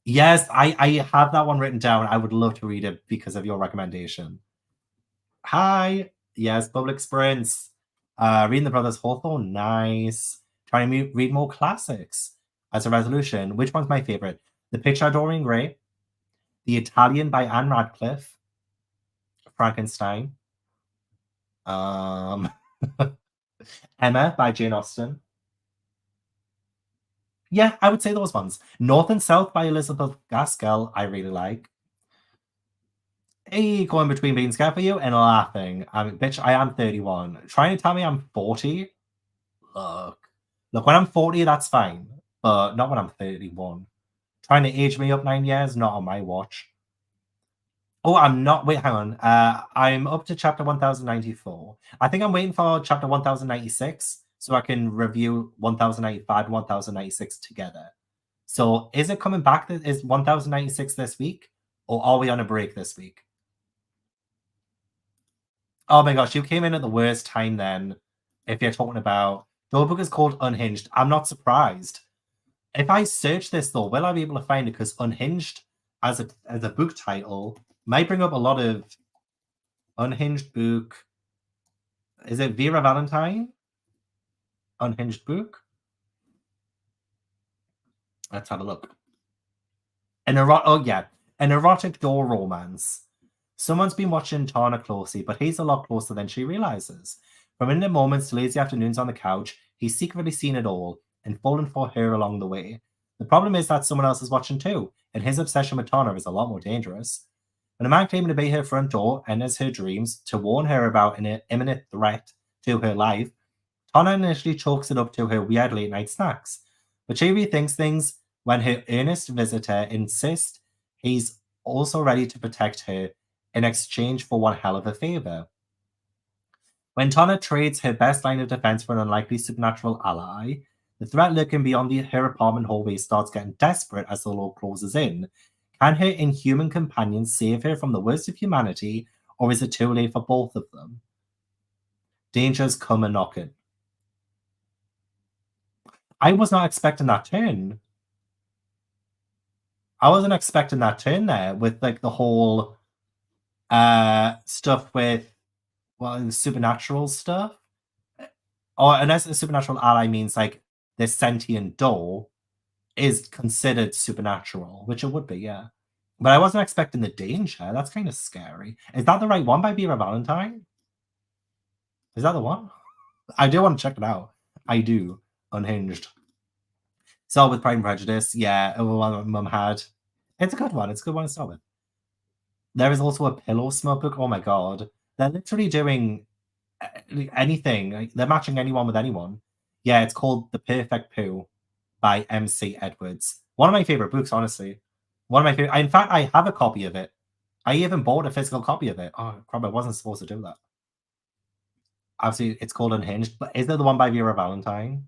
Yes, I have that one written down. I would love to read it because of your recommendation. Hi. Yes, Public Sprints. Reading the Brothers Hawthorne. Nice. Trying to read more classics as a resolution. Which one's my favorite? The Picture of Dorian Gray. The Italian by Anne Radcliffe. Frankenstein. Emma by Jane Austen. Yeah, I would say those ones. North and South by Elizabeth Gaskell, I really like. Hey, going between being scared for you and laughing. I mean, bitch, I am 31. Trying to tell me I'm 40? Look, when I'm 40, that's fine. But not when I'm 31. Trying to age me up 9 years? Not on my watch. Oh, I'm not. Wait, hang on. I'm up to chapter 1094. I think I'm waiting for chapter 1096 so I can review 1095 and 1096 together. So is it coming back? Is 1096 this week? Or are we on a break this week? Oh my gosh, you came in at the worst time then. If you're talking about your book is called Unhinged. I'm not surprised. If I search this though, will I be able to find it? Because Unhinged as a book title might bring up a lot of unhinged book. Is it Vera Valentine? Unhinged book? Let's have a look. An erotic door romance. Someone's been watching Tana closely, but he's a lot closer than she realizes. From in the moments to lazy afternoons on the couch, he's secretly seen it all and fallen for her along the way. The problem is that someone else is watching too, and his obsession with Tana is a lot more dangerous. When a man came to be her front door and as her dreams to warn her about an imminent threat to her life, Tana initially chalks it up to her weird late night snacks, but she rethinks things when her earnest visitor insists he's also ready to protect her in exchange for one hell of a favor. When Tana trades her best line of defense for an unlikely supernatural ally, the threat lurking beyond her apartment hallway starts getting desperate as the law closes in. Can her inhuman companion save her from the worst of humanity, or is it too late for both of them? Dangers come a knocking. I was not expecting that turn. I wasn't expecting that turn there with like the whole stuff with the supernatural stuff. Or unless a supernatural ally means like this sentient doll is considered supernatural, which it would be, yeah. But I wasn't expecting the danger. That's kind of scary. Is that the right one by Vera Valentine? Is that the one? I do want to check it out. I do. Unhinged. So with Pride and Prejudice, yeah, the one that Mum had. It's a good one. It's a good one to start with. There is also a pillow smug book. Oh my god. They're literally doing anything. Like, they're matching anyone with anyone. Yeah, it's called The Perfect Poo by MC Edwards. One of my favorite books, honestly. One of my favorite. In fact, I have a copy of it. I even bought a physical copy of it. Oh, crap, I wasn't supposed to do that. Obviously, it's called Unhinged, but is there the one by Vera Valentine?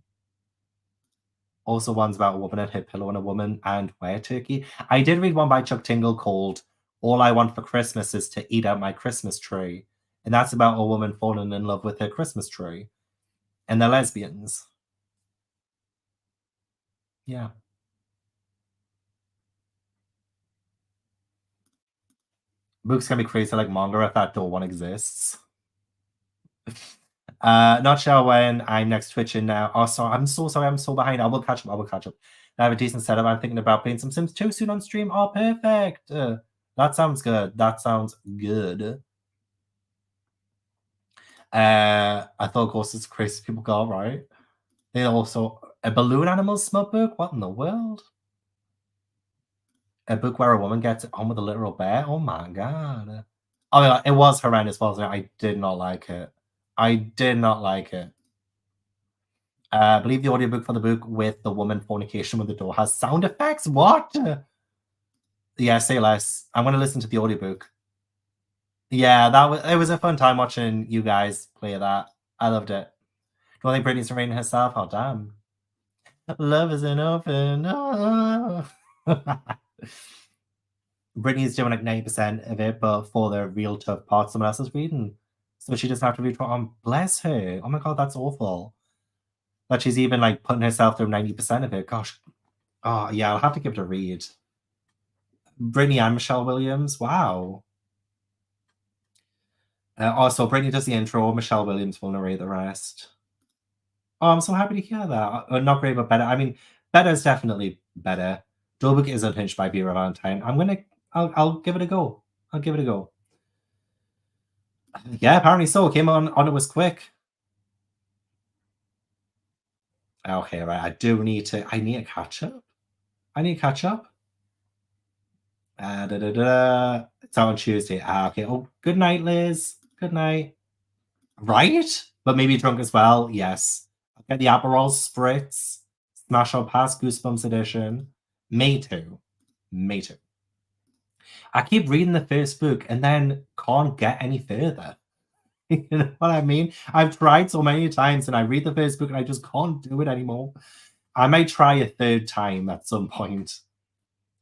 Also, one's about a woman and her pillow and a woman and were turkey. I did read one by Chuck Tingle called All I Want for Christmas is to Eat Out My Christmas Tree. And that's about a woman falling in love with her Christmas tree. And they're lesbians. Yeah. Books can be crazy like manga if that door one exists. Not sure when I'm next twitching now. Oh, sorry. I'm so sorry. I'm so behind. I will catch up. I will catch up. I have a decent setup. I'm thinking about playing some Sims 2 soon on stream. Oh, perfect. That sounds good. That sounds good. I thought Ghost is crazy people got right. They also a balloon animal smut book. What in the world? A book where a woman gets on with a literal bear. Oh my god. Oh yeah, it was horrendous, wasn't it? I did not like it. I did not like it. I believe the audiobook for the book with the woman fornication with the door has sound effects. What? Yeah, say less. I'm gonna listen to the audiobook. Yeah, it was a fun time watching you guys play that. I loved it. Do you think Britney's rating herself? Oh damn. Love is an open. Oh. Britney's doing like 90% of it, but for the real tough parts, someone else is reading. So she doesn't have to read for bless her. Oh my god, that's awful. That she's even like putting herself through 90% of it. Gosh. Oh yeah, I'll have to give it a read. Brittany and Michelle Williams. Wow. Also, Brittany does the intro. Michelle Williams will narrate the rest. Oh, I'm so happy to hear that. Not great, but better. I mean, better is definitely better. Dolbook is unhinged by Vera Valentine. I'll give it a go. I'll give it a go. Yeah, apparently so. It came on it was quick. Okay, right. I need to catch up. I need to catch up. It's out on Tuesday. Okay. Oh, good night, Liz. Good night. Right? But maybe drunk as well. Yes. I'll get the Aperol Spritz. Smash on past Goosebumps edition. Me too. Me too. I keep reading the first book and then can't get any further. You know what I mean? I've tried so many times and I read the first book and I just can't do it anymore. I might try a third time at some point.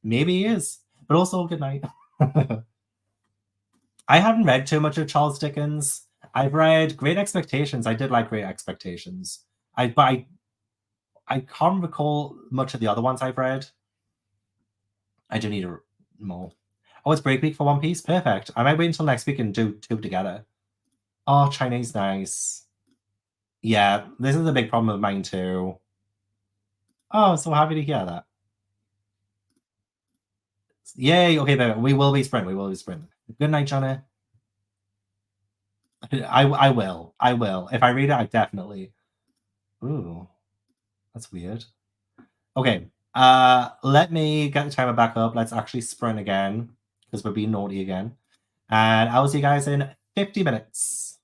Maybe he is. But also, good night. I haven't read too much of Charles Dickens. I've read Great Expectations. I did like Great Expectations. I can't recall much of the other ones I've read. I do need more. Oh, it's break week for One Piece. Perfect. I might wait until next week and do two together. Oh, Chinese nice. Yeah, this is a big problem of mine too. Oh, I'm so happy to hear that. Yay! Okay, baby. We will be sprint. We will be sprint. Good night, Johnny. I will. I will. If I read it, I definitely. Ooh, that's weird. Okay. Let me get the timer back up. Let's actually sprint again because we're being naughty again. And I will see you guys in 50 minutes.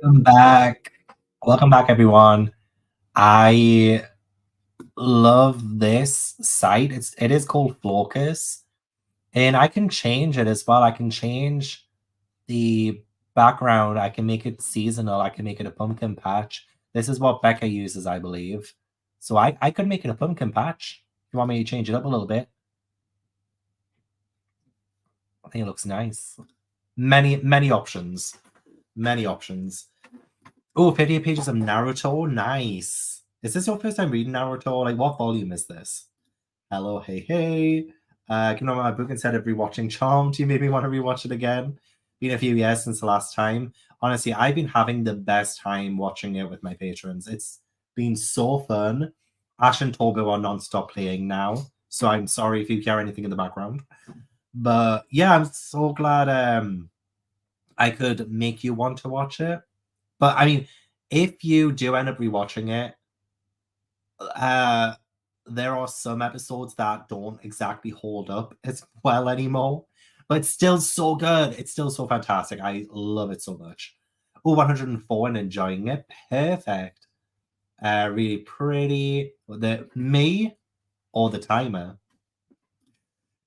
Welcome back. Welcome back, everyone. I love this site. It is called Flocus, and I can change it as well. I can change the background. I can make it seasonal. I can make it a pumpkin patch. This is what Becca uses, I believe. So I could make it a pumpkin patch. If you want me to change it up a little bit, I think it looks nice. Many options. Many options. Oh, 58 pages of Naruto. Nice. Is this your first time reading Naruto? Like, what volume is this? Hello, hey, hey. Came on my book instead of rewatching Charmed. You made me want to rewatch it again. Been a few years since the last time. Honestly, I've been having the best time watching it with my patrons. It's been so fun. Ash and Togo are non-stop playing now, so I'm sorry if you hear anything in the background. But yeah, I'm so glad I could make you want to watch it. But I mean, if you do end up rewatching it, uh, there are some episodes that don't exactly hold up as well anymore, but it's still so good. It's still so fantastic. I love it so much. Oh, 104 and enjoying it. Perfect. Really pretty. The me or the timer.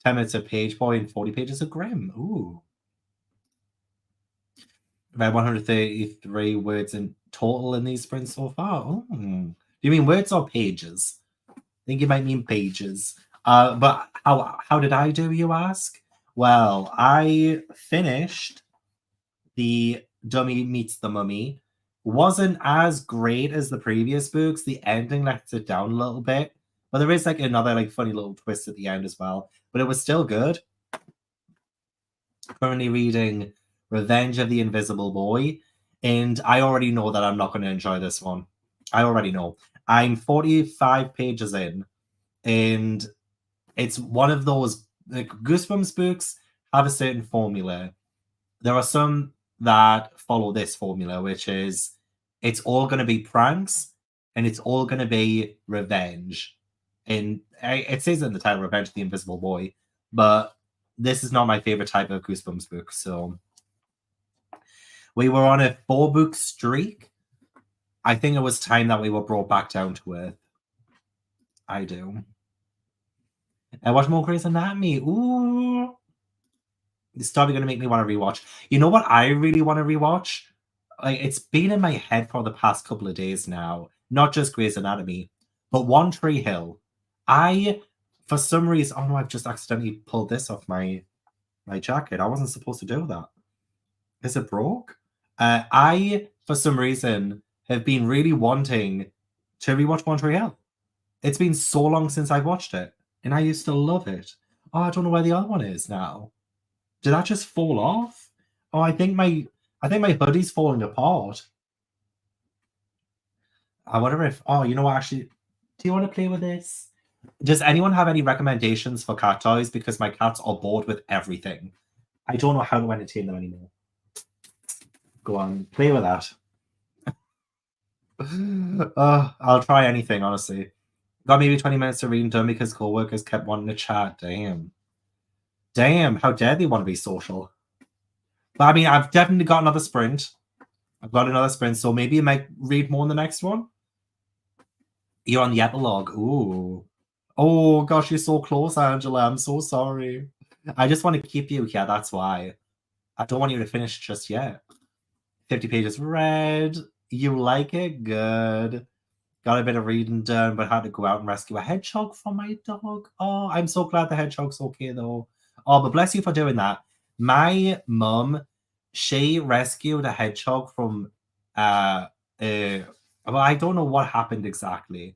10 minutes of page boy and 40 pages of Grim. Ooh. About 133 words in total in these sprints so far. Oh. Do you mean words or pages? I think you might mean pages. But how did I do, you ask? Well, I finished the Dummy Meets the Mummy. Wasn't as great as the previous books. The ending lets it down a little bit. But there is like another like funny little twist at the end as well. But it was still good. Currently reading Revenge of the Invisible Boy, and I already know that I'm not going to enjoy this one. I already know. I'm 45 pages in, and it's one of those like Goosebumps books have a certain formula. There are some that follow this formula, which is it's all going to be pranks and it's all going to be revenge. And it says in the title, Revenge of the Invisible Boy, but this is not my favorite type of Goosebumps book. So we were on a 4-book streak. I think it was time that we were brought back down to earth. I do. And watch more Grey's Anatomy. Ooh. It's probably going to make me want to rewatch. You know what I really want to rewatch? Like, it's been in my head for the past couple of days now. Not just Grey's Anatomy, but One Tree Hill. For some reason, oh no, I've just accidentally pulled this off my jacket. I wasn't supposed to do that. Is it broke? For some reason, have been really wanting to rewatch One Tree Hill. It's been so long since I've watched it, and I used to love it. Oh, I don't know where the other one is now. Did that just fall off? Oh, I think my hoodie's falling apart. I wonder if. Oh, you know what? Actually, do you want to play with this? Does anyone have any recommendations for cat toys? Because my cats are bored with everything. I don't know how to entertain them anymore. Go on, play with that. I'll try anything, honestly. Got maybe 20 minutes to read and done because co-workers kept wanting to chat. Damn. Damn, how dare they want to be social? But I mean, I've definitely got another sprint. So maybe I might read more in the next one. You're on the epilogue. Ooh. Oh gosh, you're so close, Angela. I'm so sorry. I just want to keep you here, that's why. I don't want you to finish just yet. 50 pages read. You like it? Good. Got a bit of reading done, but had to go out and rescue a hedgehog from my dog. Oh, I'm so glad the hedgehog's okay, though. Oh, but bless you for doing that. My mum, she rescued a hedgehog from, well, I don't know what happened exactly.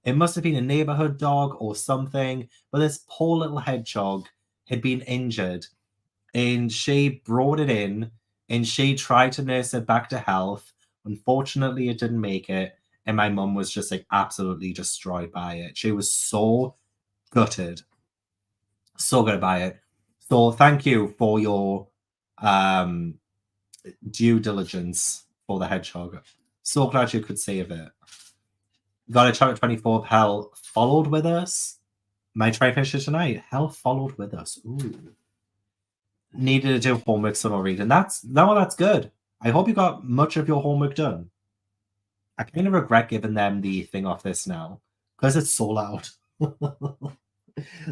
It must have been a neighborhood dog or something, but this poor little hedgehog had been injured, and she brought it in, and she tried to nurse it back to health. Unfortunately, it didn't make it, and my mum was just like absolutely destroyed by it. She was so gutted, so gutted by it. So thank you for your due diligence for the hedgehog. So glad you could save it. Got a chapter 24 of Hell followed with us. Might try finish it tonight. Hell followed with us. Ooh. Needed to do homework, so no reading. That's good. I hope you got much of your homework done. I kind of regret giving them the thing off this now because it's so loud.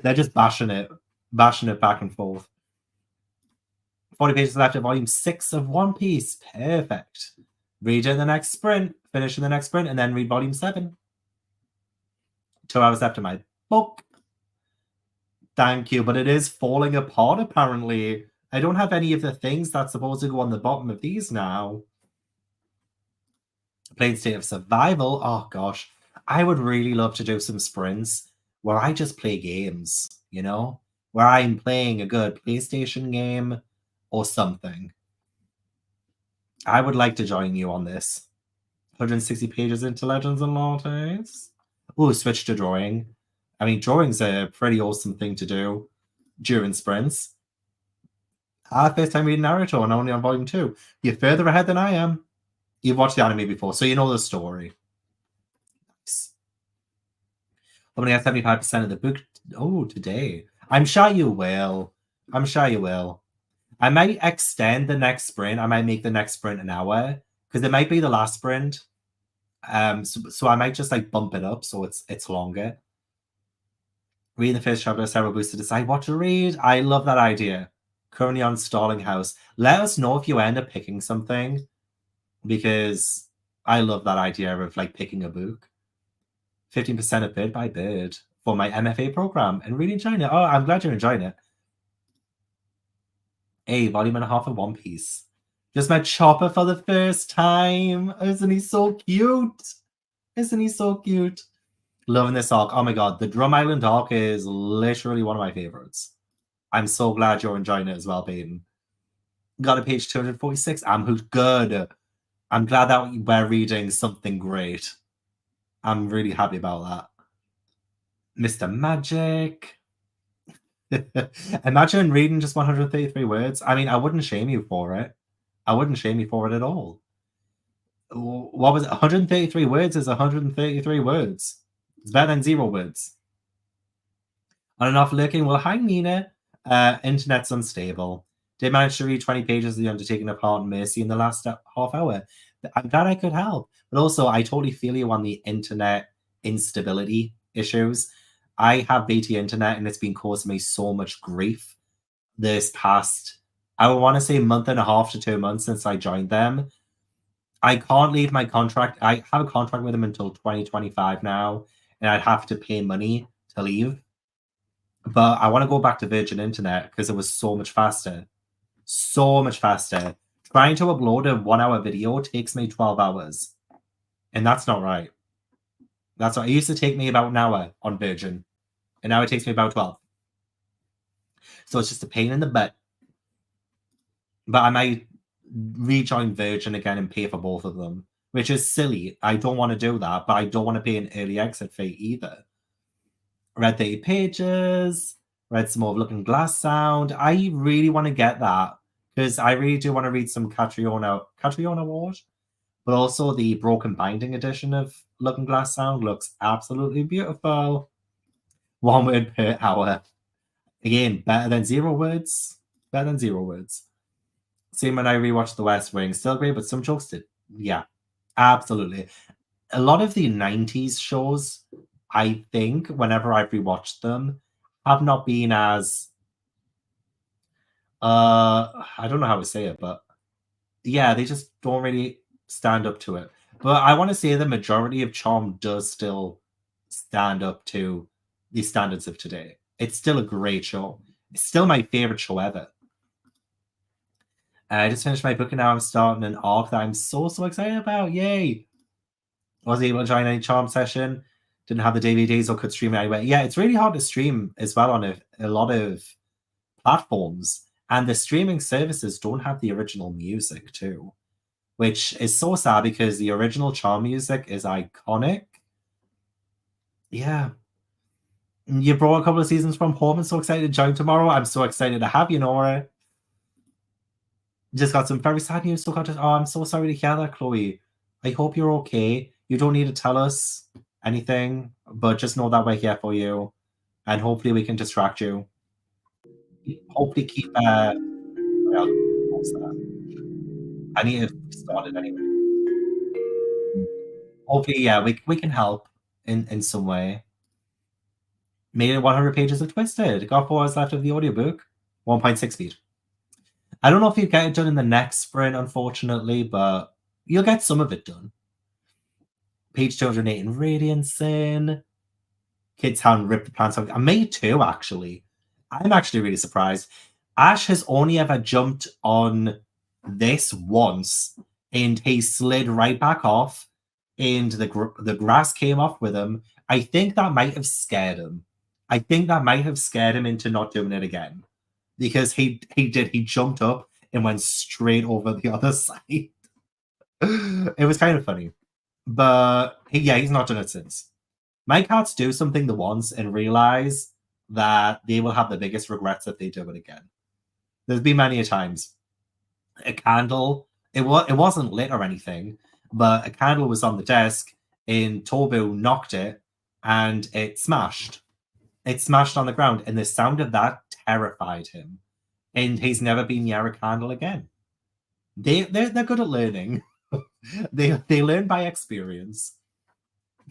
They're just bashing it back and forth. 40 pages left at volume 6 of One Piece. Perfect. Read in the next sprint, finish in the next sprint, and then read volume 7. 2 hours left of my book. Thank you, but it is falling apart apparently. I don't have any of the things that's supposed to go on the bottom of these now. Plain State of Survival. Oh gosh. I would really love to do some sprints where I just play games, you know? Where I'm playing a good PlayStation game or something. I would like to join you on this. 160 pages into Legends and Lattes. Ooh, switch to drawing. I mean, drawing's a pretty awesome thing to do during sprints. First time reading Naruto and only on volume 2. You're further ahead than I am. You've watched the anime before, so you know the story. Nice. I'm gonna get 75% of the book. Oh, today. I'm sure you will. I'm sure you will. I might extend the next sprint. I might make the next sprint an hour because it might be the last sprint. So I might just like bump it up so it's longer. Reading the first chapter of several books to decide what to read. I love that idea. Currently on Stalling House. Let us know if you end up picking something because I love that idea of like picking a book. 15% of Bird by Bird for my MFA program and really enjoying it. Oh, I'm glad you're enjoying it. A volume and a half of One Piece. Just met Chopper for the first time. Isn't he so cute? Isn't he so cute? Loving this arc. Oh my god, the Drum Island arc is literally one of my favorites. I'm so glad you're enjoying it as well, Peyton. Got a page 246. I'm good. I'm glad that we're reading something great. I'm really happy about that. Mr. Magic. Imagine reading just 133 words. I mean, I wouldn't shame you for it. I wouldn't shame you for it at all. What was it? 133 words is 133 words. It's better than 0 words. On and off lurking. Well, hi, Nina. Internet's unstable. Did manage to read 20 pages of The Undertaking of Heart and Mercy in the last half hour. I'm glad I could help. But also, I totally feel you on the internet instability issues. I have BT internet and it's been causing me so much grief this past, I would want to say, month and a half to 2 months since I joined them. I can't leave my contract. I have a contract with them until 2025 now, and I'd have to pay money to leave. But I want to go back to Virgin Internet because it was so much faster. So much faster. Trying to upload a 1-hour video takes me 12 hours. And that's not right. That's what it used to take me about an hour on Virgin. And now it takes me about 12. So it's just a pain in the butt. But I might rejoin Virgin again and pay for both of them, which is silly. I don't want to do that, but I don't want to pay an early exit fee either. Read 30 pages, read some more of Looking Glass Sound. I really want to get that because I really do want to read some Catriona Ward, but also the Broken Binding edition of Looking Glass Sound looks absolutely beautiful. 1 word per hour. Again, better than 0 words. Better than 0 words. Same when I rewatched The West Wing. Still great, but some jokes did. Yeah, absolutely. A lot of the 90s shows, I think, whenever I've rewatched them, have not been as I don't know how to say it, but yeah, they just don't really stand up to it. But I want to say the majority of Charm does still stand up to the standards of today. It's still a great show. It's still my favorite show ever. I just finished my book and now I'm starting an arc that I'm so excited about. Yay! Wasn't able to join any Charm session. Didn't have the DVDs or could stream it anyway. Yeah, it's really hard to stream as well on a lot of platforms. And the streaming services don't have the original music too, which is so sad because the original Charm music is iconic. Yeah. You brought a couple of seasons from home and so excited to join tomorrow. I'm so excited to have you, Nora. Just got some very sad news. Oh, I'm so sorry to hear that, Chloe. I hope you're okay. You don't need to tell us anything, but just know that we're here for you. And hopefully we can distract you. Hopefully keep well, what's that? I need to start it anyway. Hopefully, yeah, we can help in some way. Made it 100 pages of Twisted. Got 4 hours left of the audiobook. 1.6 speed. I don't know if you get it done in the next sprint, unfortunately, but you'll get some of it done. Page 208 in Radiance in. Kids Town ripped the plants out. And me too, actually. I'm actually really surprised. Ash has only ever jumped on this once, and he slid right back off, and the grass came off with him. I think that might have scared him. I think that might have scared him into not doing it again, because he jumped up and went straight over the other side. It was kind of funny, but he's not done it since. My cats do something the once and realize that they will have the biggest regrets if they do it again. There's been many a times. A candle, it wasn't lit or anything, but a candle was on the desk and Tobu knocked it and it smashed. It smashed on the ground, and the sound of that terrified him. And he's never been near a candle again. They're good at learning. they learn by experience.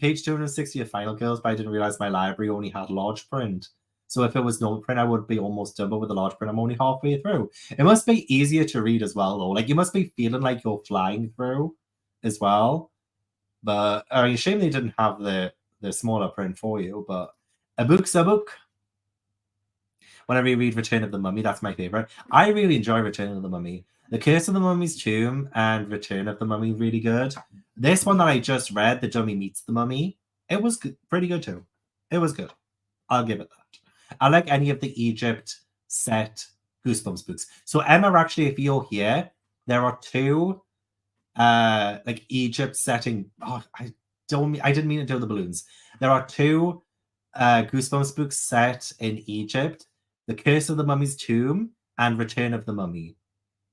Page 260 of Final Girls, but I didn't realize my library only had large print. So if it was normal print, I would be almost done, but with the large print, I'm only halfway through. It must be easier to read as well, though. Like, you must be feeling like you're flying through as well. But I mean, shame they didn't have the smaller print for you, but a book's a book. Whenever you read Return of the Mummy, that's my favorite. I really enjoy Return of the Mummy. The Curse of the Mummy's Tomb and Return of the Mummy really good. This one that I just read, The Dummy Meets the Mummy, it was pretty good too. It was good. I'll give it that. I like any of the Egypt set Goosebumps books. So Emma, actually, if you're here, there are 2 like Egypt setting. Oh, I didn't mean to do the balloons. There are 2 Goosebumps books set in Egypt: The Curse of the Mummy's Tomb and Return of the Mummy.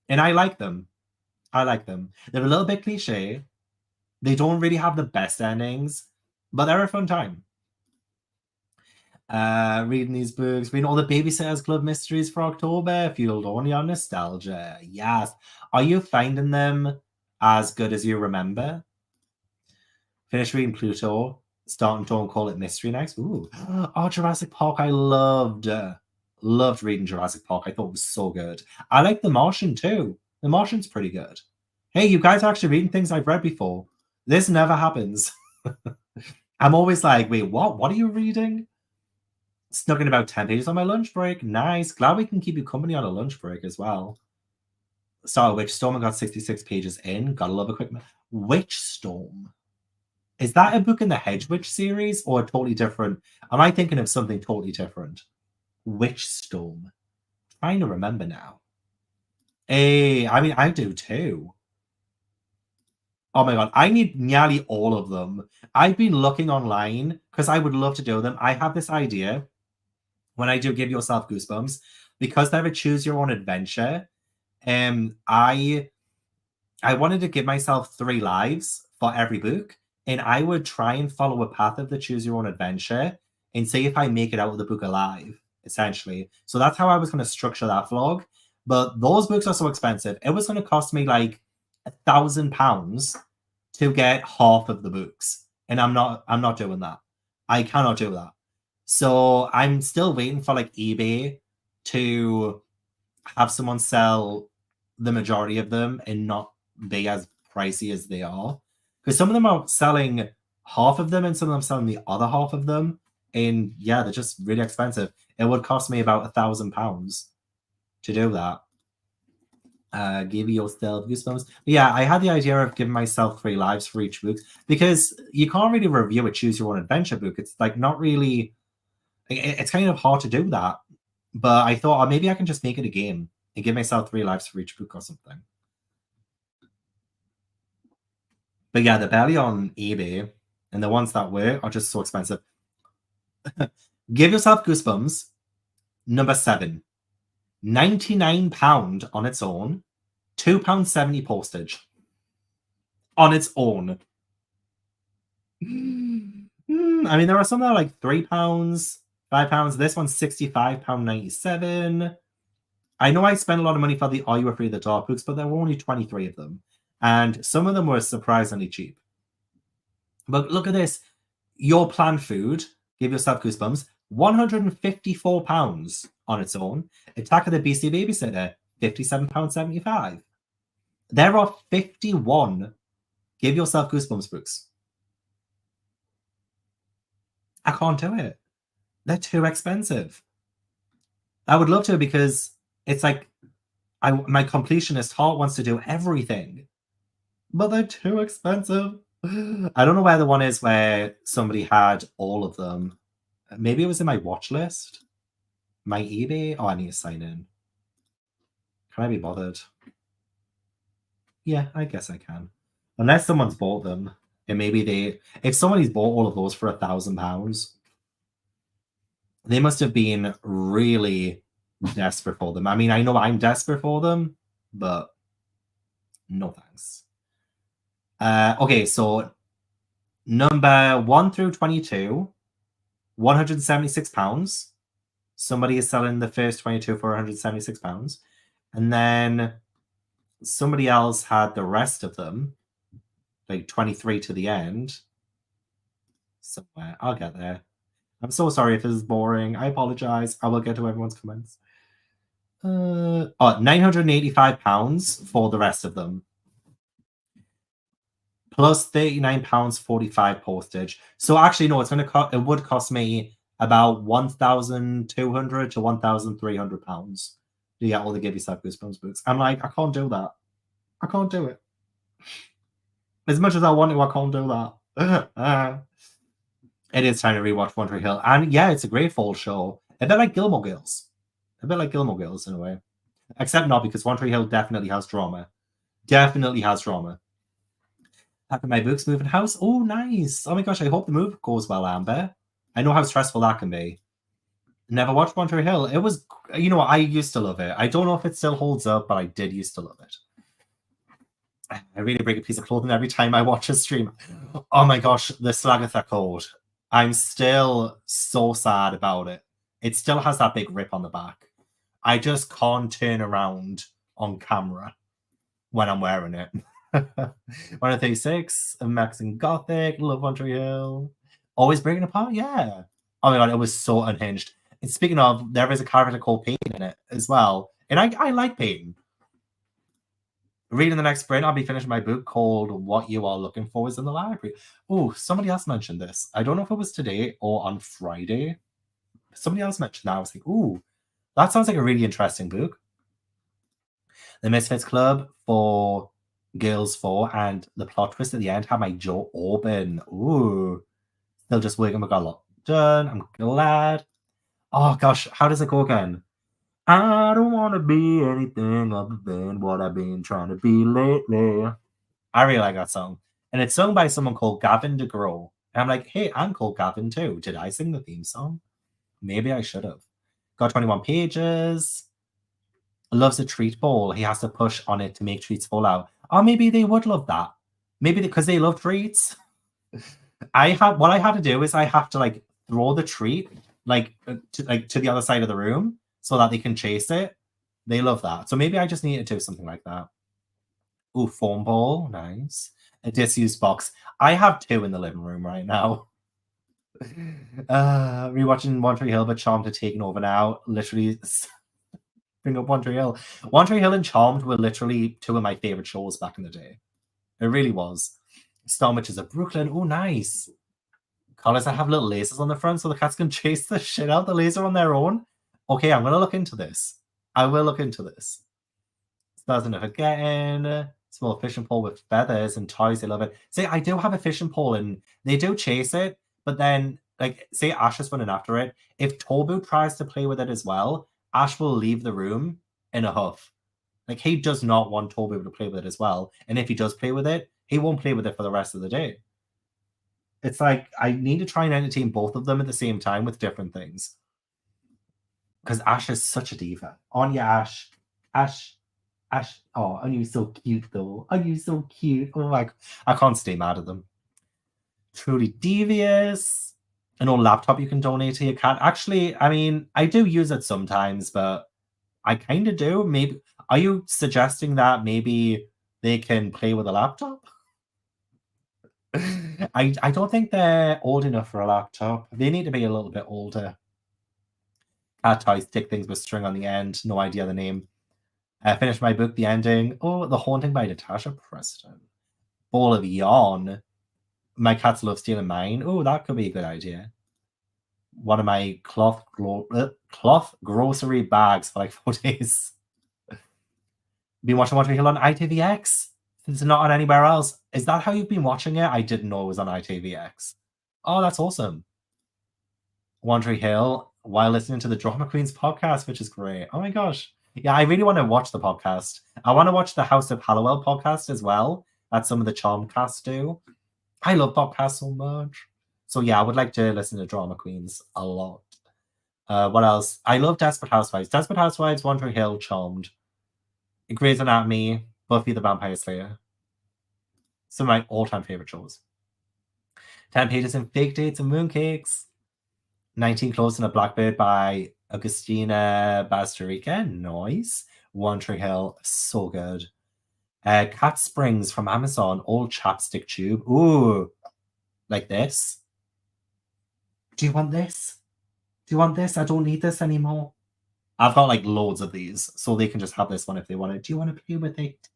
And I like them. I like them. They're a little bit cliche. They don't really have the best endings, but they're a fun time. Reading these books, reading all the Babysitters Club mysteries for October, fueled only on nostalgia. Yes. Are you finding them as good as you remember? Finish reading Pluto. Start and don't call it Mystery next. Ooh. Oh, Jurassic Park. I loved. Loved reading Jurassic Park. I thought it was so good. I like The Martian too. The Martian's pretty good. Hey, you guys are actually reading things I've read before. This never happens. I'm always like, wait, what? What are you reading? Snuck in about 10 pages on my lunch break. Nice. Glad we can keep you company on a lunch break as well. Started Witch Storm and got 66 pages in. Gotta love a quick. Witch Storm. Is that a book in the Hedge Witch series or a totally different? Am I thinking of something totally different? Witch Storm. Trying to remember now. Hey, I mean, I do too. Oh my god, I need nearly all of them. I've been looking online because I would love to do them. I have this idea when I do Give Yourself Goosebumps, because they're a choose your own adventure. I wanted to give myself 3 lives for every book, and I would try and follow a path of the choose your own adventure and see if I make it out of the book alive, essentially. So that's how I was going to structure that vlog. But those books are so expensive. It was going to cost me like £1,000 to get half of the books, and I'm not doing that. I cannot do that. So I'm still waiting for like eBay to have someone sell the majority of them and not be as pricey as they are. Because some of them are selling half of them and some of them selling the other half of them. And yeah, they're just really expensive. It would cost me about £1,000 to do that. Give yourself Goosebumps. But yeah, I had the idea of giving myself 3 lives for each book, because you can't really review a choose your own adventure book. It's like not really, it's kind of hard to do that. But I thought, oh, maybe I can just make it a game and give myself 3 lives for each book or something. But yeah, they're barely on eBay, and the ones that were are just so expensive. Give Yourself Goosebumps, number 7. £99 on its own, £2.70 postage. On its own. I mean, there are some that are like £3, £5. This one's £65.97. I know I spent a lot of money for the Are You Afraid of the Dark books, but there were only 23 of them. And some of them were surprisingly cheap. But look at this. Your planned food, give yourself goosebumps, £154 on its own. Attack of the Beastly Babysitter, £57.75. There are 51 give yourself goosebumps books. I can't do it. They're too expensive. I would love to because it's like my completionist heart wants to do everything, but they're too expensive. I don't know where the one is where somebody had all of them. Maybe it was in my watch list. My eBay? Oh, I need to sign in. Can I be bothered? Yeah, I guess I can. Unless someone's bought them. And maybe if somebody's bought all of those for £1,000, they must have been really desperate for them. I mean, I know I'm desperate for them, but no thanks. Okay, so number 1 through 22, £176. Somebody is selling the first 22 for £176. And then somebody else had the rest of them, like 23 to the end. Somewhere. I'll get there. I'm so sorry if this is boring. I apologize. I will get to everyone's comments. £985 for the rest of them. Plus £39.45 postage. So actually, no, it would cost me about £1,200 to £1,300 to get all the Give Yourself Goosebumps books. I'm like, I can't do that. I can't do it. As much as I want to, I can't do that. It is time to rewatch One Tree Hill. And yeah, it's a great fall show. A bit like Gilmore Girls. A bit like Gilmore Girls in a way. Except not, because One Tree Hill definitely has drama. Definitely has drama. Packing my books, moving house. Oh, nice. Oh my gosh, I hope the move goes well, Amber. I know how stressful that can be. Never watched One Tree Hill. It was, you know, I used to love it. I don't know if it still holds up, but I did used to love it. I really break a piece of clothing every time I watch a stream. Oh my gosh, the Slagatha Code. I'm still so sad about it. It still has that big rip on the back. I just can't turn around on camera when I'm wearing it. 136, Max and Gothic, love One Tree Hill. Always breaking apart, yeah. Oh my god, it was so unhinged. And speaking of, there is a character called Peyton in it as well. And I like Peyton. Reading the next sprint, I'll be finishing my book called What You Are Looking For Is in the Library. Oh, somebody else mentioned this. I don't know if it was today or on Friday. Somebody else mentioned that. I was like, ooh, that sounds like a really interesting book. The Misfits Club for Girls 4 and the plot twist at the end had my jaw open. Ooh. Still just working. We got a lot done. I'm glad. Oh gosh, how does it go again? I don't want to be anything other than what I've been trying to be lately. I really like that song. And it's sung by someone called Gavin DeGraw. And I'm like, hey, I'm called Gavin too. Did I sing the theme song? Maybe I should have. Got 21 pages. Loves a treat bowl. He has to push on it to make treats fall out. Or maybe they would love that. Maybe because they love treats. What I have to do is I have to like throw the treat to the other side of the room so that they can chase it. They love that. So maybe I just need to do something like that. Ooh, foam ball. Nice. A disused box. I have 2 in the living room right now. Rewatching One Tree Hill, but Charmed are taking over now. Literally bring up One Tree Hill. One Tree Hill and Charmed were literally 2 of my favorite shows back in the day. It really was. Storm Witches of Brooklyn. Oh, nice. Collars that have little lasers on the front so the cats can chase the shit out the laser on their own. Okay, I'm going to look into this. I will look into this. Stars Enough Again. Small fishing pole with feathers and toys. They love it. See, I do have a fishing pole and they do chase it, but then, like, say Ash is running after it. If Tobu tries to play with it as well, Ash will leave the room in a huff. Like, he does not want Tobu to play with it as well. And if he does play with it, he won't play with it for the rest of the day. It's like, I need to try and entertain both of them at the same time with different things. Because Ash is such a diva. On ya, Ash. Ash. Oh, aren't you so cute, though? Are you so cute? Oh my, I can't stay mad at them. Truly devious. An old laptop you can donate to your cat. Actually, I mean, I do use it sometimes, but I kind of do. Maybe are you suggesting that maybe they can play with a laptop? I don't think they're old enough for a laptop. They need to be a little bit older. Cat toys, stick things with string on the end. No idea the name. Finished my book, the ending. Oh, The Haunting by Natasha Preston. Ball of Yarn. My cats love stealing mine. Oh, that could be a good idea. One of my cloth grocery bags for like 4 days. Been watching One Tree Hill on ITVX. It's not on anywhere else. Is that how you've been watching it? I didn't know it was on ITVX. Oh, that's awesome. One Tree Hill while listening to the Drama Queens podcast, which is great. Oh my gosh. Yeah, I really want to watch the podcast. I want to watch the House of Hallowell podcast as well. That some of the Charm cast do. I love podcasts so much. So yeah, I would like to listen to Drama Queens a lot. What else? I love Desperate Housewives. Desperate Housewives, One Tree Hill, Charmed. Grey's Anatomy, Buffy the Vampire Slayer. Some of my all-time favorite shows. 10 Pages and Fake Dates and Mooncakes. 19 Clothes and a Blackbird by Agustina Basterica. Nice. One Tree Hill. So good. Cat Springs from Amazon. Old Chapstick Tube. Ooh. Like this. Do you want this? Do you want this? I don't need this anymore. I've got like loads of these, so they can just have this one if they want it. Do you want to play with it?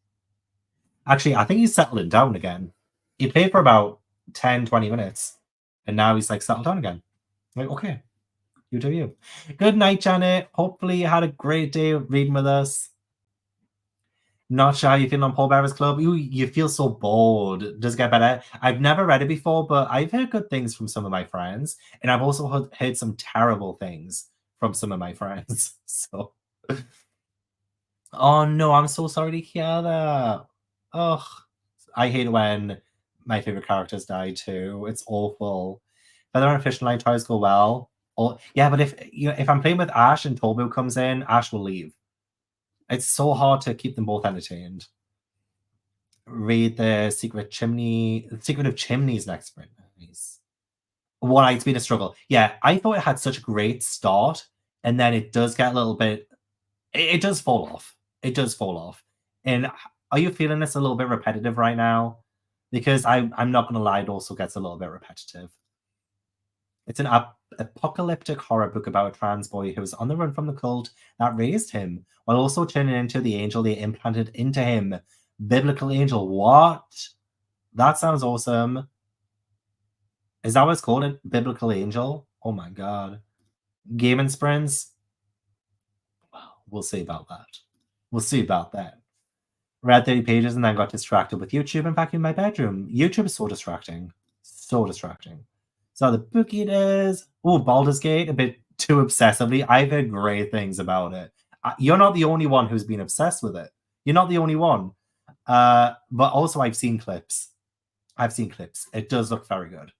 Actually, I think he's settling down again. He played for about 10, 20 minutes, and now he's like settled down again. Like, okay, you do you. Good night, Janet. Hopefully you had a great day reading with us. Not sure how you feel on Paul Bearer's Club. You feel so bored. Does it get better? I've never read it before, but I've heard good things from some of my friends, and I've also heard some terrible things from some of my friends. So, oh no, I'm so sorry to hear that. Ugh, I hate when my favorite characters die too. It's awful. Feather and Fish and Line tries go well. Oh yeah, but if I'm playing with Ash and Tobu comes in, Ash will leave. It's so hard to keep them both entertained. Read the Secret of Chimneys next spring. Nice. One Night's been a struggle. Yeah, I thought it had such a great start, and then it does get a little bit. It does fall off. It does fall off. And are you feeling this a little bit repetitive right now? Because I'm not gonna lie, it also gets a little bit repetitive. It's an apocalyptic horror book about a trans boy who is on the run from the cult that raised him, while also turning into the angel they implanted into him. Biblical angel. What? That sounds awesome. Is that what it's called? A biblical angel? Oh my god. Game and sprints? We'll see about that. We'll see about that. Read 30 pages and then got distracted with YouTube and back in my bedroom. YouTube is so distracting. So distracting. So the book eaters. Oh, Baldur's Gate, a bit too obsessively. I've heard great things about it. You're not the only one who's been obsessed with it. You're not the only one. But also I've seen clips. I've seen clips. It does look very good.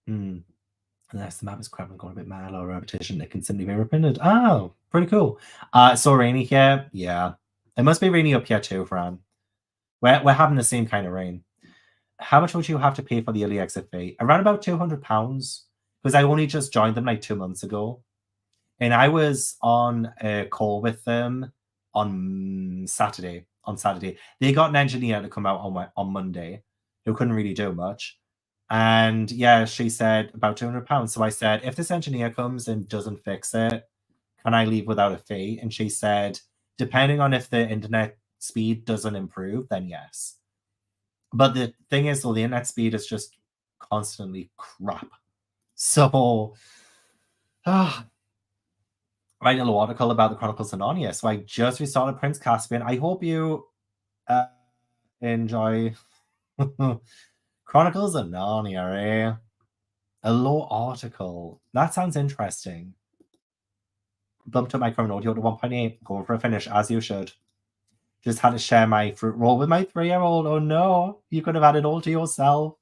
Unless the map is crap and gone a bit mad or repetition, it can simply be reprinted. Oh, pretty cool. So rainy here. Yeah. It must be rainy up here too, Fran. We're having the same kind of rain. How much would you have to pay for the early exit fee? Around about £200. Because I only just joined them like 2 months ago. And I was on a call with them on Saturday. They got an engineer to come out on Monday who couldn't really do much. And yeah, she said about £200. So I said, if this engineer comes and doesn't fix it, can I leave without a fee? And she said, depending on if the internet speed doesn't improve, then yes. But the thing is, though, the internet speed is just constantly crap. So, writing a little article about the Chronicles of Narnia. So I just restarted Prince Caspian. I hope you enjoy Chronicles of Narnia, eh? A law article. That sounds interesting. Bumped up my current audio to 1.8. Going for a finish, as you should. Just had to share my fruit roll with my 3-year-old. Oh no, you could have had it all to yourself.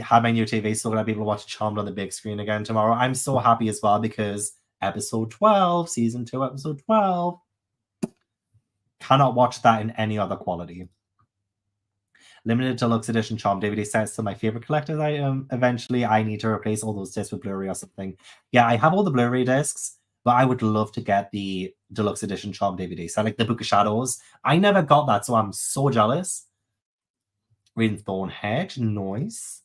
Had my new TV, so gonna be able to watch Charmed on the big screen again tomorrow. I'm so happy as well because episode 12, season 2, episode 12. Cannot watch that in any other quality. Limited deluxe edition Charmed DVD sets to my favorite collector's item. Eventually, I need to replace all those discs with Blu-ray or something. Yeah, I have all the Blu-ray discs, but I would love to get the deluxe edition Charm DVD. So like the Book of Shadows. I never got that, so I'm so jealous. Reading Thornhead, noise.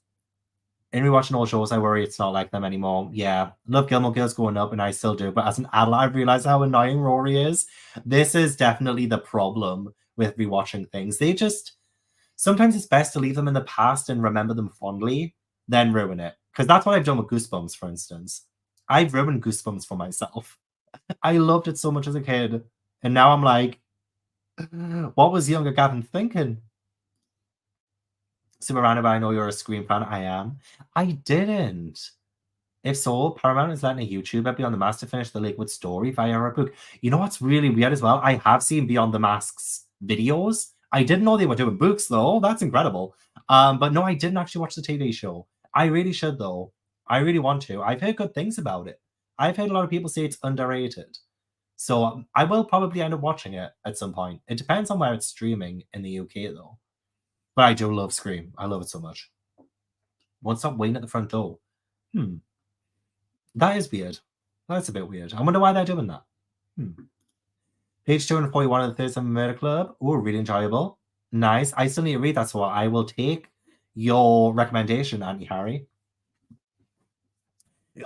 In rewatching old shows, I worry it's not like them anymore. Yeah, love Gilmore Girls growing up, and I still do. But as an adult, I've realized how annoying Rory is. This is definitely the problem with rewatching things. They just sometimes it's best to leave them in the past and remember them fondly, then ruin it. Because that's what I've done with Goosebumps, for instance. I've ruined Goosebumps for myself. I loved it so much as a kid, and now I'm like, what was younger Gavin thinking? Super random, I know you're a Scream fan. I am. I didn't. If so, Paramount is letting a YouTuber Beyond the Mask to finish the Lakewood story via a book. You know what's really weird as well? I have seen Beyond the Mask's videos. I didn't know they were doing books though. That's incredible. But no, I didn't actually watch the TV show. I really should though. I really want to. I've heard good things about it. I've heard a lot of people say it's underrated. So I will probably end up watching it at some point. It depends on where it's streaming in the UK though. But I do love Scream. I love it so much. Won't stop waiting at the front door. That is weird. That's a bit weird. I wonder why they're doing that. Page 241 of the Thursday Murder Club. Oh, really enjoyable. Nice. I still need to read that, so I will take your recommendation, Auntie Harry.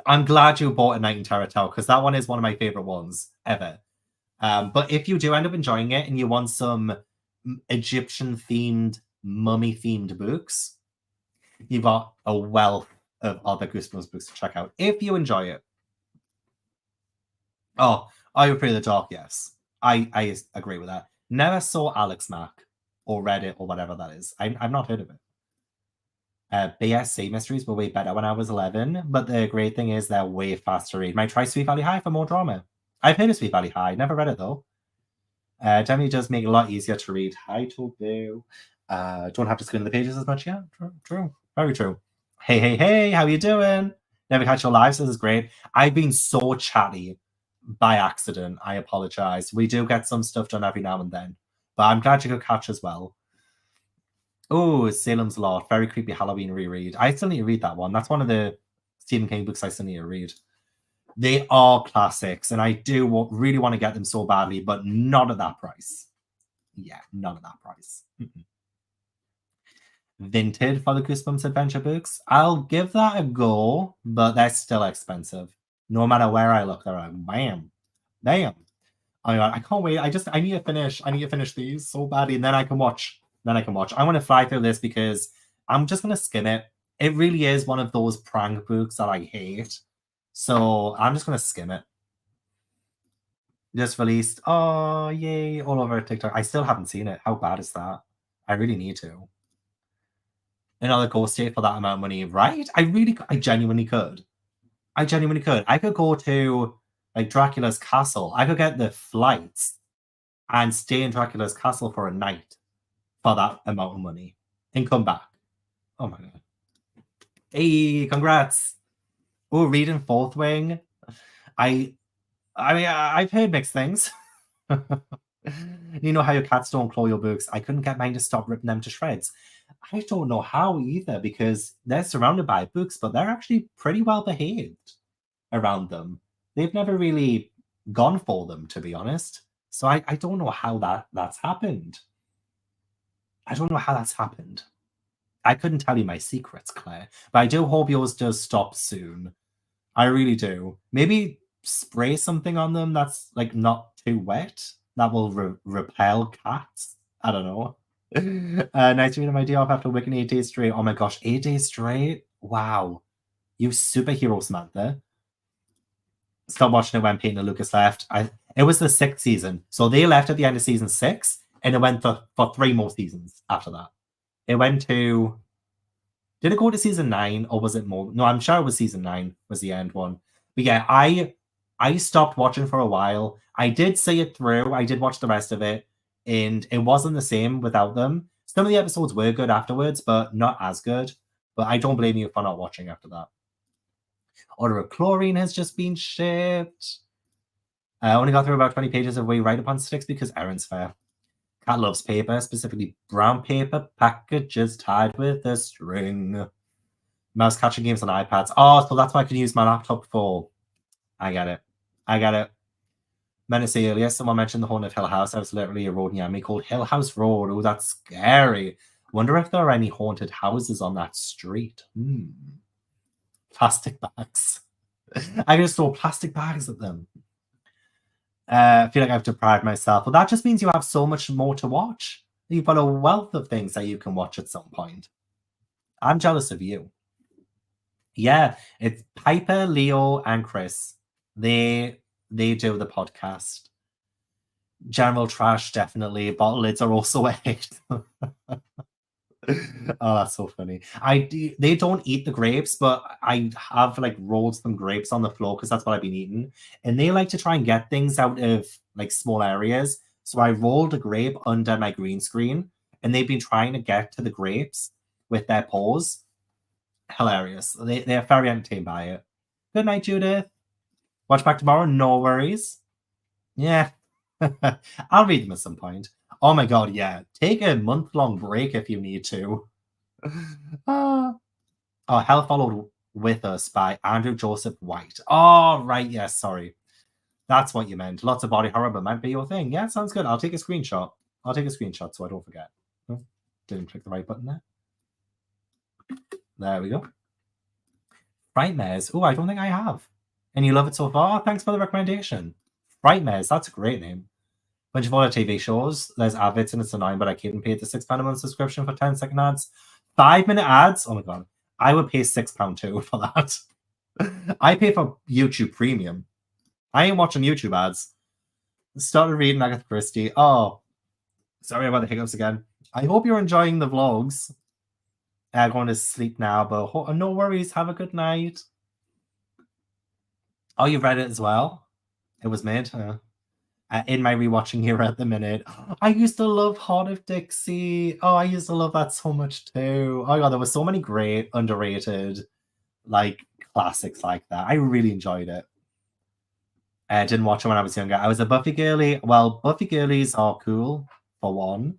I'm glad you bought A Night in Terror Tale, because that one is one of my favorite ones ever. But if you do end up enjoying it and you want some Egyptian-themed, mummy-themed books, you've got a wealth of other Goosebumps books to check out if you enjoy it. Oh, Are You Afraid of the Dark? Yes. I agree with that. Never saw Alex Mack or read it or whatever that is. I've not heard of it. BSC mysteries were way better when I was 11, but the great thing is they're way faster read. Might try Sweet Valley High for more drama. I've heard of Sweet Valley High, never read it though. Definitely does make it a lot easier to read. Hi, Tobu. Don't have to skim the pages as much. Yeah, true. Very true. Hey, how you doing? Never catch your lives. This is great. I've been so chatty by accident. I apologize. We do get some stuff done every now and then, but I'm glad you could catch as well. Oh, Salem's Lot. Very creepy Halloween reread. I still need to read that one. That's one of the Stephen King books I still need to read. They are classics, and I do really want to get them so badly, but not at that price. Yeah, not at that price. Vinted for the Goosebumps adventure books. I'll give that a go, but they're still expensive. No matter where I look, they're like, bam. Oh my god, I can't wait. I need to finish these so badly, and then I can watch. I want to fly through this because I'm just gonna skim it. It really is one of those prank books that I hate. So I'm just gonna skim it. Just released. Oh yay, all over TikTok. I still haven't seen it. How bad is that? I really need to. Another ghost state for that amount of money, right? I genuinely could. I could go to like Dracula's castle. I could get the flights and stay in Dracula's castle for a night for that amount of money and come back. Oh my god. Hey, congrats. Oh, reading Fourth Wing. I mean, I've heard mixed things. You know how your cats don't claw your books. I couldn't get mine to stop ripping them to shreds. I don't know how either, because they're surrounded by books, but they're actually pretty well behaved around them. They've never really gone for them, to be honest. So I don't know how that's happened. I don't know how that's happened. I couldn't tell you my secrets, Claire, but I do hope yours does stop soon. I really do. Maybe spray something on them that's like not too wet. That will repel cats. I don't know. Nice to meet my day off after working 8 days straight. Oh my gosh, 8 days straight? Wow. You superhero, Samantha. Stop watching it when Peyton and Lucas left. It was the 6th season. So they left at the end of season 6, and it went for 3 more seasons after that. It went to... Did it go to season 9, or was it more? No, I'm sure it was season 9 was the end one. But yeah, I stopped watching for a while. I did see it through. I did watch the rest of it, and it wasn't the same without them. Some of the episodes were good afterwards, but not as good. But I don't blame you for not watching after that. Order of Chlorine has just been shipped. I only got through about 20 pages of We Write Upon Sticks because Erin's fair. Cat loves paper, specifically brown paper packages tied with a string. Mouse catching games on iPads. Oh, so that's what I can use my laptop for. I get it. I got it. Meant to say earlier, someone mentioned the haunted Hill House. I was literally a road near me called Hill House Road. Oh, that's scary. Wonder if there are any haunted houses on that street. Plastic bags. I can just throw plastic bags at them. I feel like I've deprived myself. But that just means you have so much more to watch. You've got a wealth of things that you can watch at some point. I'm jealous of you. Yeah, it's Piper, Leo, and Chris. They do the podcast. General trash, definitely. Bottle lids are also a hit. Oh, that's so funny. They don't eat the grapes, but I have like rolled some grapes on the floor because that's what I've been eating. And they like to try and get things out of like small areas. So I rolled a grape under my green screen, and they've been trying to get to the grapes with their paws. Hilarious. They're very entertained by it. Good night, Judith. Watch back tomorrow. No worries. Yeah. I'll read them at some point. Oh my god, yeah. Take a month-long break if you need to. Oh, Hell Followed With Us by Andrew Joseph White. Oh, right, yes, sorry. That's what you meant. Lots of body horror, but might be your thing. Yeah, sounds good. I'll take a screenshot. I'll take a screenshot so I don't forget. Oh, didn't click the right button there. There we go. Frightmares. Oh, I don't think I have. And you love it so far? Thanks for the recommendation. Frightmares, that's a great name. Bunch of other TV shows. There's Avids and it's annoying, but I keep and paid the £6 a month subscription for 10-second ads. 5-minute ads? Oh my god. I would pay £6 too for that. I pay for YouTube Premium. I ain't watching YouTube ads. Started reading Agatha Christie. Oh, sorry about the hiccups again. I hope you're enjoying the vlogs. I'm going to sleep now, but no worries. Have a good night. Oh, you've read it as well? It was made? In my rewatching era at the minute. I used to love Heart of Dixie. Oh, I used to love that so much too. Oh my god, there were so many great, underrated, like, classics like that. I really enjoyed it. I didn't watch it when I was younger. I was a Buffy girly. Well, Buffy girlies are cool, for one.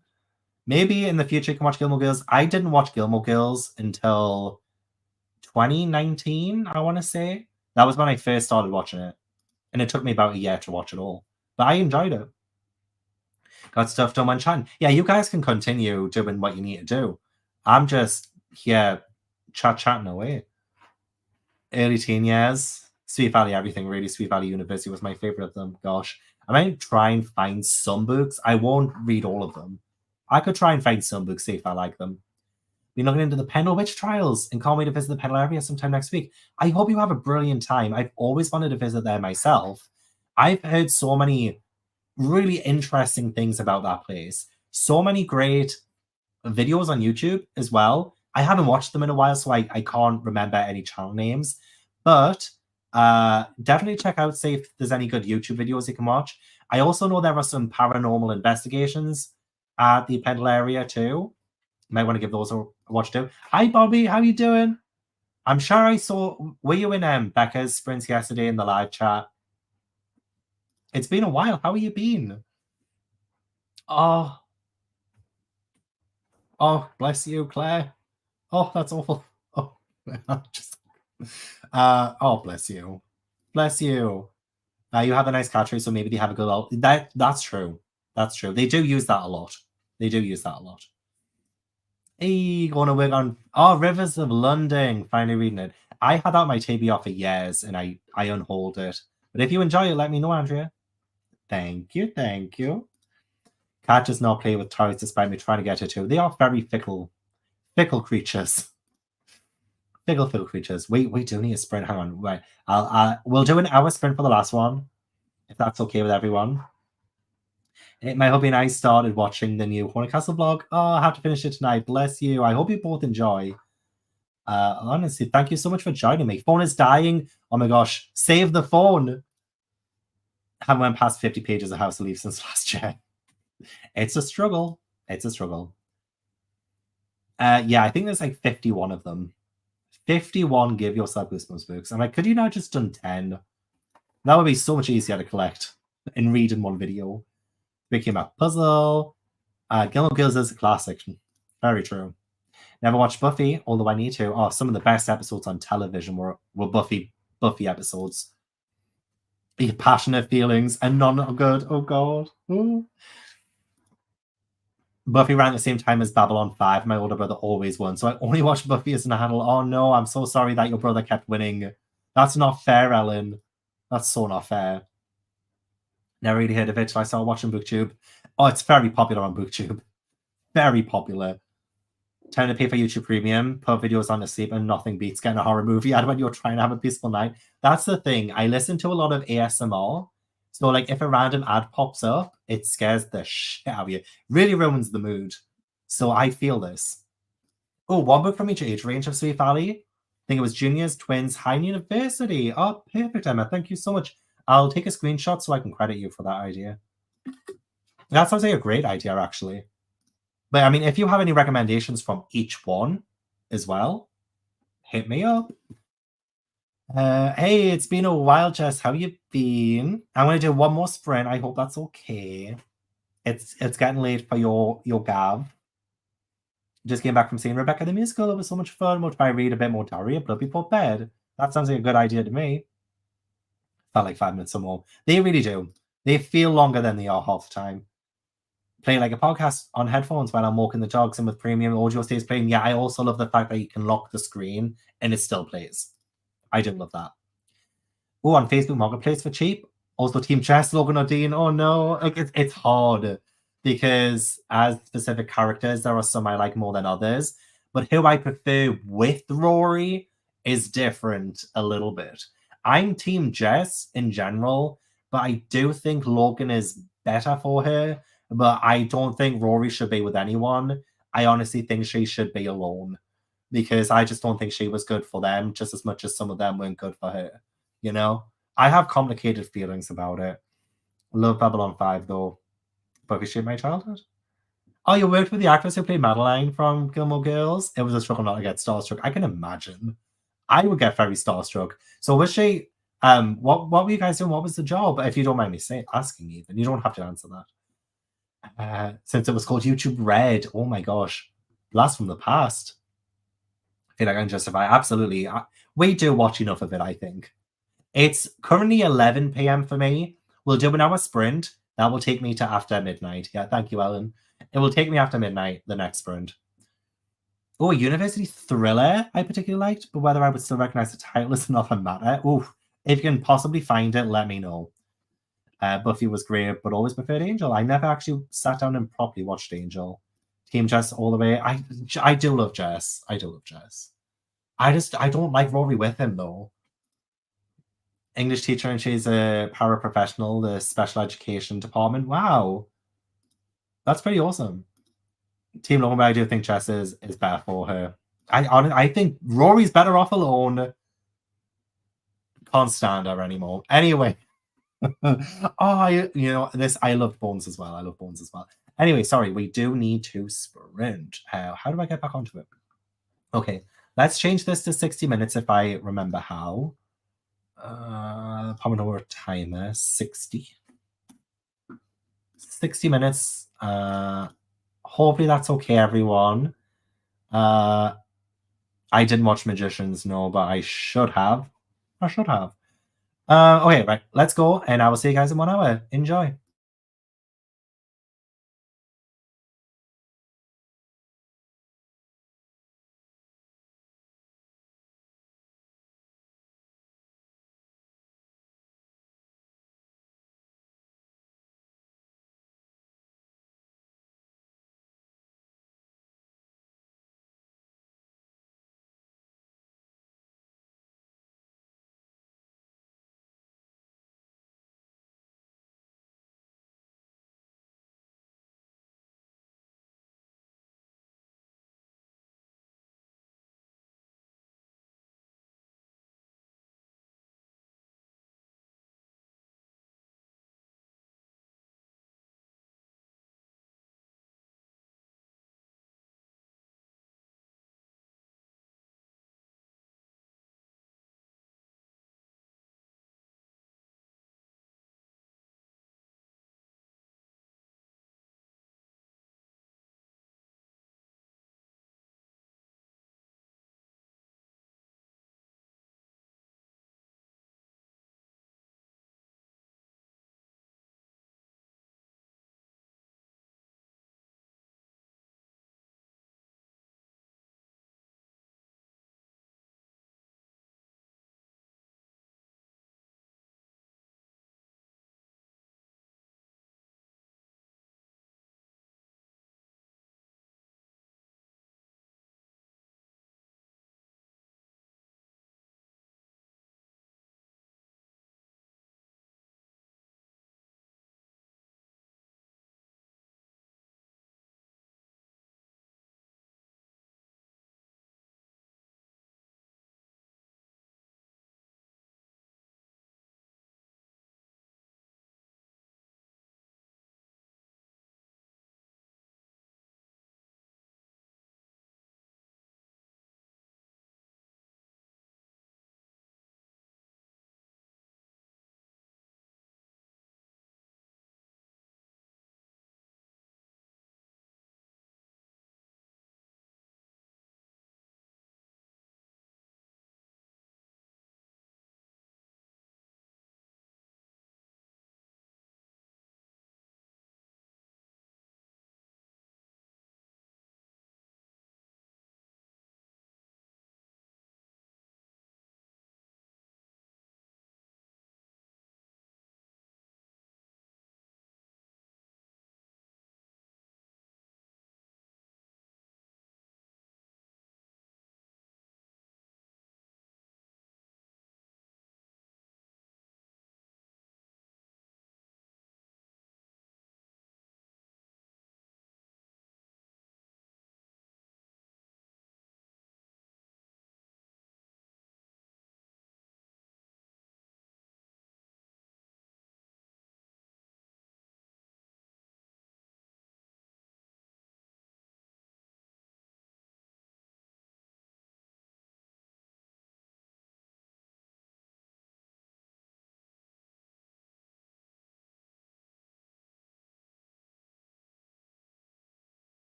Maybe in the future you can watch Gilmore Girls. I didn't watch Gilmore Girls until 2019, I want to say. That was when I first started watching it. And it took me about a year to watch it all. But I enjoyed it. Got stuff done when chatting. Yeah, you guys can continue doing what you need to do. I'm just here chatting away. Early teen years. Sweet Valley Everything, really. Sweet Valley University was my favorite of them. Gosh. I might try and find some books. I won't read all of them. I could try and find some books, see if I like them. Been looking into the Pendle Witch trials and can't wait to visit the Pendle area sometime next week. I hope you have a brilliant time. I've always wanted to visit there myself. I've heard so many really interesting things about that place. So many great videos on YouTube as well. I haven't watched them in a while, so I can't remember any channel names. But definitely check out, see if there's any good YouTube videos you can watch. I also know there are some paranormal investigations at the Pendle area too. Might want to give those a watch too. Hi, Bobby. How you doing? I'm sure I saw... Were you in Becca's sprints yesterday in the live chat? It's been a while. How have you been? Oh, bless you, Claire. Oh, that's awful. Oh, oh, bless you. Bless you. You have a nice country, so maybe they have a good... That's true. That's true. They do use that a lot. They do use that a lot. Hey, going to work on... Oh, Rivers of London. Finally reading it. I had that on my TBR for years, and I unhauled it. But if you enjoy it, let me know, Andrea. Thank you, thank you. Cat does not play with toys despite me trying to get her to. They are very fickle creatures. Fickle creatures. We do need a sprint. Hang on, right. We'll do an hour sprint for the last one, if that's okay with everyone. My hubby and I started watching the new Haunted Castle vlog. Oh, I have to finish it tonight. Bless you. I hope you both enjoy. Honestly, thank you so much for joining me. Phone is dying. Oh my gosh, save the phone. Haven't went past 50 pages of House of Leaves since last year. It's a struggle. It's a struggle. Yeah, I think there's like 51 of them. 51 Give Yourself Goosebumps books. I'm like, could you not just done 10? That would be so much easier to collect and read in one video. Breaking Up Puzzle. Gilmore Girls is a classic. Very true. Never watched Buffy, although I need to. Oh, some of the best episodes on television were Buffy episodes. Your passionate feelings and none are good. Oh god. Ooh. Buffy ran at the same time as Babylon 5. My older brother always won. So I only watched Buffy as an adult. Oh no, I'm so sorry that your brother kept winning. That's not fair, Ellen. That's so not fair. Never really heard of it till I started watching BookTube. Oh, it's very popular on BookTube. Very popular. Time to pay for YouTube Premium, put videos on to sleep, and nothing beats getting a horror movie out when you're trying to have a peaceful night. That's the thing. I listen to a lot of ASMR. So, like, if a random ad pops up, it scares the shit out of you. Really ruins the mood. So, I feel this. Oh, one book from each age range of Sweet Valley. I think it was juniors, twins, high university. Oh, perfect, Emma. Thank you so much. I'll take a screenshot so I can credit you for that idea. That sounds like a great idea, actually. But I mean, if you have any recommendations from each one as well, hit me up. Hey, it's been a while, Jess. How you been? I'm gonna do one more sprint. I hope that's okay. It's getting late for your gav. Just came back from seeing Rebecca the musical. It was so much fun. We'll try and read a bit more Diary of Blood Before Bed. That sounds like a good idea to me. Felt like 5 minutes or more. They really do. They feel longer than they are half the time. Play like a podcast on headphones while I'm walking the dogs and with premium audio stays playing. Yeah, I also love the fact that you can lock the screen and it still plays. I do love that. Oh, on Facebook Marketplace for cheap. Also, Team Chess, Logan O'Dean. Oh no, like it's hard because as specific characters, there are some I like more than others. But who I prefer with Rory is different a little bit. I'm Team Jess in general, but I do think Logan is better for her. But I don't think Rory should be with anyone. I honestly think she should be alone because I just don't think she was good for them just as much as some of them weren't good for her. You know, I have complicated feelings about it. Love Babylon 5 though. Buffy shaped my childhood. Oh, you worked with the actress who played Madeline from Gilmore Girls? It was a struggle not to get starstruck. I can imagine. I would get very starstruck. So was she what were you guys doing? What was the job? If you don't mind me asking even. You don't have to answer that. Since it was called YouTube Red. Oh my gosh. Blast from the past. I feel like I can justify absolutely. We do watch enough of it, I think. It's currently 11 p.m. for me. We'll do an hour sprint. That will take me to after midnight. Yeah, thank you, Ellen. It will take me after midnight, the next sprint. Oh, a university thriller I particularly liked, but whether I would still recognize the title is another matter. Oh, if you can possibly find it, let me know. Buffy was great, but always preferred Angel. I never actually sat down and properly watched Angel. Team Jess all the way. I do love Jess. I do love Jess. I don't like Rory with him though. English teacher and she's a paraprofessional, the special education department. Wow, that's pretty awesome. Team Logan, but I do think Jess is better for her. I think Rory's better off alone. Can't stand her anymore. Anyway, I love Bones as well. I love Bones as well. Anyway, sorry, we do need to sprint. How do I get back onto it? Okay, let's change this to 60 minutes if I remember how. Pomodoro timer 60 minutes. Hopefully that's okay, everyone. Uh, I didn't watch Magicians, no, but I should have. I should have. Okay, right. Let's go, and I will see you guys in 1 hour. Enjoy.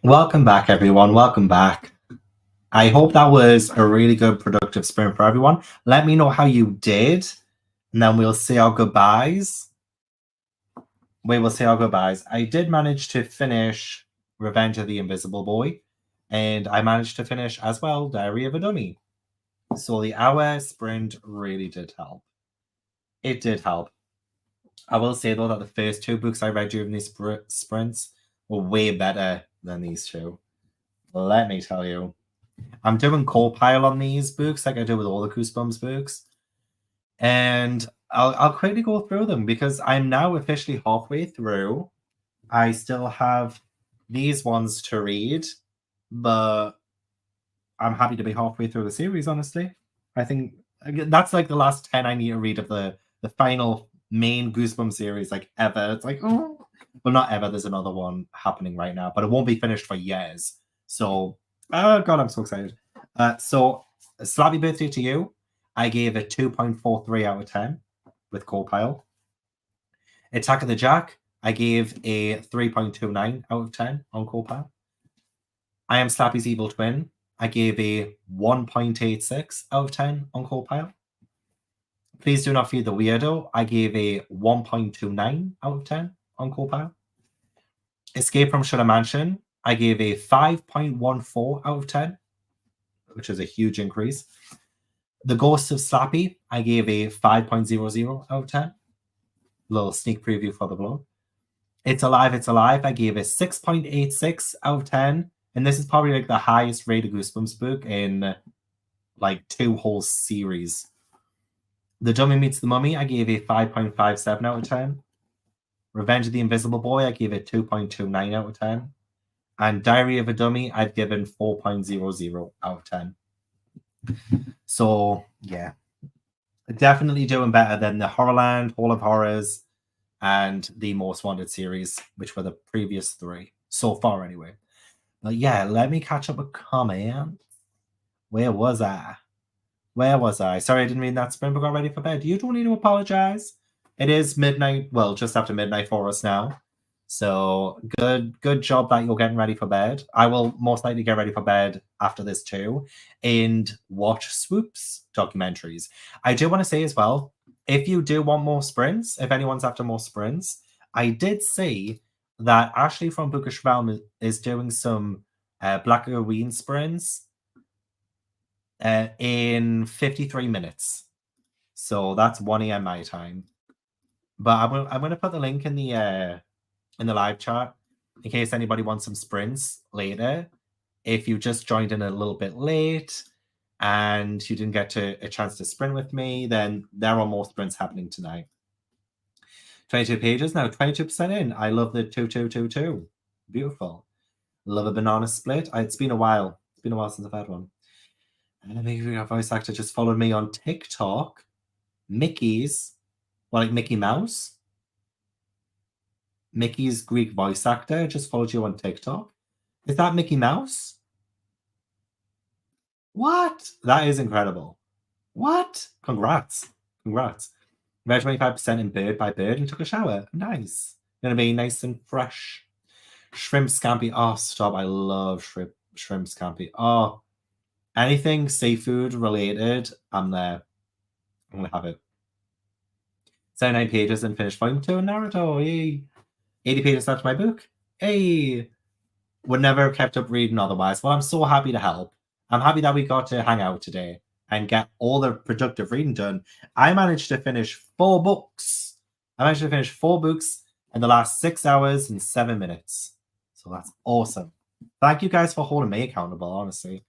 Welcome back, everyone. Welcome back. I hope that was a really good, productive sprint for everyone. Let me know how you did, and then we'll say our goodbyes. We will say our goodbyes. I did manage to finish Revenge of the Invisible Boy, and I managed to finish as well Diary of a Dummy. So the hour sprint really did help. It did help. I will say though that the first two books I read during these sprints were way better than these two. Let me tell you. I'm doing co-pile on these books like I do with all the Goosebumps books. And I'll quickly go through them because I'm now officially halfway through. I still have these ones to read, but I'm happy to be halfway through the series, honestly. I think that's like the last 10 I need to read of the final main Goosebumps series, like ever. It's like, oh, well, not ever. There's another one happening right now, but it won't be finished for years. So, oh God, I'm so excited. So, Slappy Birthday to You. I gave it 2.43 out of 10 with co-pile. Attack of the Jack. I gave a 3.29 out of 10 on co-pile. I Am Slappy's Evil Twin. I gave a 1.86 out of 10 on co-pile. Please Do Not Feed the Weirdo. I gave a 1.29 out of 10 on co-pile. Escape from Shutter Mansion. I gave a 5.14 out of 10, which is a huge increase. The Ghost of Slappy. I gave a 5.00 out of 10. Little sneak preview for the vlog. It's Alive, It's Alive. I gave a 6.86 out of 10. And this is probably like the highest rated Goosebumps book in like 2 whole series. The Dummy Meets the Mummy, I gave a 5.57 out of 10. Revenge of the Invisible Boy, I gave it 2.29 out of 10. And Diary of a Dummy, I've given 4.00 out of 10. So, yeah. Definitely doing better than the Horrorland, Hall of Horrors, and the Most Wanted series, which were the previous 3. So far, anyway. But yeah, let me catch up with comments. Where was I? Sorry, I didn't mean that sprint, but got ready for bed. You don't need to apologize. It is midnight, well, just after midnight for us now. So good job that you're getting ready for bed. I will most likely get ready for bed after this too and watch Swoops documentaries. I do want to say as well, if you do want more sprints, if anyone's after more sprints, I did see that Ashley from Bookish Realm is doing some Black Halloween sprints in 53 minutes. So that's 1 a.m. my time. But I'm gonna put the link in the live chat in case anybody wants some sprints later. If you just joined in a little bit late and you didn't get a chance to sprint with me, then there are more sprints happening tonight. 22 pages now, 22% in. I love the 2222. Beautiful. Love a banana split. It's been a while. It's been a while since I've had one. And maybe our voice actor just followed me on TikTok. Mickey's, well, like Mickey Mouse. Mickey's Greek voice actor just followed you on TikTok. Is that Mickey Mouse? What? That is incredible. What? Congrats. Read 25% in Bird by Bird and took a shower. Nice. Gonna be nice and fresh. Shrimp scampi. Oh, stop. I love shrimp scampi. Oh, anything seafood related, I'm there. I'm gonna have it. 79 pages and finished volume 2 in Naruto. Yay. 80 pages left my book. Hey. Would never have kept up reading otherwise. Well, I'm so happy to help. I'm happy that we got to hang out today and get all the productive reading done. I managed to finish 4 books. I managed to finish 4 books in the last 6 hours and 7 minutes. So that's awesome. Thank you guys for holding me accountable, honestly.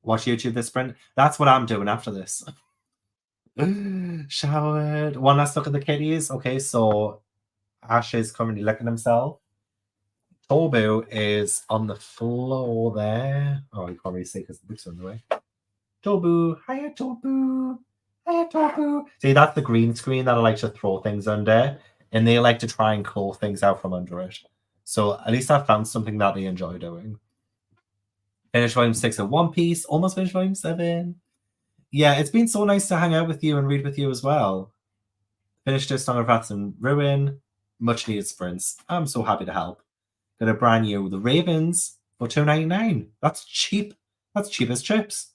Watch YouTube this sprint. That's what I'm doing after this. Showered. One last look at the kitties. Okay, so Ash is currently licking himself. Tobu is on the floor there. Oh, you can't really see because the books are in the way. Tobu. Hiya, Tobu. Hiya, Tobu. See, that's the green screen that I like to throw things under, and they like to try and call things out from under it. So at least I found something that they enjoy doing. Finished volume 6 of One Piece. Almost finished volume 7. Yeah, it's been so nice to hang out with you and read with you as well. Finished a Song of Wrath and Ruin. Much needed sprints. I'm so happy to help. Got a brand new The Ravens for $2.99. That's cheap. That's cheap as chips.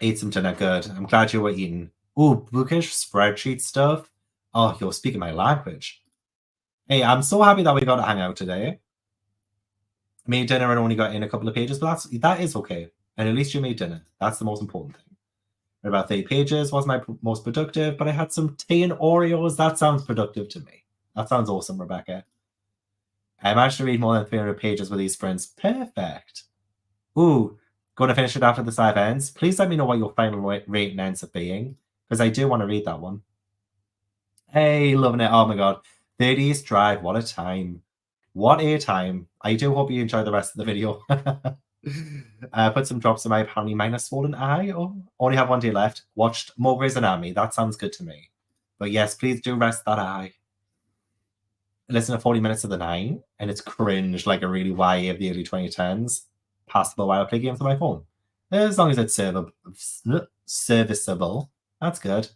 Ate some dinner, good. I'm glad you were eating. Ooh, bookish spreadsheet stuff. Oh, you're speaking my language. Hey, I'm so happy that we got to hang out today. Made dinner and only got in a couple of pages, but that is okay. And at least you made dinner. That's the most important thing. About 30 pages was my most productive, but I had some tea and Oreos. That sounds productive to me. That sounds awesome, Rebecca. I managed to read more than 300 pages with these sprints. Perfect. Ooh, going to finish it after the live ends. Please let me know what your final rating ends up being, because I do want to read that one. Hey, loving it. Oh my god. 30s Drive. What a time. What a time. I do hope you enjoy the rest of the video. Put some drops in my apparently minus swollen eye. Oh, only have one day left. Watched more Grey's Anatomy. That sounds good to me. But yes, please do rest that eye. Listen to 40 minutes of the 9, and it's cringe like a really YA of the early 2010s. Passable while I play games on my phone. As long as it's serviceable. That's good.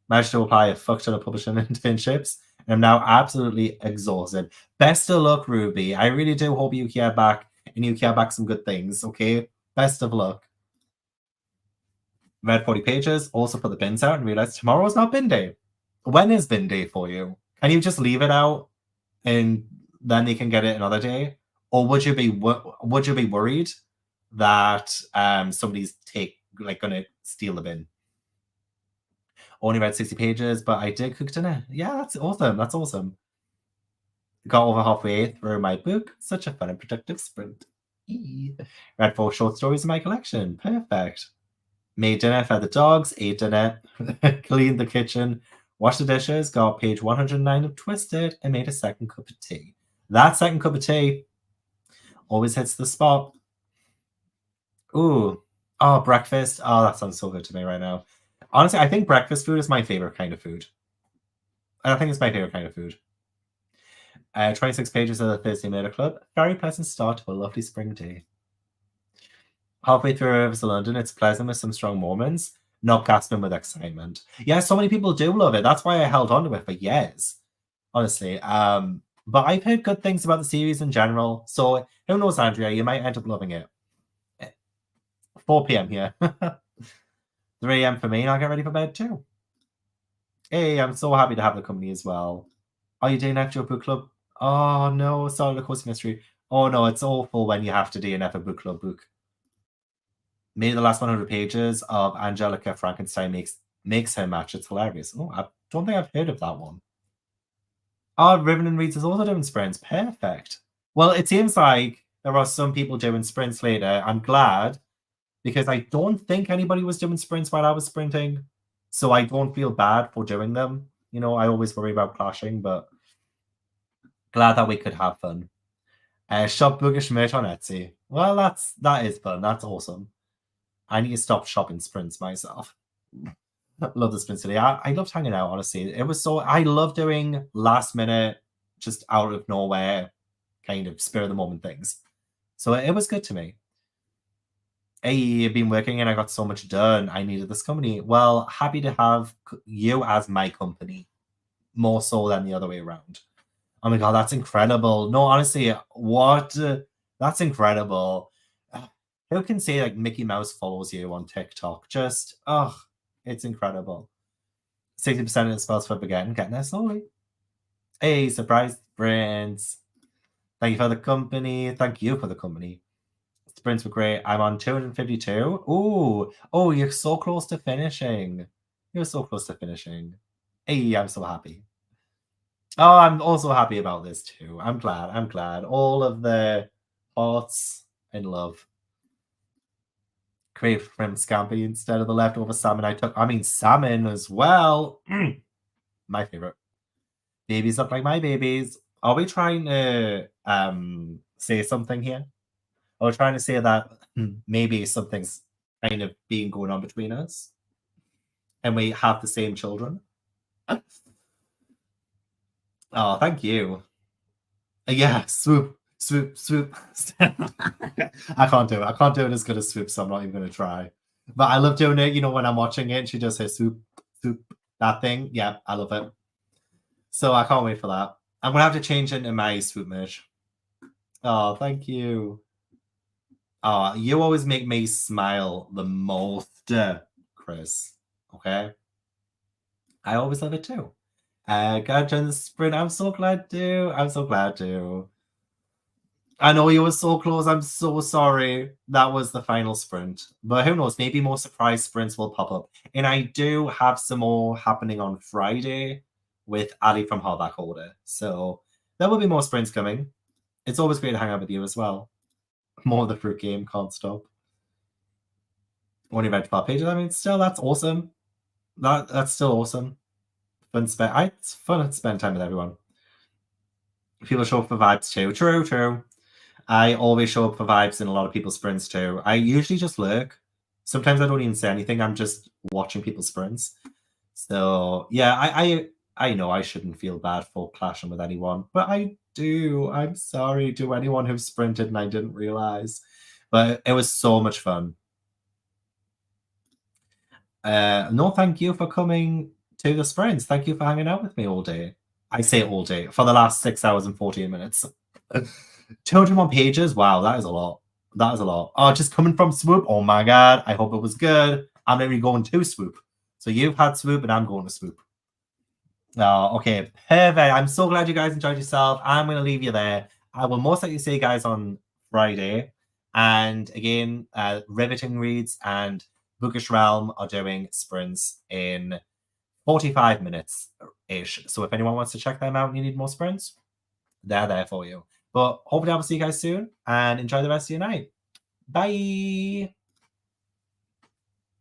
Managed to apply a fuck ton of publishing internships, and I'm now absolutely exhausted. Best of luck, Ruby. I really do hope you hear back, and you hear back some good things, okay? Best of luck. Read 40 pages, also put the bins out, and realized tomorrow's not bin day. When is bin day for you? Can you just leave it out, and then they can get it another day? Or would you be worried that somebody's gonna steal the bin? Only read 60 pages, but I did cook dinner. Yeah, that's awesome. That's awesome. Got over halfway through my book. Such a fun and productive sprint. Read 4 short stories in my collection. Perfect. Made dinner, fed the dogs, ate dinner, cleaned the kitchen, washed the dishes, got page 109 of Twisted, and made a second cup of tea. That second cup of tea always hits the spot. Ooh. Oh, breakfast. Oh, that sounds so good to me right now. Honestly, I think breakfast food is my favorite kind of food. I think it's my favorite kind of food. 26 pages of the Thursday Murder Club. Very pleasant start to a lovely spring day. Halfway through Rivers of London, it's pleasant with some strong moments, not gasping with excitement. Yeah, so many people do love it. That's why I held on to it for years, honestly. But I've heard good things about the series in general, so who knows, Andrea, you might end up loving it. 4 p.m. here. 3 a.m. for me, and I'll get ready for bed too. Hey, I'm so happy to have the company as well. Are you DNF your book club? Oh no, sorry, the course mystery. Oh no, it's awful when you have to DNF a book club book. Maybe the last 100 pages of Angelica Frankenstein makes her match. It's hilarious. Oh, I don't think I've heard of that one. Oh, Riven and Reads is also doing sprints. Perfect. Well, it seems like there are some people doing sprints later. I'm glad, because I don't think anybody was doing sprints while I was sprinting. So I don't feel bad for doing them. You know, I always worry about clashing, but glad that we could have fun. Shop bookish merch on Etsy. Well, that is fun. That's awesome. I need to stop shopping sprints myself. Love the sprints today. I loved hanging out, honestly. I love doing last minute, just out of nowhere, kind of spur of the moment things. So it was good to me. Hey, I've been working and I got so much done. I needed this company. Well, happy to have you as my company, more so than the other way around. Oh my god, that's incredible. No, honestly, what? That's incredible. Who can say like Mickey Mouse follows you on TikTok? Just, it's incredible. 60% of the spells for again, getting there slowly. Hey, surprise sprints. Thank you for the company. Thank you for the company. Sprints were great. I'm on 252. Ooh. Oh, you're so close to finishing. You're so close to finishing. Hey, I'm so happy. Oh, I'm also happy about this too. I'm glad. I'm glad. All of the hearts and love. Crave shrimp scampi instead of the leftover salmon I took. I mean, salmon as well. My favorite. Babies look like my babies. Are we trying to say something here? Are we trying to say that maybe something's kind of being going on between us? And we have the same children? Oh, thank you. Yeah, swoop, swoop, swoop. I can't do it. I can't do it as good as swoop, so I'm not even going to try. But I love doing it, you know, when I'm watching it and she does her swoop, swoop, that thing. Yeah, I love it. So I can't wait for that. I'm going to have to change into my swoop merch. Oh, thank you. You always make me smile the most, Chris. Okay? I always love it too. Gotta join the sprint. I'm so glad to. I'm so glad to. I know you were so close. I'm so sorry. That was the final sprint. But who knows? Maybe more surprise sprints will pop up. And I do have some more happening on Friday with Ali from Hardback Order. So there will be more sprints coming. It's always great to hang out with you as well. More of the fruit game, can't stop. Only read 12 pages. I mean, still, that's awesome. That's still awesome. It's fun to spend time with everyone. People show up for vibes too. True, true. I always show up for vibes in a lot of people's sprints too. I usually just lurk. Sometimes I don't even say anything. I'm just watching people's sprints. So yeah, I know I shouldn't feel bad for clashing with anyone, but I do. I'm sorry to anyone who sprinted and I didn't realize. But it was so much fun. No, thank you for coming to the sprints. Thank you for hanging out with me all day. I say all day for the last 6 hours and 14 minutes. 201 pages. Wow, that is a lot. That is a lot. Oh, just coming from Swoop. Oh my god. I hope it was good. I'm literally going to Swoop. So you've had Swoop and I'm going to Swoop. Oh, okay. Perfect. I'm so glad you guys enjoyed yourself. I'm going to leave you there. I will most likely see you guys on Friday. And again, Riveting Reads and Bookish Realm are doing sprints in 45 minutes ish. So if anyone wants to check them out and you need more sprints, they're there for you. But hopefully, I will see you guys soon and enjoy the rest of your night. Bye.